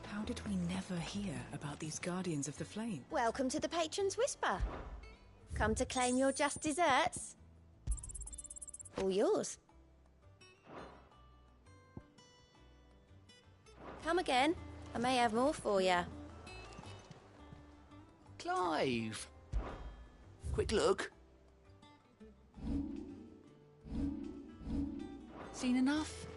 How did we never hear about these Guardians of the Flame? Welcome to the Patron's Whisper. Come to claim your just desserts? All yours. Come again. I may have more for you. Clive, Quick look. Seen enough?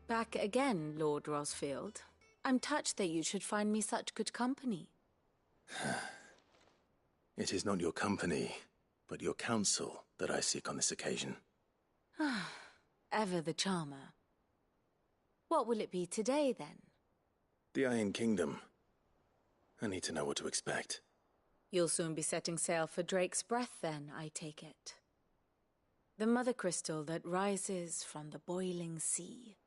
Back again, Lord Rosfield. I'm touched that you should find me such good company. It is not your company, but your counsel that I seek on this occasion. Ever the charmer. What will it be today, then? The Iron Kingdom. I need to know what to expect. You'll soon be setting sail for Drake's Breath, then, I take it. The mother crystal that rises from the boiling sea.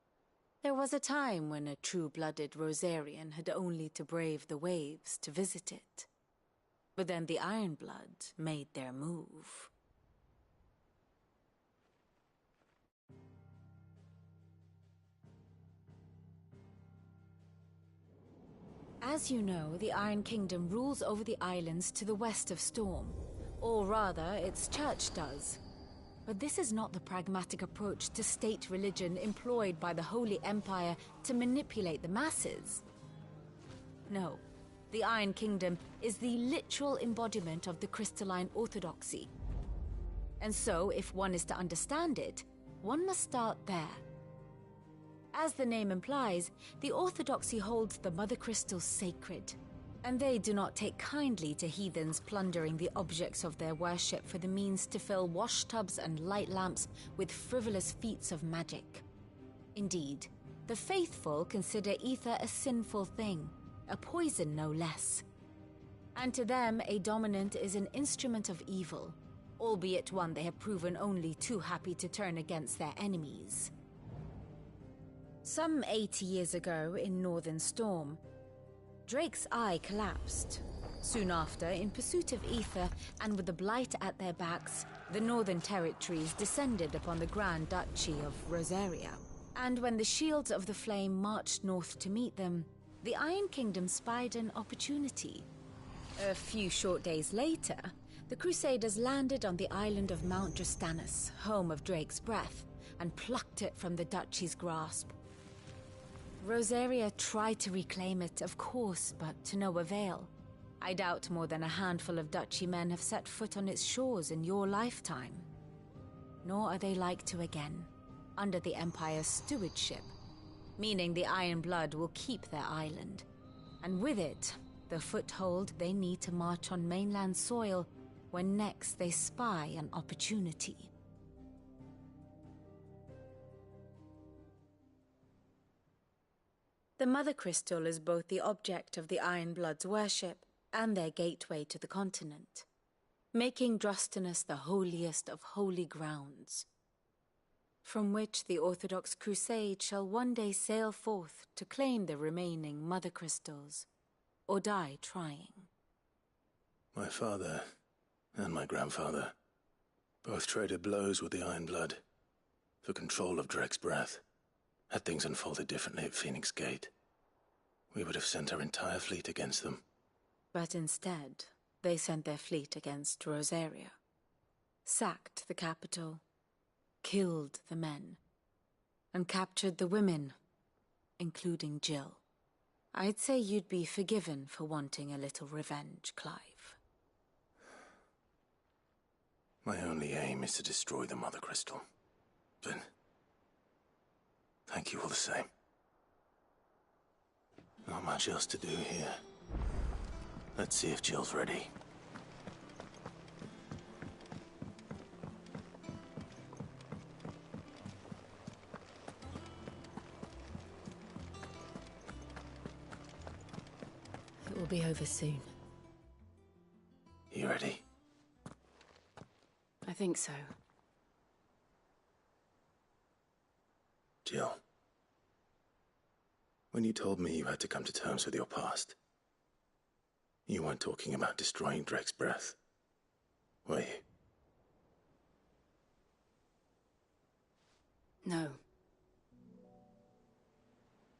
There was a time when a true-blooded Rosarian had only to brave the waves to visit it. But then the Ironblood made their move. As you know, the Iron Kingdom rules over the islands to the west of Storm. Or rather, its church does. But this is not the pragmatic approach to state religion employed by the Holy Empire to manipulate the masses. No, the Iron Kingdom is the literal embodiment of the crystalline orthodoxy. And so, if one is to understand it, one must start there. As the name implies, the orthodoxy holds the Mother Crystals sacred. And they do not take kindly to heathens plundering the objects of their worship for the means to fill washtubs and light lamps with frivolous feats of magic. Indeed, the faithful consider ether a sinful thing, a poison no less. And to them, a dominant is an instrument of evil, albeit one they have proven only too happy to turn against their enemies. Some 80 years ago in Northern Storm, Drake's Eye collapsed. Soon after, in pursuit of ether and with the Blight at their backs, the Northern Territories descended upon the Grand Duchy of Rosaria. And when the Shields of the Flame marched north to meet them, the Iron Kingdom spied an opportunity. A few short days later, the Crusaders landed on the island of Mount Drastanus, home of Drake's Breath, and plucked it from the Duchy's grasp. Rosaria tried to reclaim it, of course, but to no avail. I doubt more than a handful of Duchy men have set foot on its shores in your lifetime. Nor are they like to again, under the Empire's stewardship, meaning the Iron Blood will keep their island, and with it, the foothold they need to march on mainland soil when next they spy an opportunity. The Mother Crystal is both the object of the Iron Blood's worship and their gateway to the continent, making Drastanus the holiest of holy grounds, from which the Orthodox Crusade shall one day sail forth to claim the remaining Mother Crystals, or die trying. My father and my grandfather both traded blows with the Iron Blood for control of Drake's Breath. Had things unfolded differently at Phoenix Gate, we would have sent our entire fleet against them. But instead, they sent their fleet against Rosaria, sacked the capital, killed the men, and captured the women, including Jill. I'd say you'd be forgiven for wanting a little revenge, Clive. My only aim is to destroy the Mother Crystal. But thank you all the same. Not much else to do here. Let's see if Jill's ready. It will be over soon. You ready? I think so. Jill, when you told me you had to come to terms with your past, you weren't talking about destroying Drake's Breath, were you? No.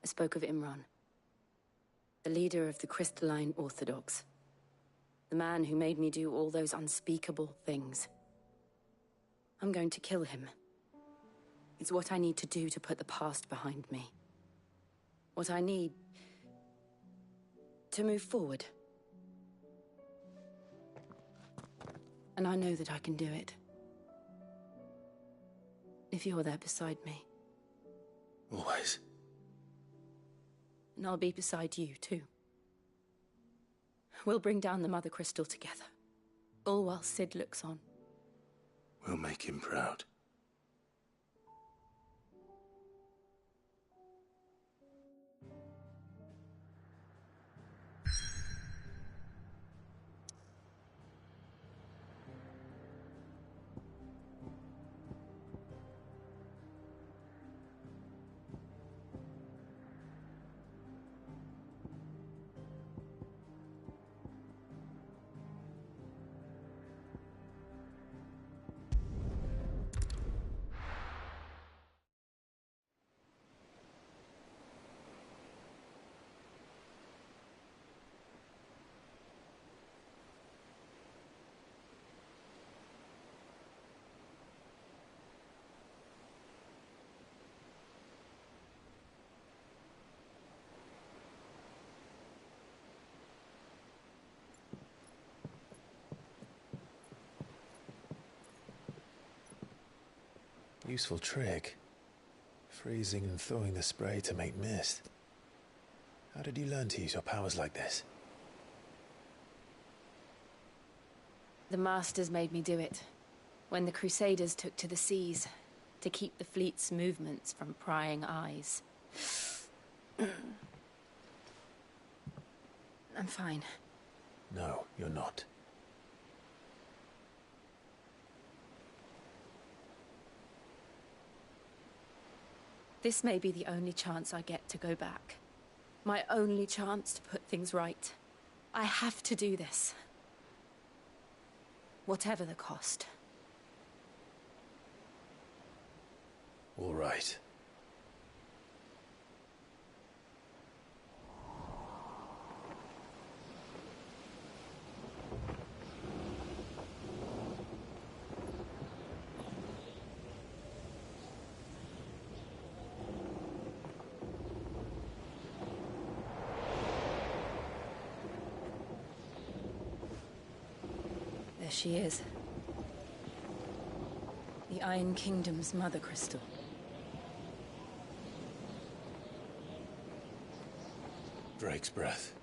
I spoke of Imran, the leader of the Crystalline Orthodox. The man who made me do all those unspeakable things. I'm going to kill him. It's what I need to do to put the past behind me. What I need to move forward. And I know that I can do it. If you're there beside me. Always. And I'll be beside you, too. We'll bring down the Mother Crystal together. All while Cid looks on. We'll make him proud. Useful trick. Freezing and thawing the spray to make mist. How did you learn to use your powers like this? The Masters made me do it. When the Crusaders took to the seas, to keep the fleet's movements from prying eyes. I'm fine. No, you're not. This may be the only chance I get to go back. My only chance to put things right. I have to do this. Whatever the cost. All right. There she is. The Iron Kingdom's Mother Crystal. Drake's breath.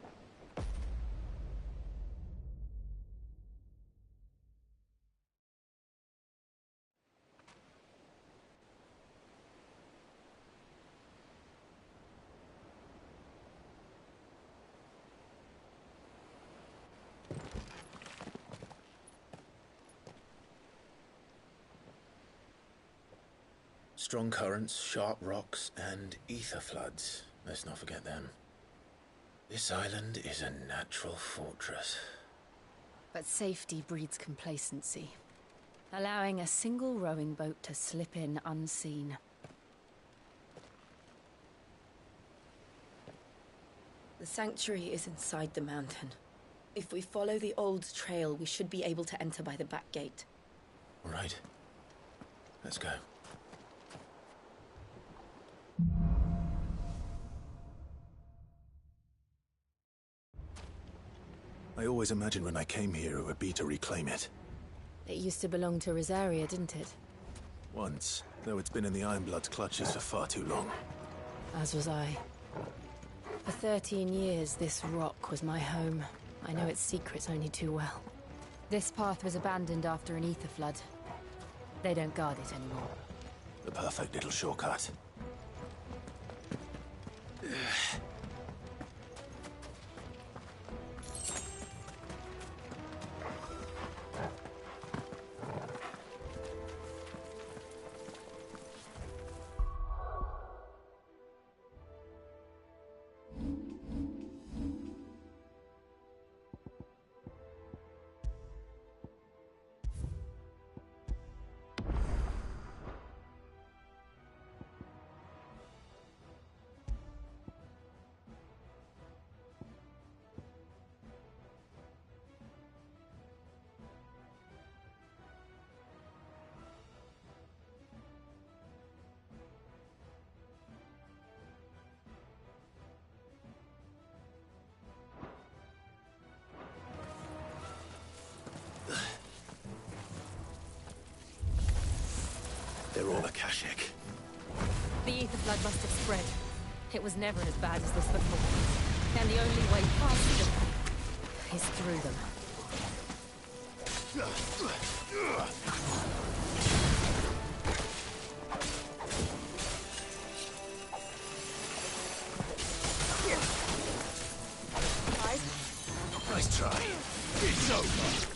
Strong currents, sharp rocks, and ether floods. Let's not forget them. This island is a natural fortress. But safety breeds complacency. Allowing a single rowing boat to slip in unseen. The sanctuary is inside the mountain. If we follow the old trail, we should be able to enter by the back gate. All right. Let's go. I always imagined when I came here it would be to reclaim it. It used to belong to Rosaria, didn't it? Once, though it's been in the Ironblood's clutches for far too long. As was I. For 13 years, this rock was my home. I know its secrets only too well. This path was abandoned after an ether flood. They don't guard it anymore. The perfect little shortcut. Lord Akashic. The ether flood must have spread. It was never as bad as this before. And the only way past them is through them. Nice try. It's over.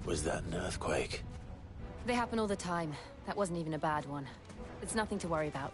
Was that an earthquake? They happen all the time. That wasn't even a bad one. It's nothing to worry about.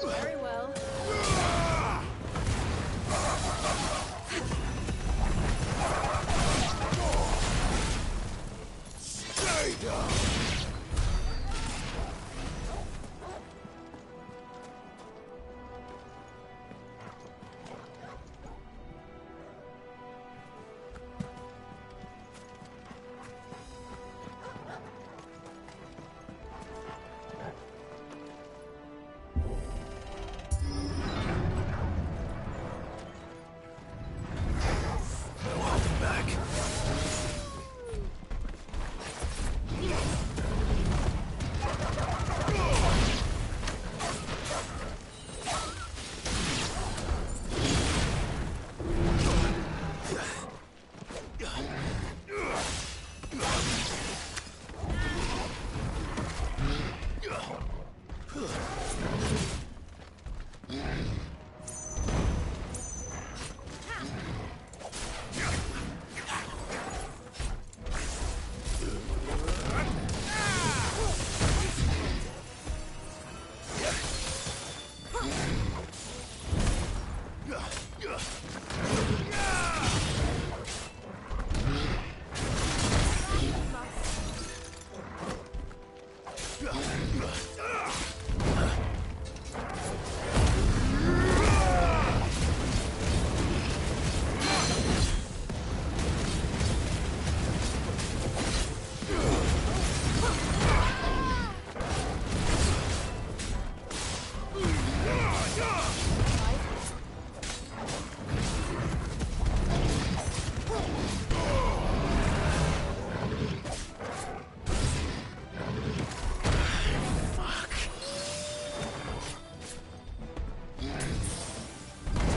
Very well. Stay down!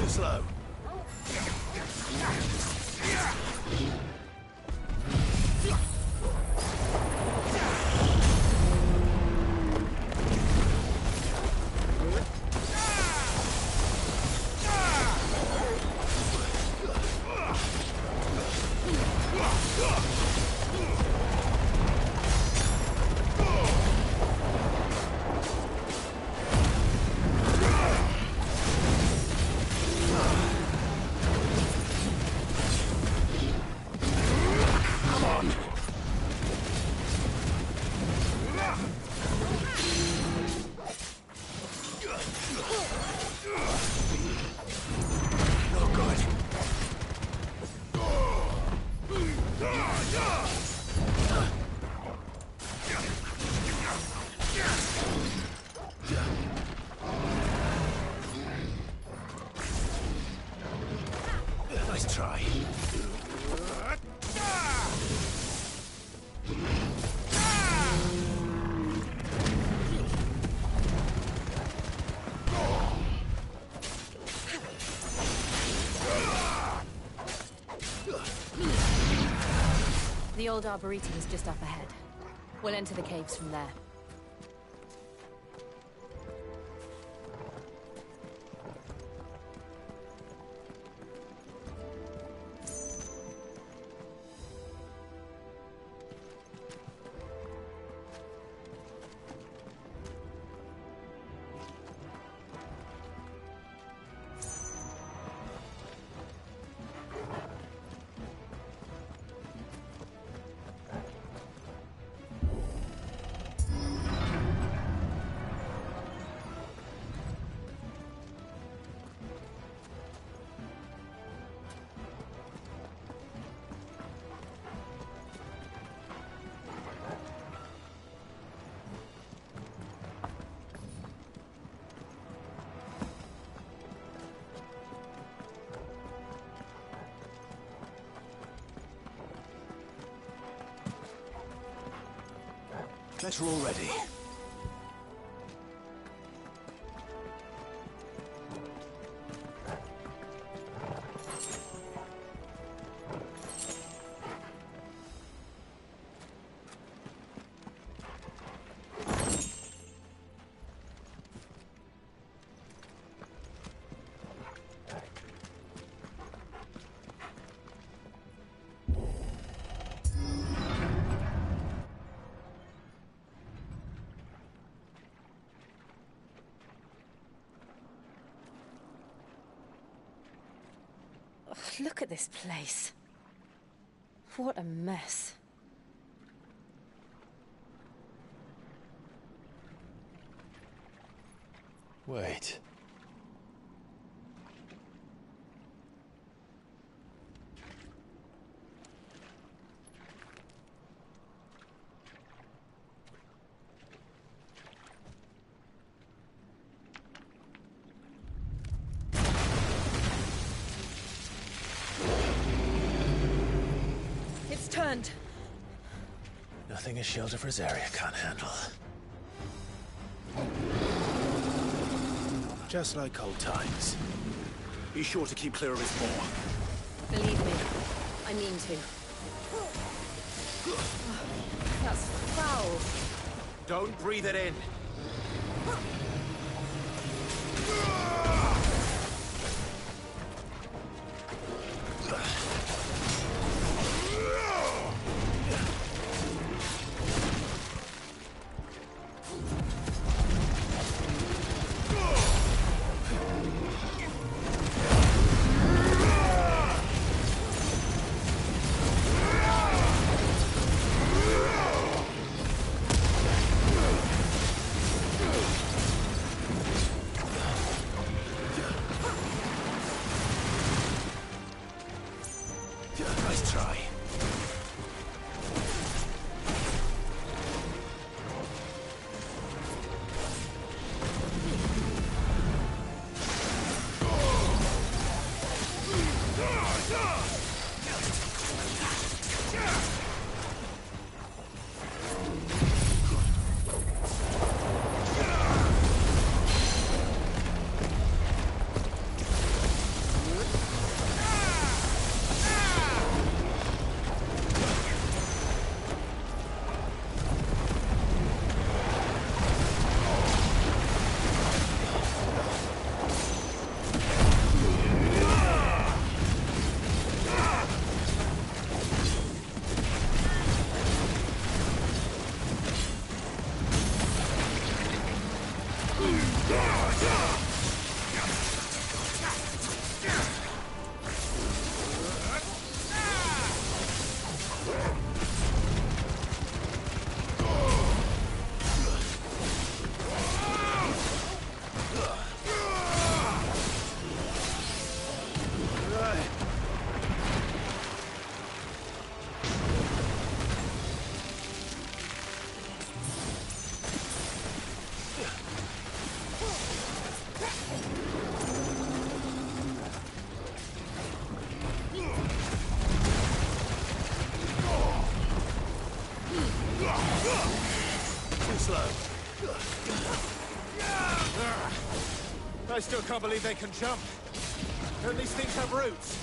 Slow. Nice try. The old arboretum is just up ahead. We'll enter the caves from there. Better already. Look at this place. What a mess. Wait. Turned. Nothing a shield of Rosaria can't handle. Just like old times. Be sure to keep clear of his maw. Believe me, I mean to. That's foul. Don't breathe it in. Nice try. I still can't believe they can jump. Don't these things have roots?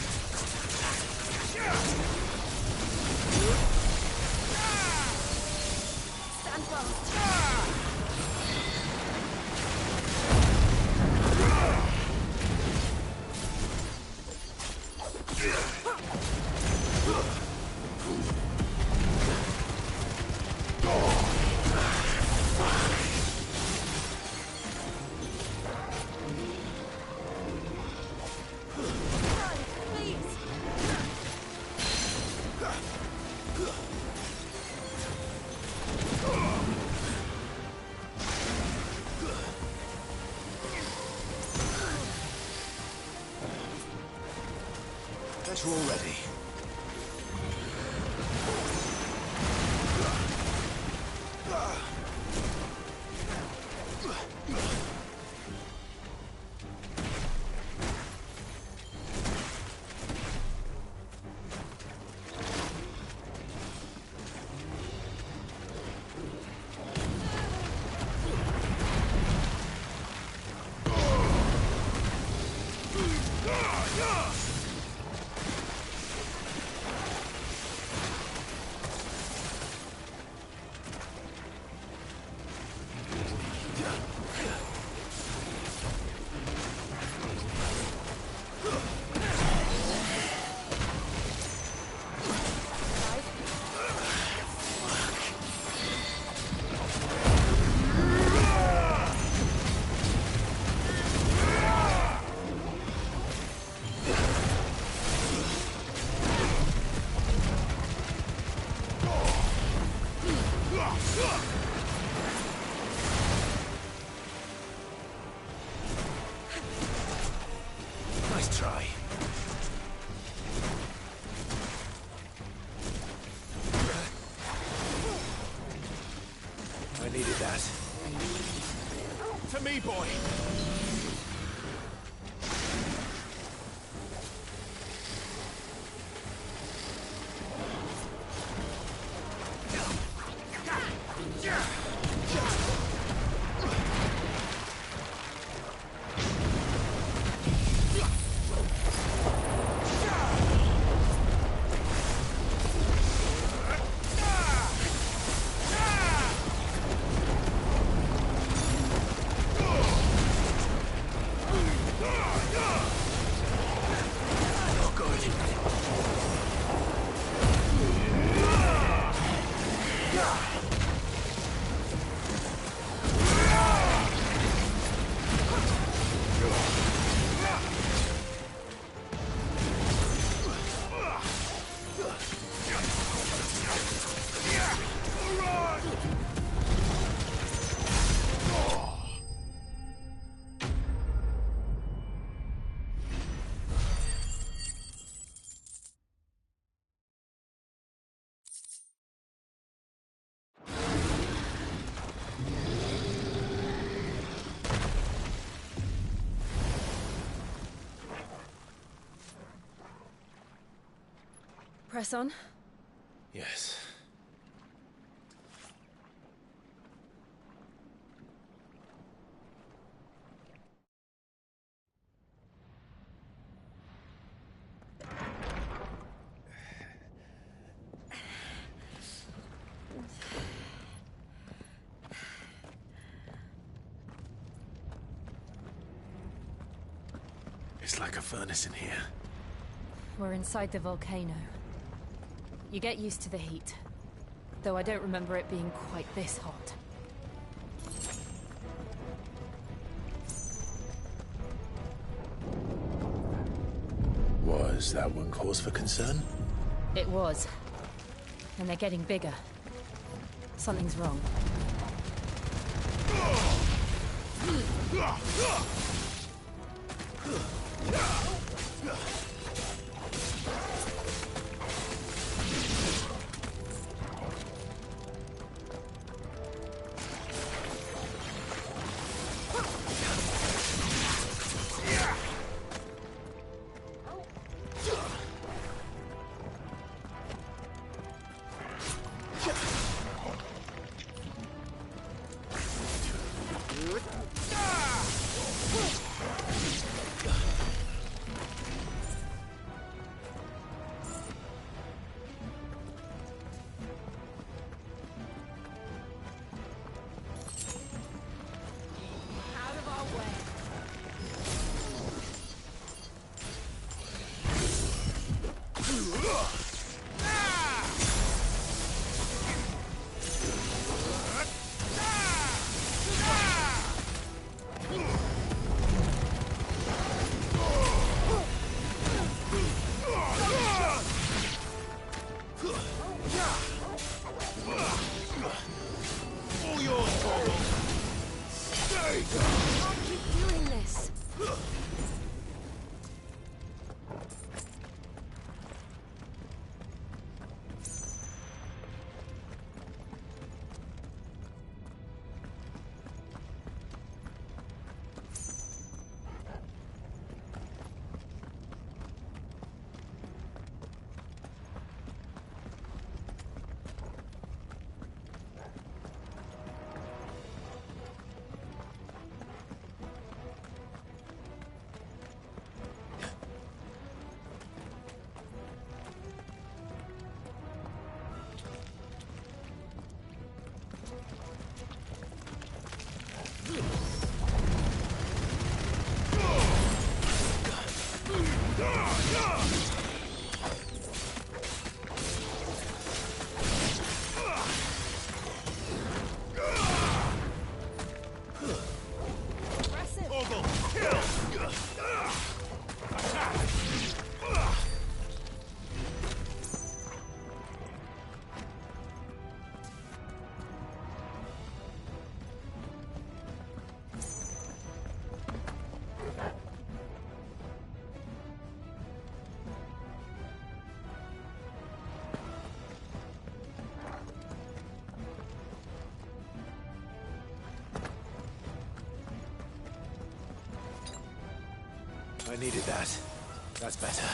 stand fast. Better already. Nice try. I needed that. To me, boy! Press on? Yes. It's like a furnace in here. We're inside the volcano. You get used to the heat. Though I don't remember it being quite this hot. Was that one cause for concern? It was. And they're getting bigger. Something's wrong. I needed that. That's better.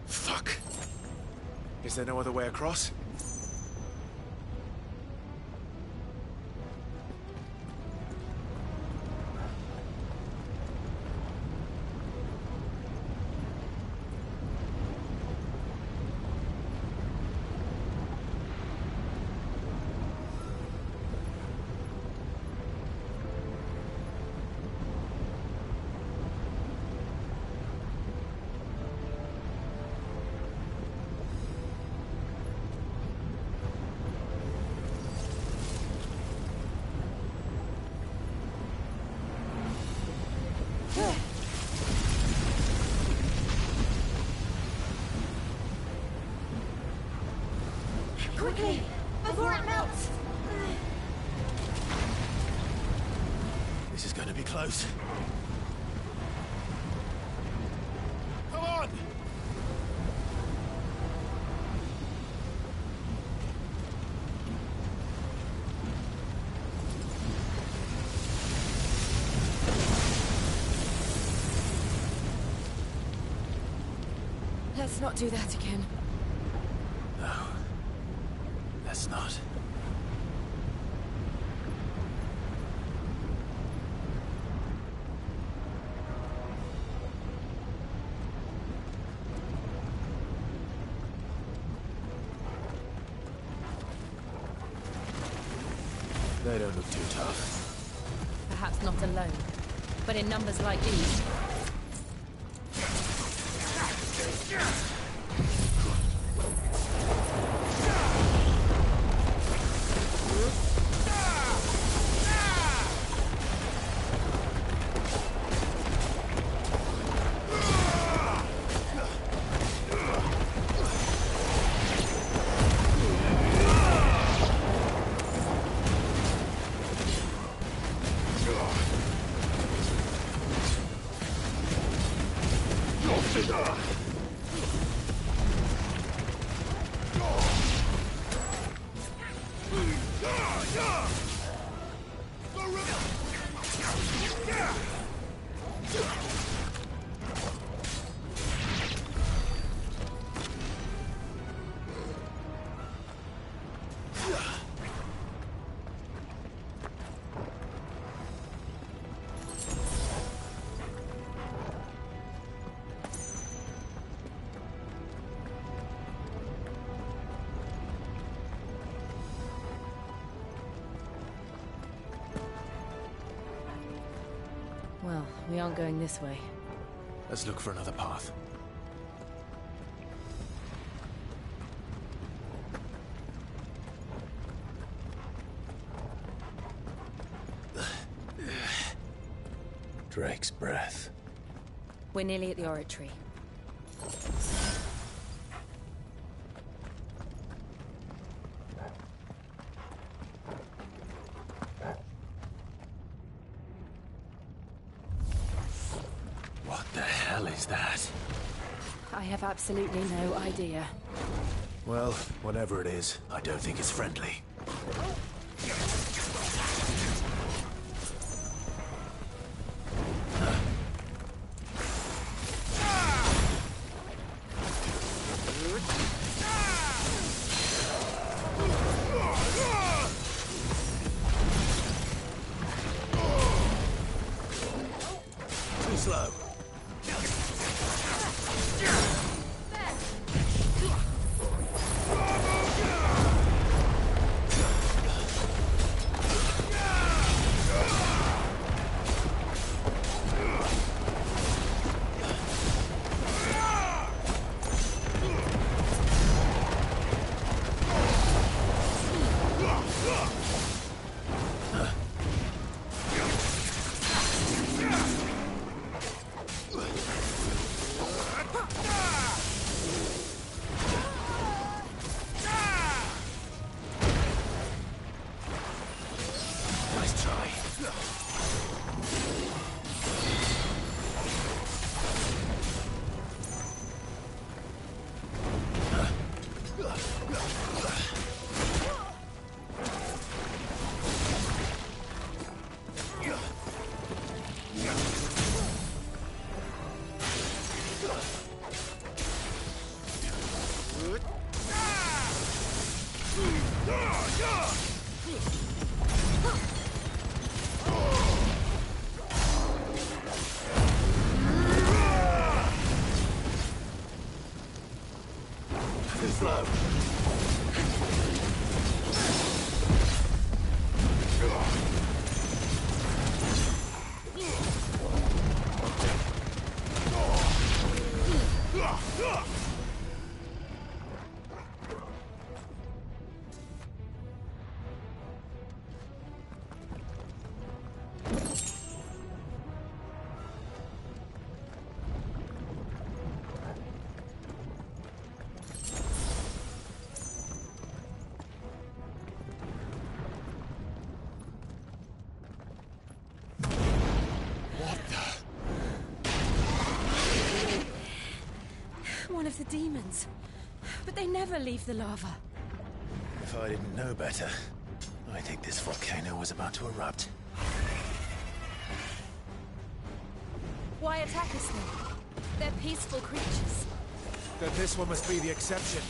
Fuck. Is there no other way across? Quickly, before it melts! This is going to be close. Come on! Let's not do that again. No. Let's not. They don't look too tough. Perhaps not alone, but in numbers like these. Well, we aren't going this way. Let's look for another path. Drake's breath. We're nearly at the oratory. What the hell is that? I have absolutely no idea. Well, whatever it is, I don't think it's friendly. Too slow. Nice try. Too slow. One of the demons. But they never leave the lava. If I didn't know better, I think this volcano was about to erupt. Why attack us then? They're peaceful creatures. Then this one must be the exception.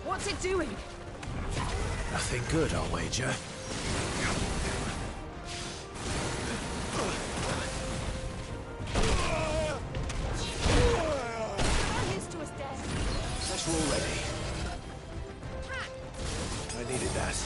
What's it doing? Nothing good, I'll wager. Special already. I needed that.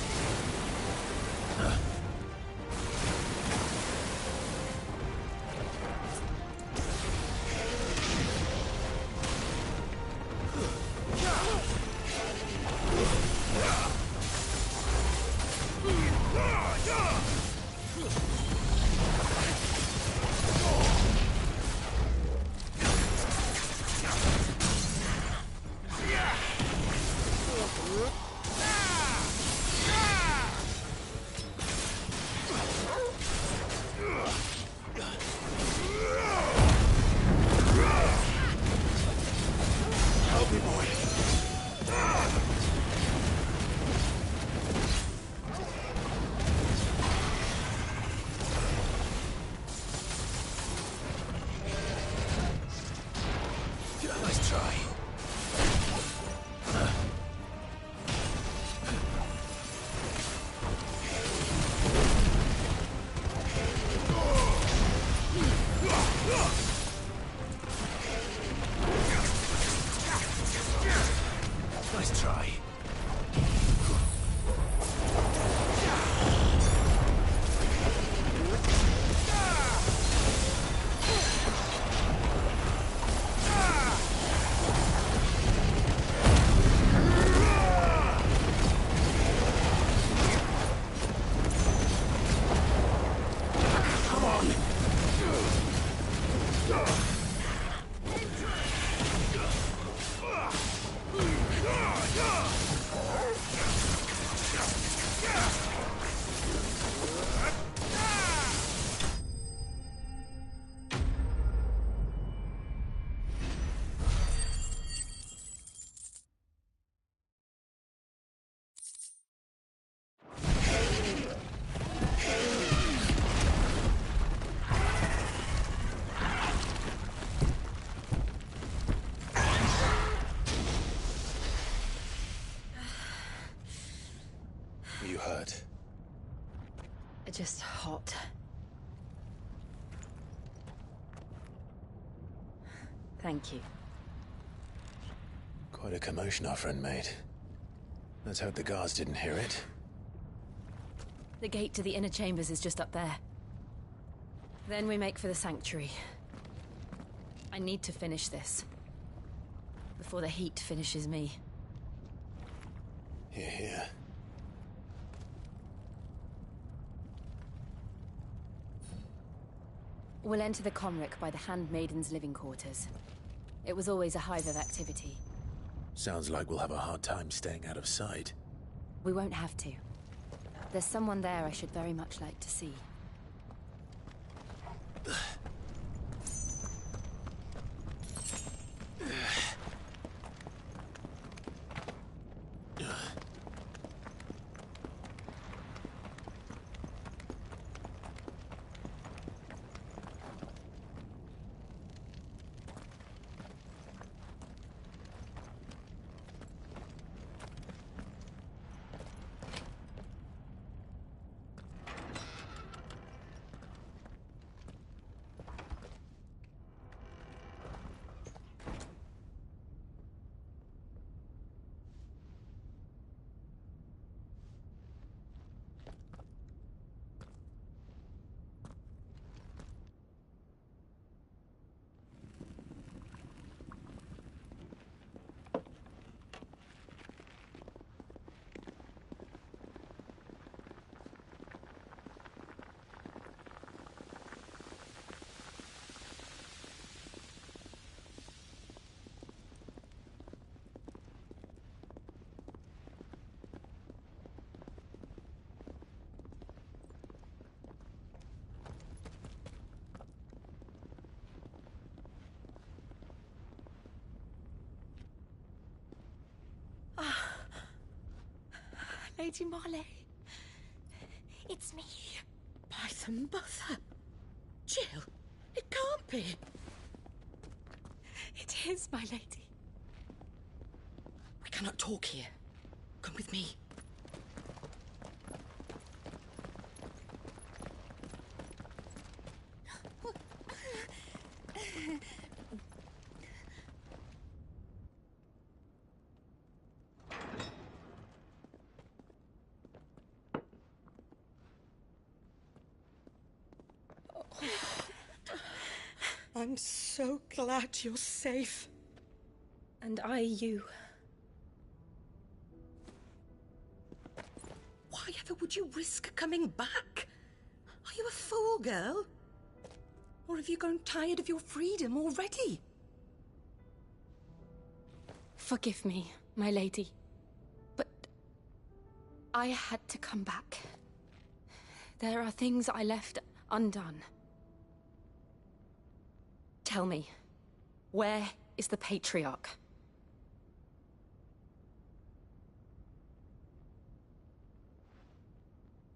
Nice try. Nice try. You hurt? Just hot. Thank you. Quite a commotion our friend made. Let's hope the guards didn't hear it. The gate to the inner chambers is just up there. Then we make for the sanctuary. I need to finish this. Before the heat finishes me. Hear, hear. We'll enter the Comric by the Handmaiden's living quarters. It was always a hive of activity. Sounds like we'll have a hard time staying out of sight. We won't have to. There's someone there I should very much like to see. Lady Marley. It's me. By the mother. Jill, it can't be. It is, my lady. We cannot talk here. Come with me. I'm so glad you're safe. And I you. Why ever would you risk coming back? Are you a fool, girl? Or have you grown tired of your freedom already? Forgive me, my lady. But I had to come back. There are things I left undone. Tell me, where is the Patriarch?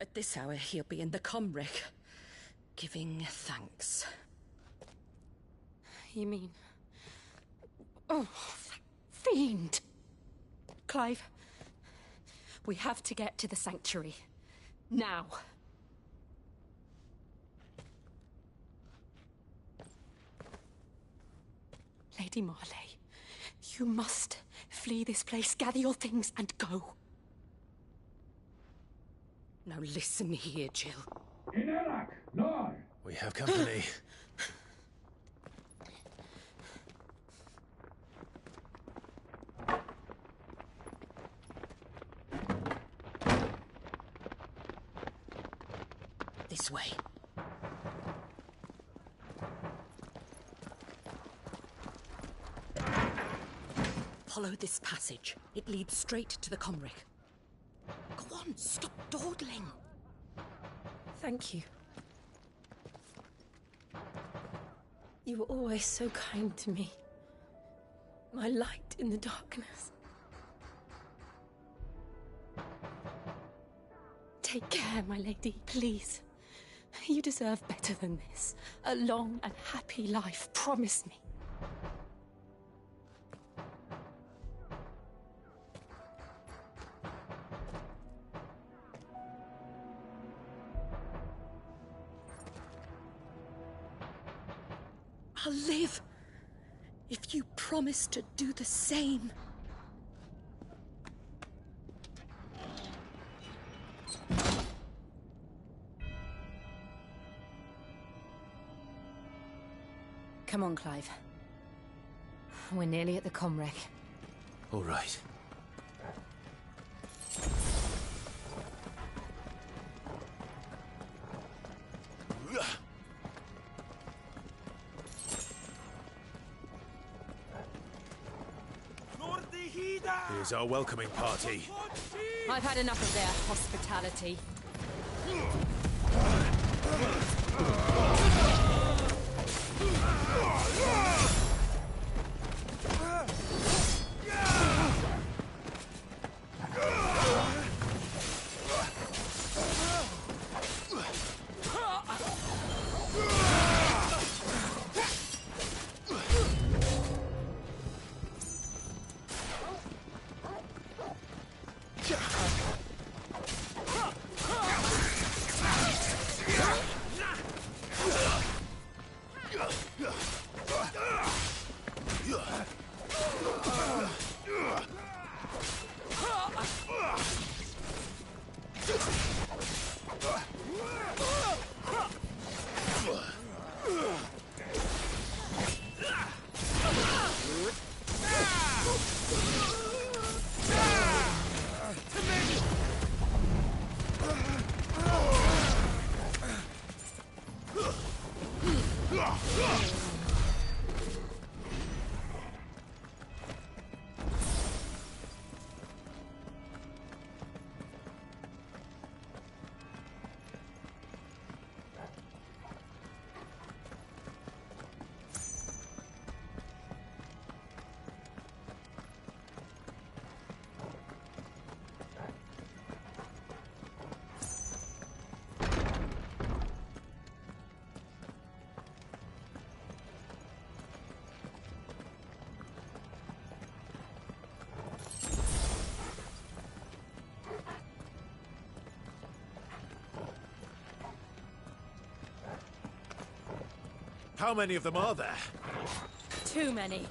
At this hour, he'll be in the Comric, giving thanks. You mean... Oh, that fiend! Clive, we have to get to the Sanctuary. Now. Lady Marley, you must flee this place, gather your things and go. Now listen here, Jill. We have company. This way. Follow this passage. It leads straight to the Comric. Go on, stop dawdling. Thank you. You were always so kind to me. My light in the darkness. Take care, my lady, please. You deserve better than this. A long and happy life, promise me. I'll live if you promise to do the same. Come on, Clive. We're nearly at the Comric. All right. Here's our welcoming party. I've had enough of their hospitality. How many of them are there? Too many.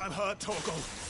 I'm hurt, Torgal.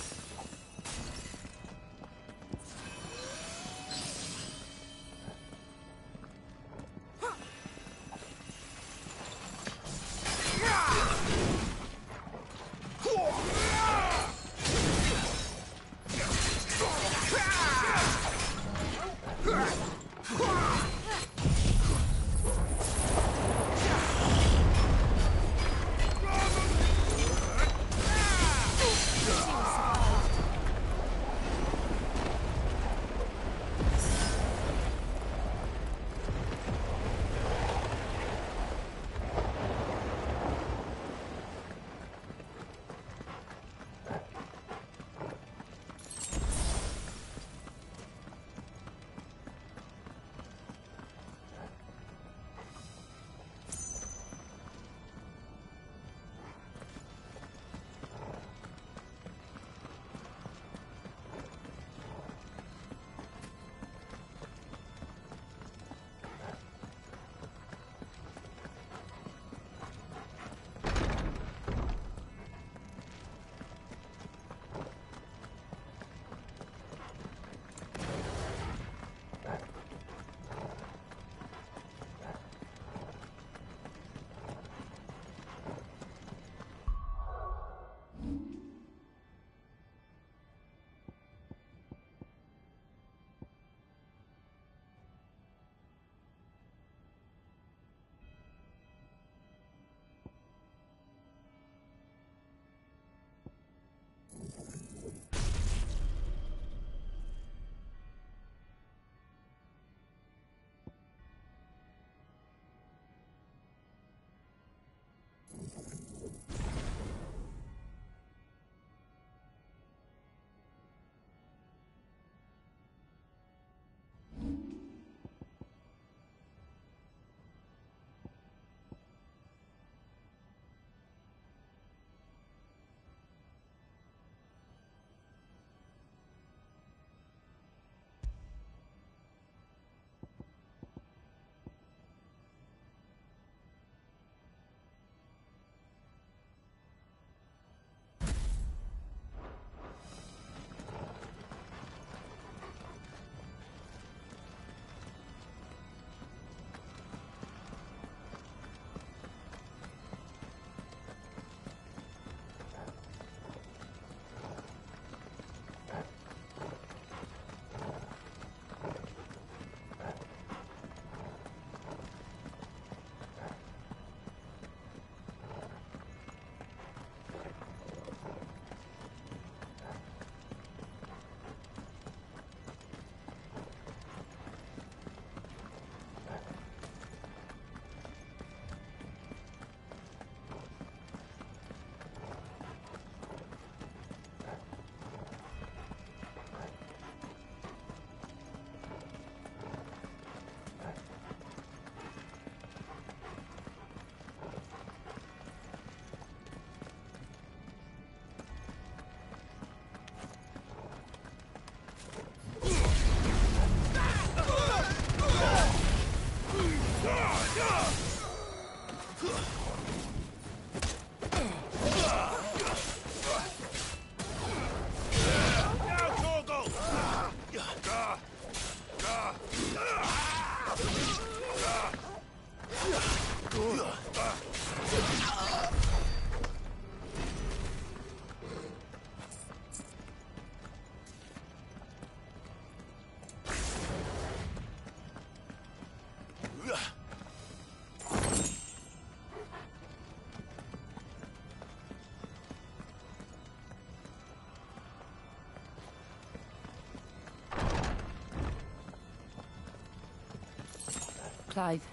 Clive,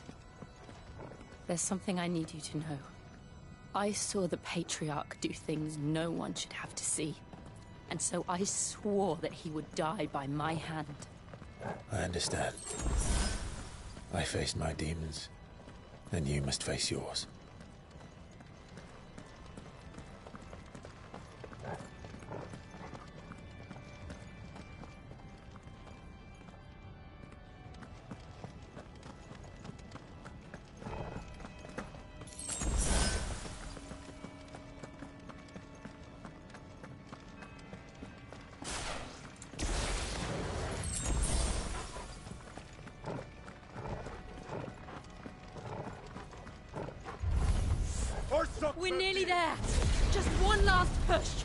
there's something I need you to know. I saw the Patriarch do things no one should have to see. And so I swore that he would die by my hand. I understand. I faced my demons, and you must face yours. We're nearly there. Just one last push.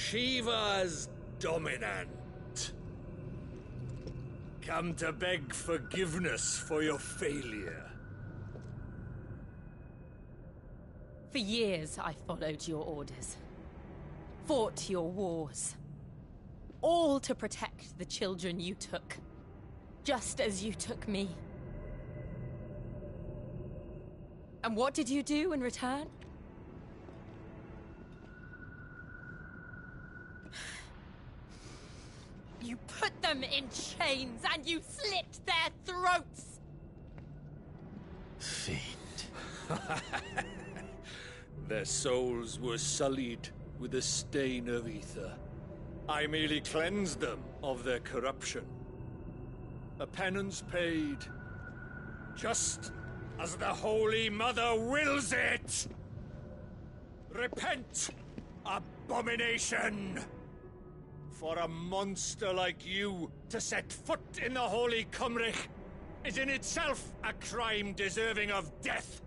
Shiva's dominant. Come to beg forgiveness for your failure. For years, I followed your orders. Fought your wars. All to protect the children you took. Just as you took me. And what did you do in return? You put them in chains and you slit their throats! Fiend. Their souls were sullied with the stain of ether. I merely cleansed them of their corruption. A penance paid, just as the Holy Mother wills it! Repent, abomination! For a monster like you to set foot in the Holy Cymric is in itself a crime deserving of death.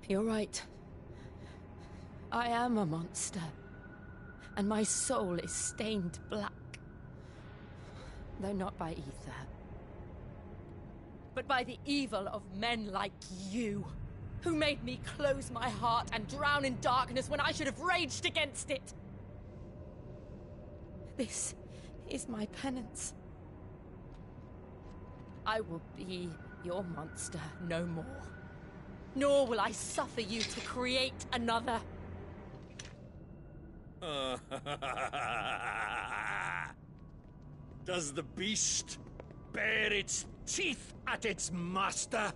You're right. I am a monster. And my soul is stained black. Though not by ether. But by the evil of men like you, who made me close my heart and drown in darkness when I should have raged against it. This is my penance. I will be your monster no more. Nor will I suffer you to create another. Does the beast bare its teeth at its master?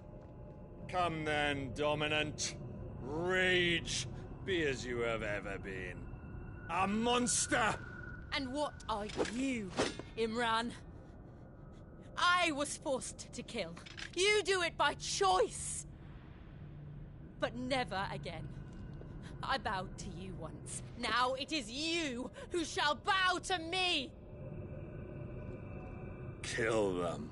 Come then, Dominant. Rage, be as you have ever been. A monster! And what are you, Imran? I was forced to kill. You do it by choice. But never again. I bowed to you once. Now it is you who shall bow to me! Kill them.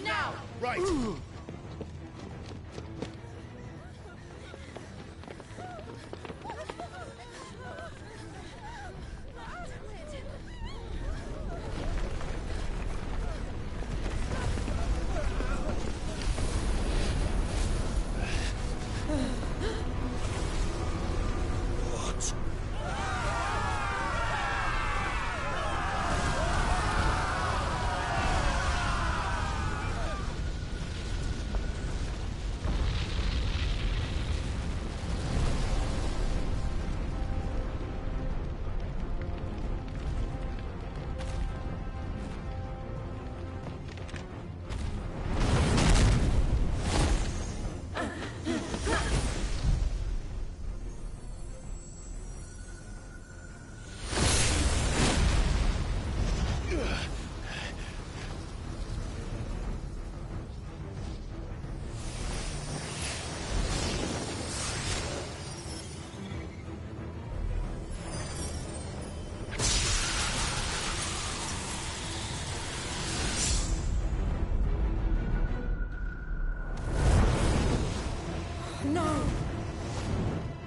Now! Right!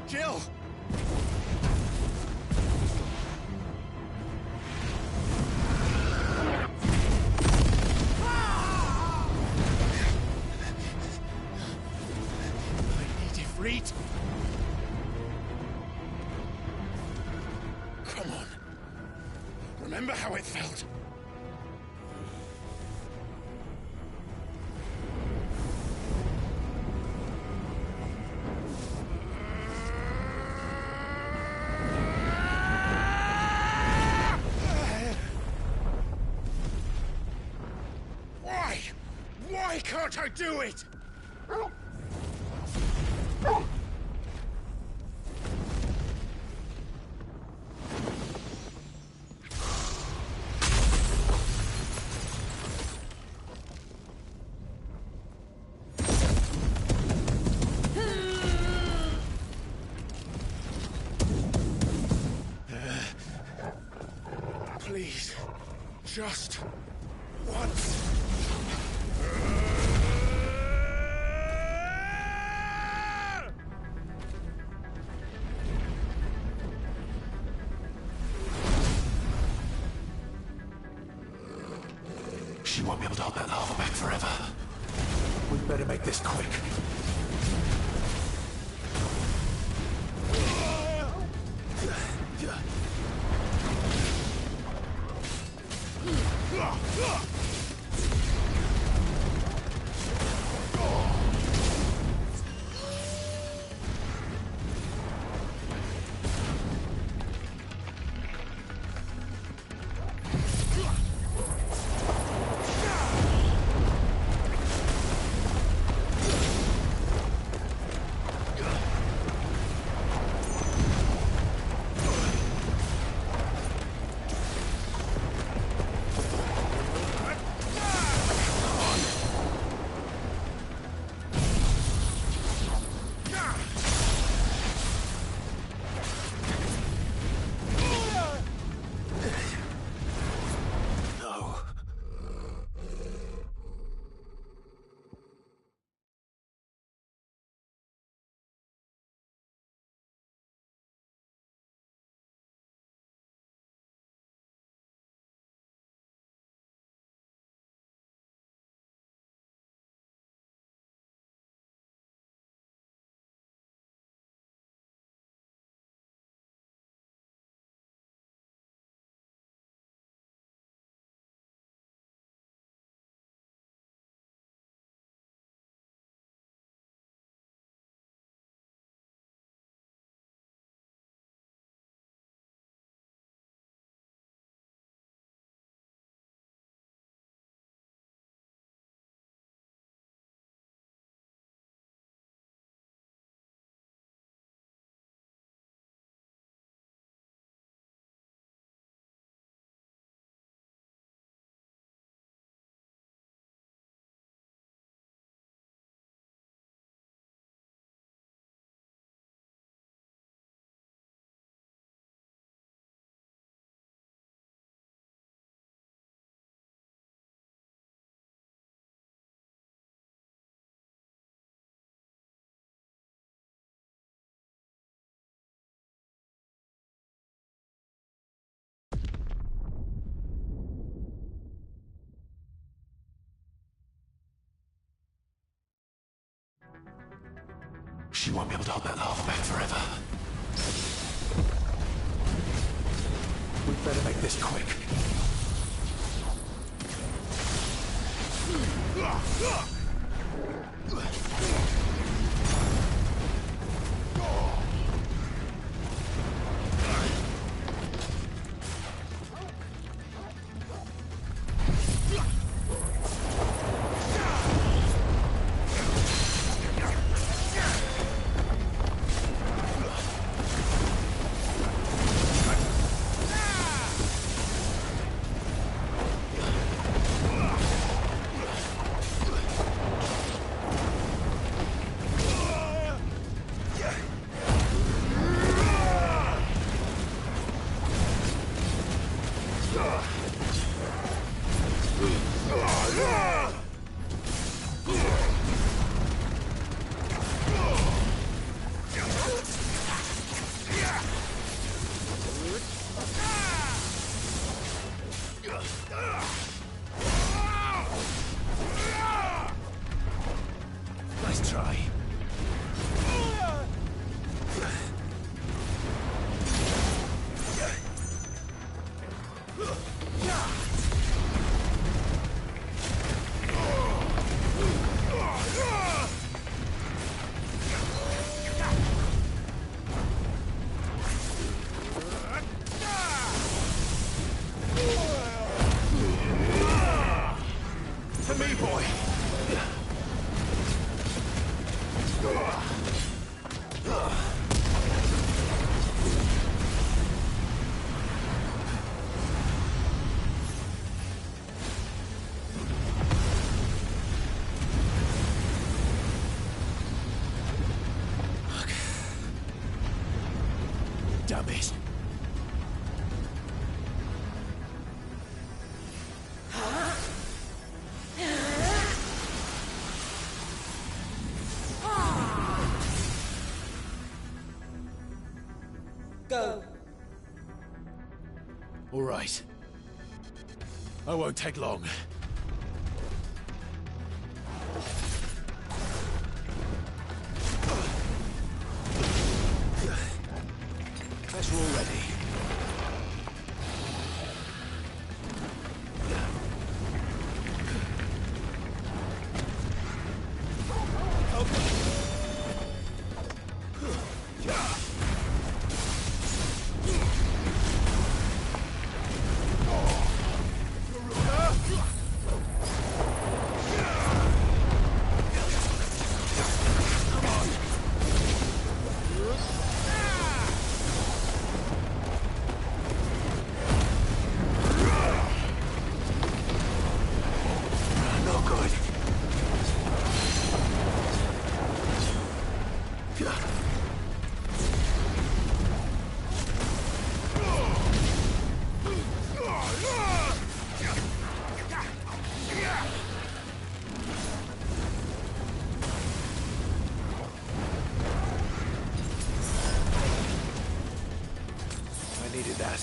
Jill! Ifrit! Come on. Remember how it felt? Why can't I do it? Please, just once. She won't be able to hold that lava back forever. We'd better make this quick. She won't be able to hold that lava back forever. We'd better make this quick. Nice try. To me, boy. right. I won't take long. Guess we're all ready. I needed that.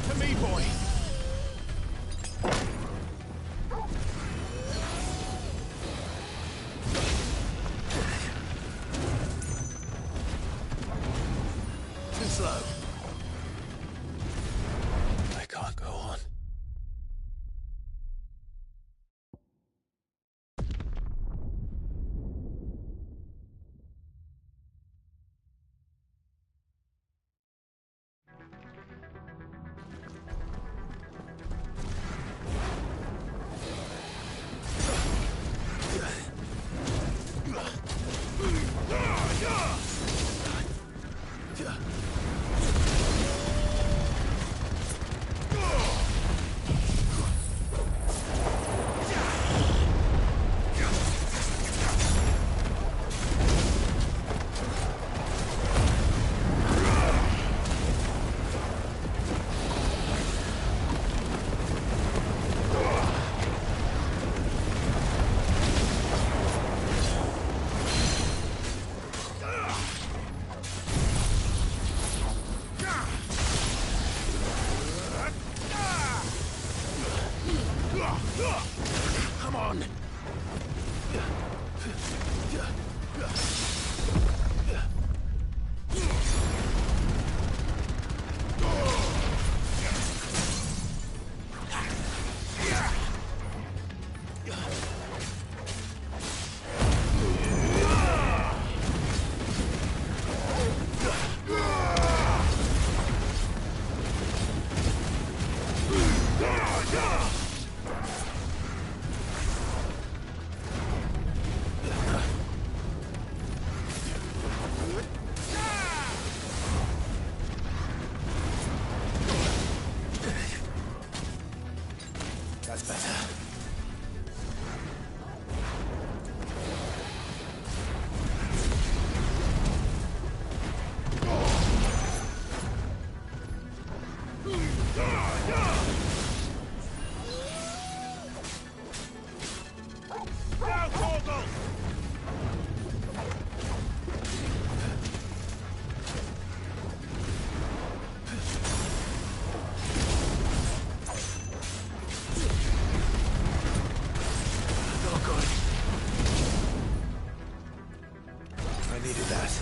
To me, boy. Too slow. I can't Now, Torgal! Oh, God. I needed that.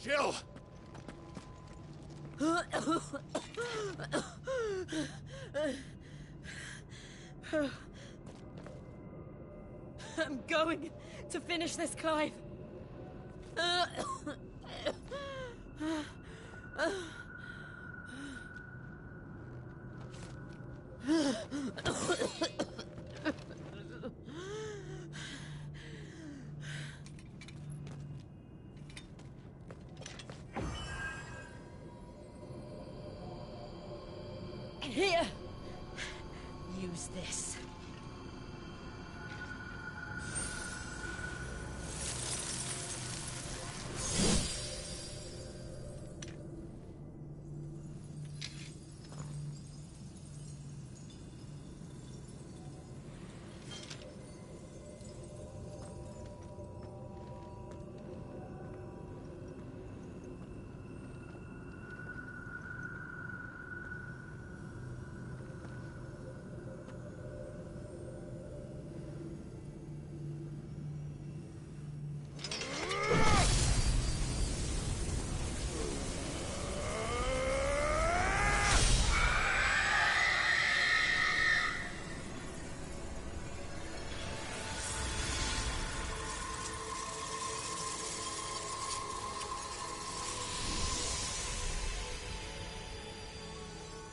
Jill! I'm going to finish this, Clive. Here. Use this.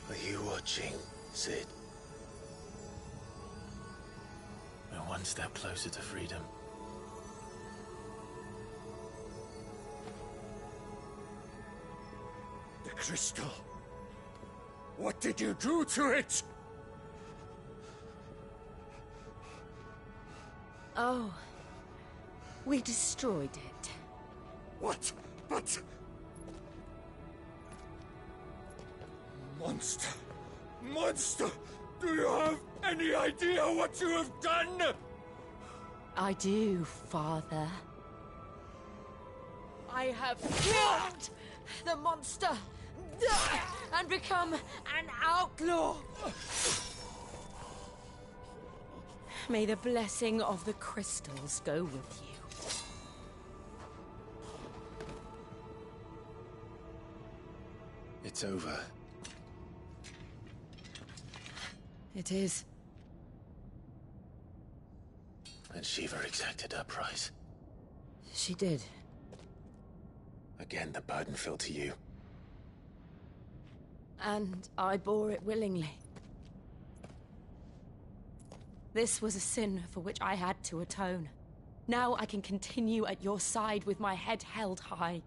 Are you watching, Cid? We're one step closer to freedom. The crystal. What did you do to it? Oh. We destroyed it. What? But... Monster! Monster! Do you have any idea what you have done? I do, Father. I have killed the monster and become an outlaw. May the blessing of the crystals go with you. It's over. It is. And Shiva exacted her price. She did. Again, the burden fell to you. And I bore it willingly. This was a sin for which I had to atone. Now I can continue at your side with my head held high.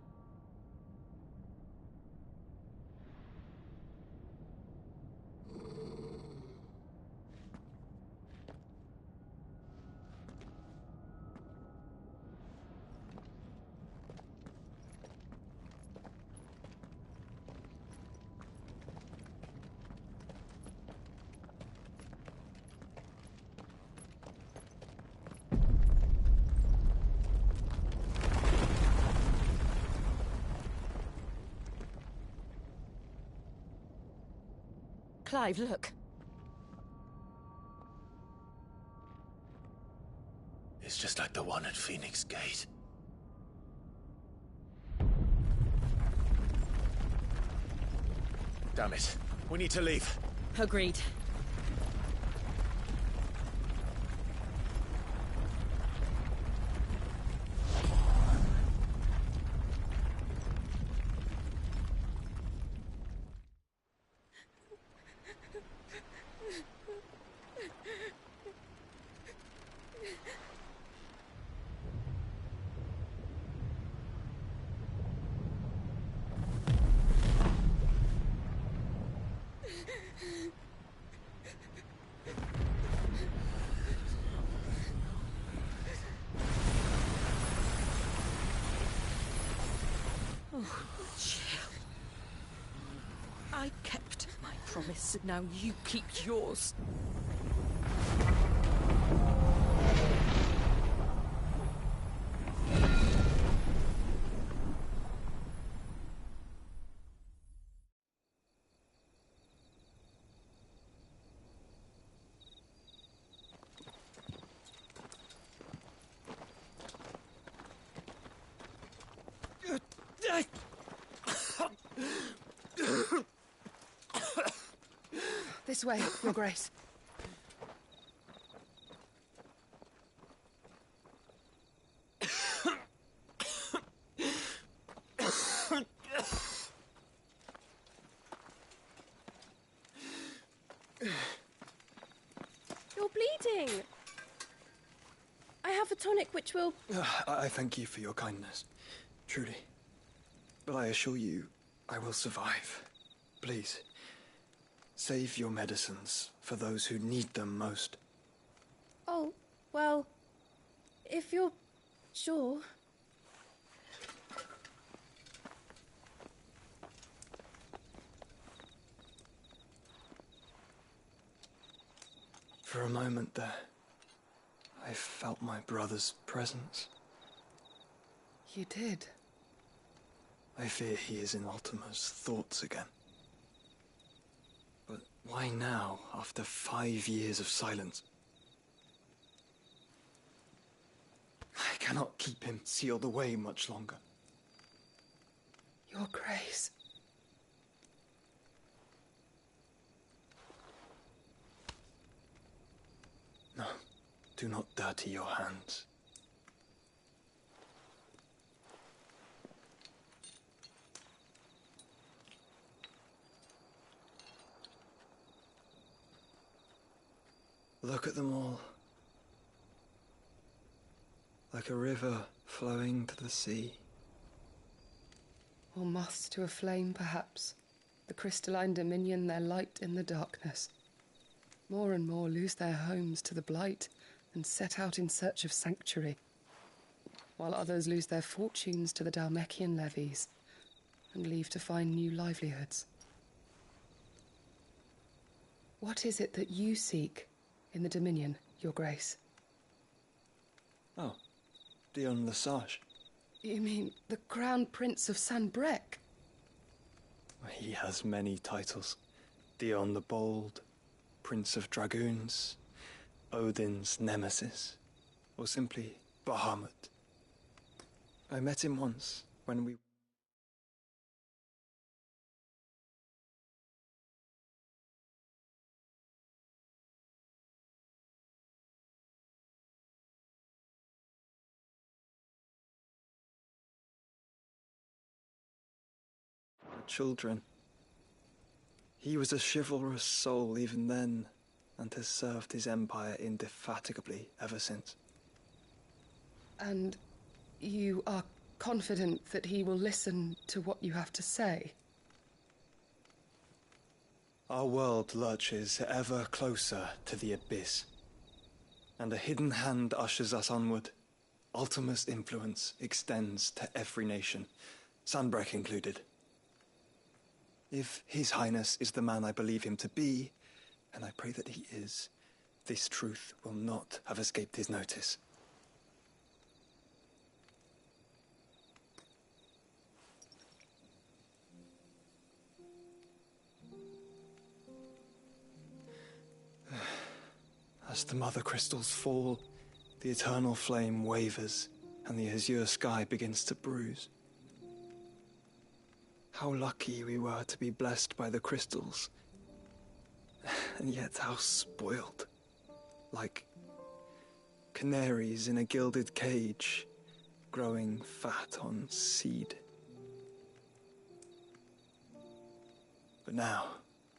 Clive, look. It's just like the one at Phoenix Gate. Damn it. We need to leave. Agreed. Oh, chill. I kept my promise, and now you keep yours. This way, Your Grace. You're bleeding. I have a tonic which will... I thank you for your kindness, truly. But I assure you, I will survive. Please, save your medicines for those who need them most. Oh, well, if you're sure. For a moment there, I felt my brother's presence. You did? I fear he is in Ultima's thoughts again. But why now, after 5 years of silence? I cannot keep him sealed away much longer. Your Grace. No, do not dirty your hands. Look at them all. Like a river flowing to the sea. Or moths to a flame, perhaps. The crystalline dominion, their light in the darkness. More and more lose their homes to the blight and set out in search of sanctuary, while others lose their fortunes to the Dhalmekian levies and leave to find new livelihoods. What is it that you seek in the Dominion, Your Grace? Oh, Dion Lesage. You mean the Crown Prince of Sanbreque? He has many titles. Dion the Bold, Prince of Dragoons, Odin's Nemesis, or simply Bahamut. I met him once when we... children. He was a chivalrous soul even then, and has served his empire indefatigably ever since. And you are confident that he will listen to what you have to say? Our world lurches ever closer to the abyss, and a hidden hand ushers us onward. Ultima's influence extends to every nation, Sanbreque included. If His Highness is the man I believe him to be, and I pray that he is, this truth will not have escaped his notice. As the mother crystals fall, the eternal flame wavers and the azure sky begins to bruise. How lucky we were to be blessed by the crystals, and yet how spoiled. Like canaries in a gilded cage, growing fat on seed. But now,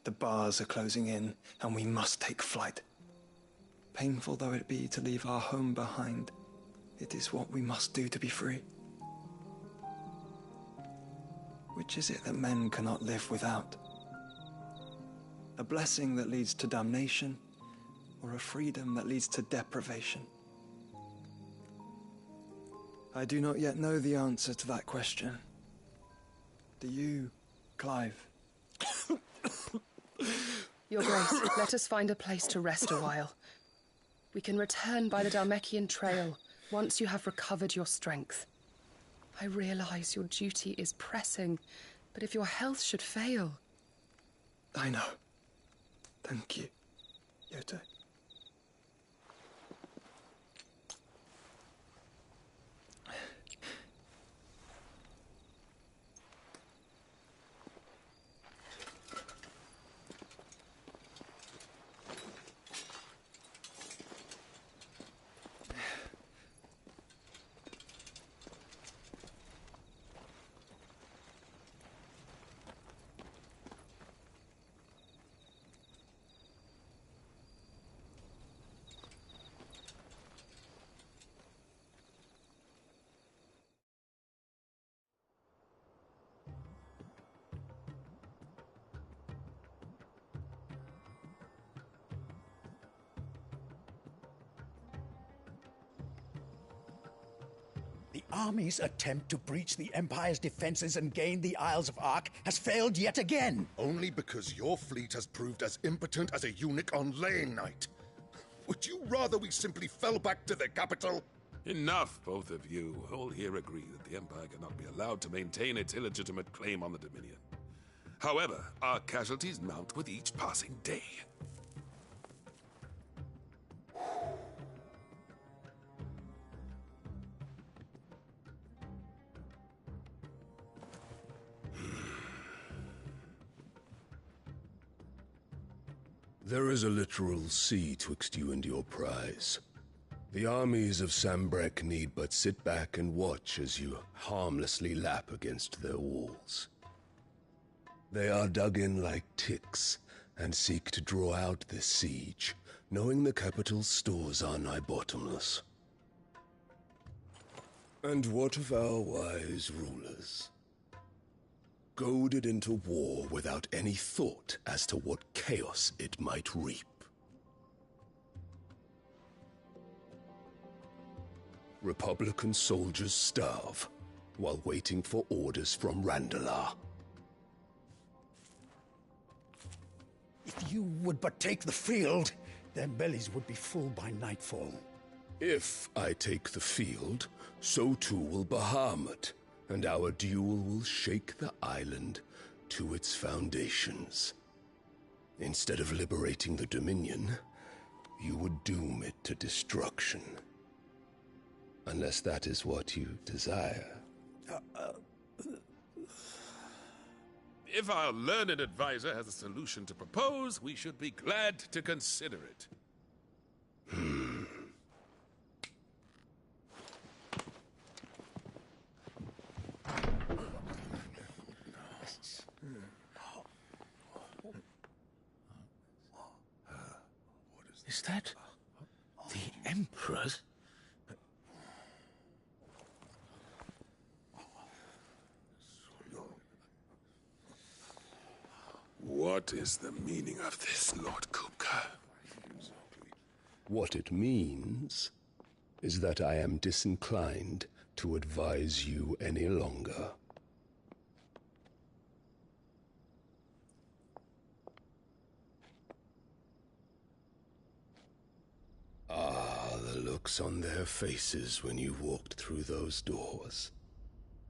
the bars are closing in, and we must take flight. Painful though it be to leave our home behind, it is what we must do to be free. Which is it that men cannot live without? A blessing that leads to damnation, or a freedom that leads to deprivation? I do not yet know the answer to that question. Do you, Clive? Your Grace, let us find a place to rest a while. We can return by the Dhalmekian trail once you have recovered your strength. I realize your duty is pressing, but if your health should fail... I know. Thank you, Yote. The army's attempt to breach the Empire's defenses and gain the Isles of Ark has failed yet again. Only because your fleet has proved as impotent as a eunuch on laying night. Would you rather we simply fell back to the capital? Enough, both of you. All here agree that the Empire cannot be allowed to maintain its illegitimate claim on the Dominion. However, our casualties mount with each passing day. There is a literal sea twixt you and your prize. The armies of Sambrek need but sit back and watch as you harmlessly lap against their walls. They are dug in like ticks and seek to draw out this siege, knowing the capital's stores are nigh bottomless. And what of our wise rulers? Goaded into war without any thought as to what chaos it might reap. Republican soldiers starve while waiting for orders from Randalar. If you would but take the field, their bellies would be full by nightfall. If I take the field, so too will Bahamut, and our duel will shake the island to its foundations. Instead of liberating the Dominion, you would doom it to destruction. Unless that is what you desire. If our learned advisor has a solution to propose, we should be glad to consider it. Is that the Emperor's? What is the meaning of this, Lord Kupka? What it means is that I am disinclined to advise you any longer. Ah, the looks on their faces when you walked through those doors.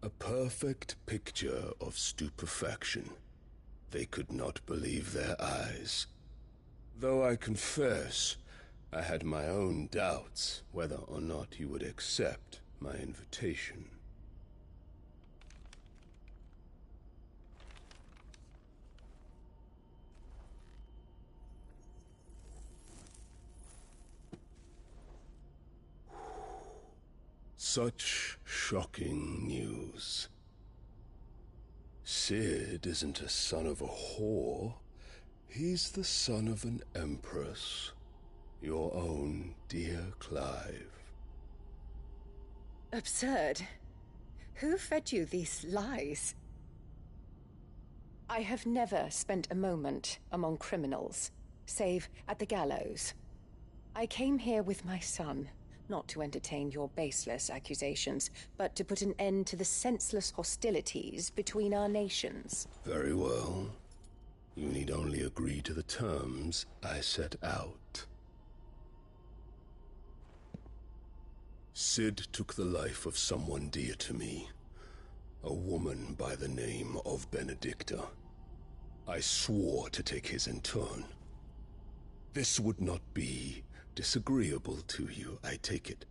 A perfect picture of stupefaction. They could not believe their eyes. Though I confess, I had my own doubts whether or not you would accept my invitation. Such shocking news. Cid isn't a son of a whore. He's the son of an empress. Your own dear Clive. Absurd. Who fed you these lies? I have never spent a moment among criminals, save at the gallows. I came here with my son, not to entertain your baseless accusations, but to put an end to the senseless hostilities between our nations. Very well. You need only agree to the terms I set out. Cid took the life of someone dear to me, a woman by the name of Benedicta. I swore to take his in turn. This would not be disagreeable to you, I take it.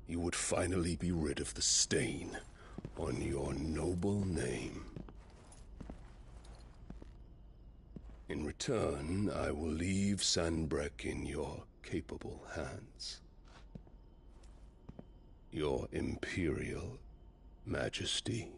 You would finally be rid of the stain on your noble name. In return, I will leave Sanbreque in your capable hands. Your Imperial Majesty.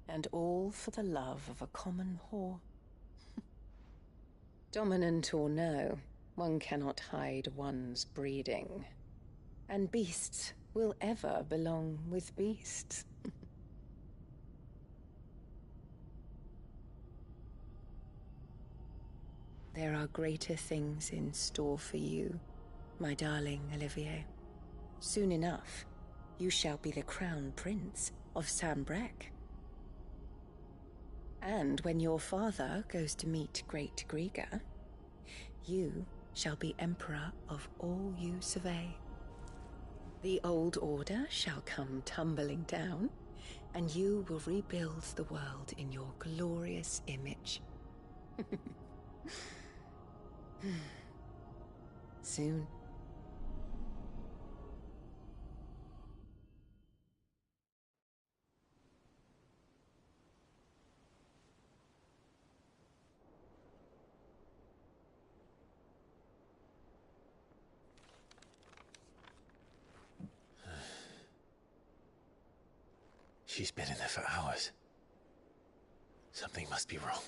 And all for the love of a common whore. Dominant or no, one cannot hide one's breeding. And beasts will ever belong with beasts. There are greater things in store for you, my darling Olivier. Soon enough, you shall be the crown prince of Sanbreque. And when your father goes to meet Great Griga, you shall be emperor of all you survey. The old order shall come tumbling down, and you will rebuild the world in your glorious image. Soon. She's been in there for hours. Something must be wrong.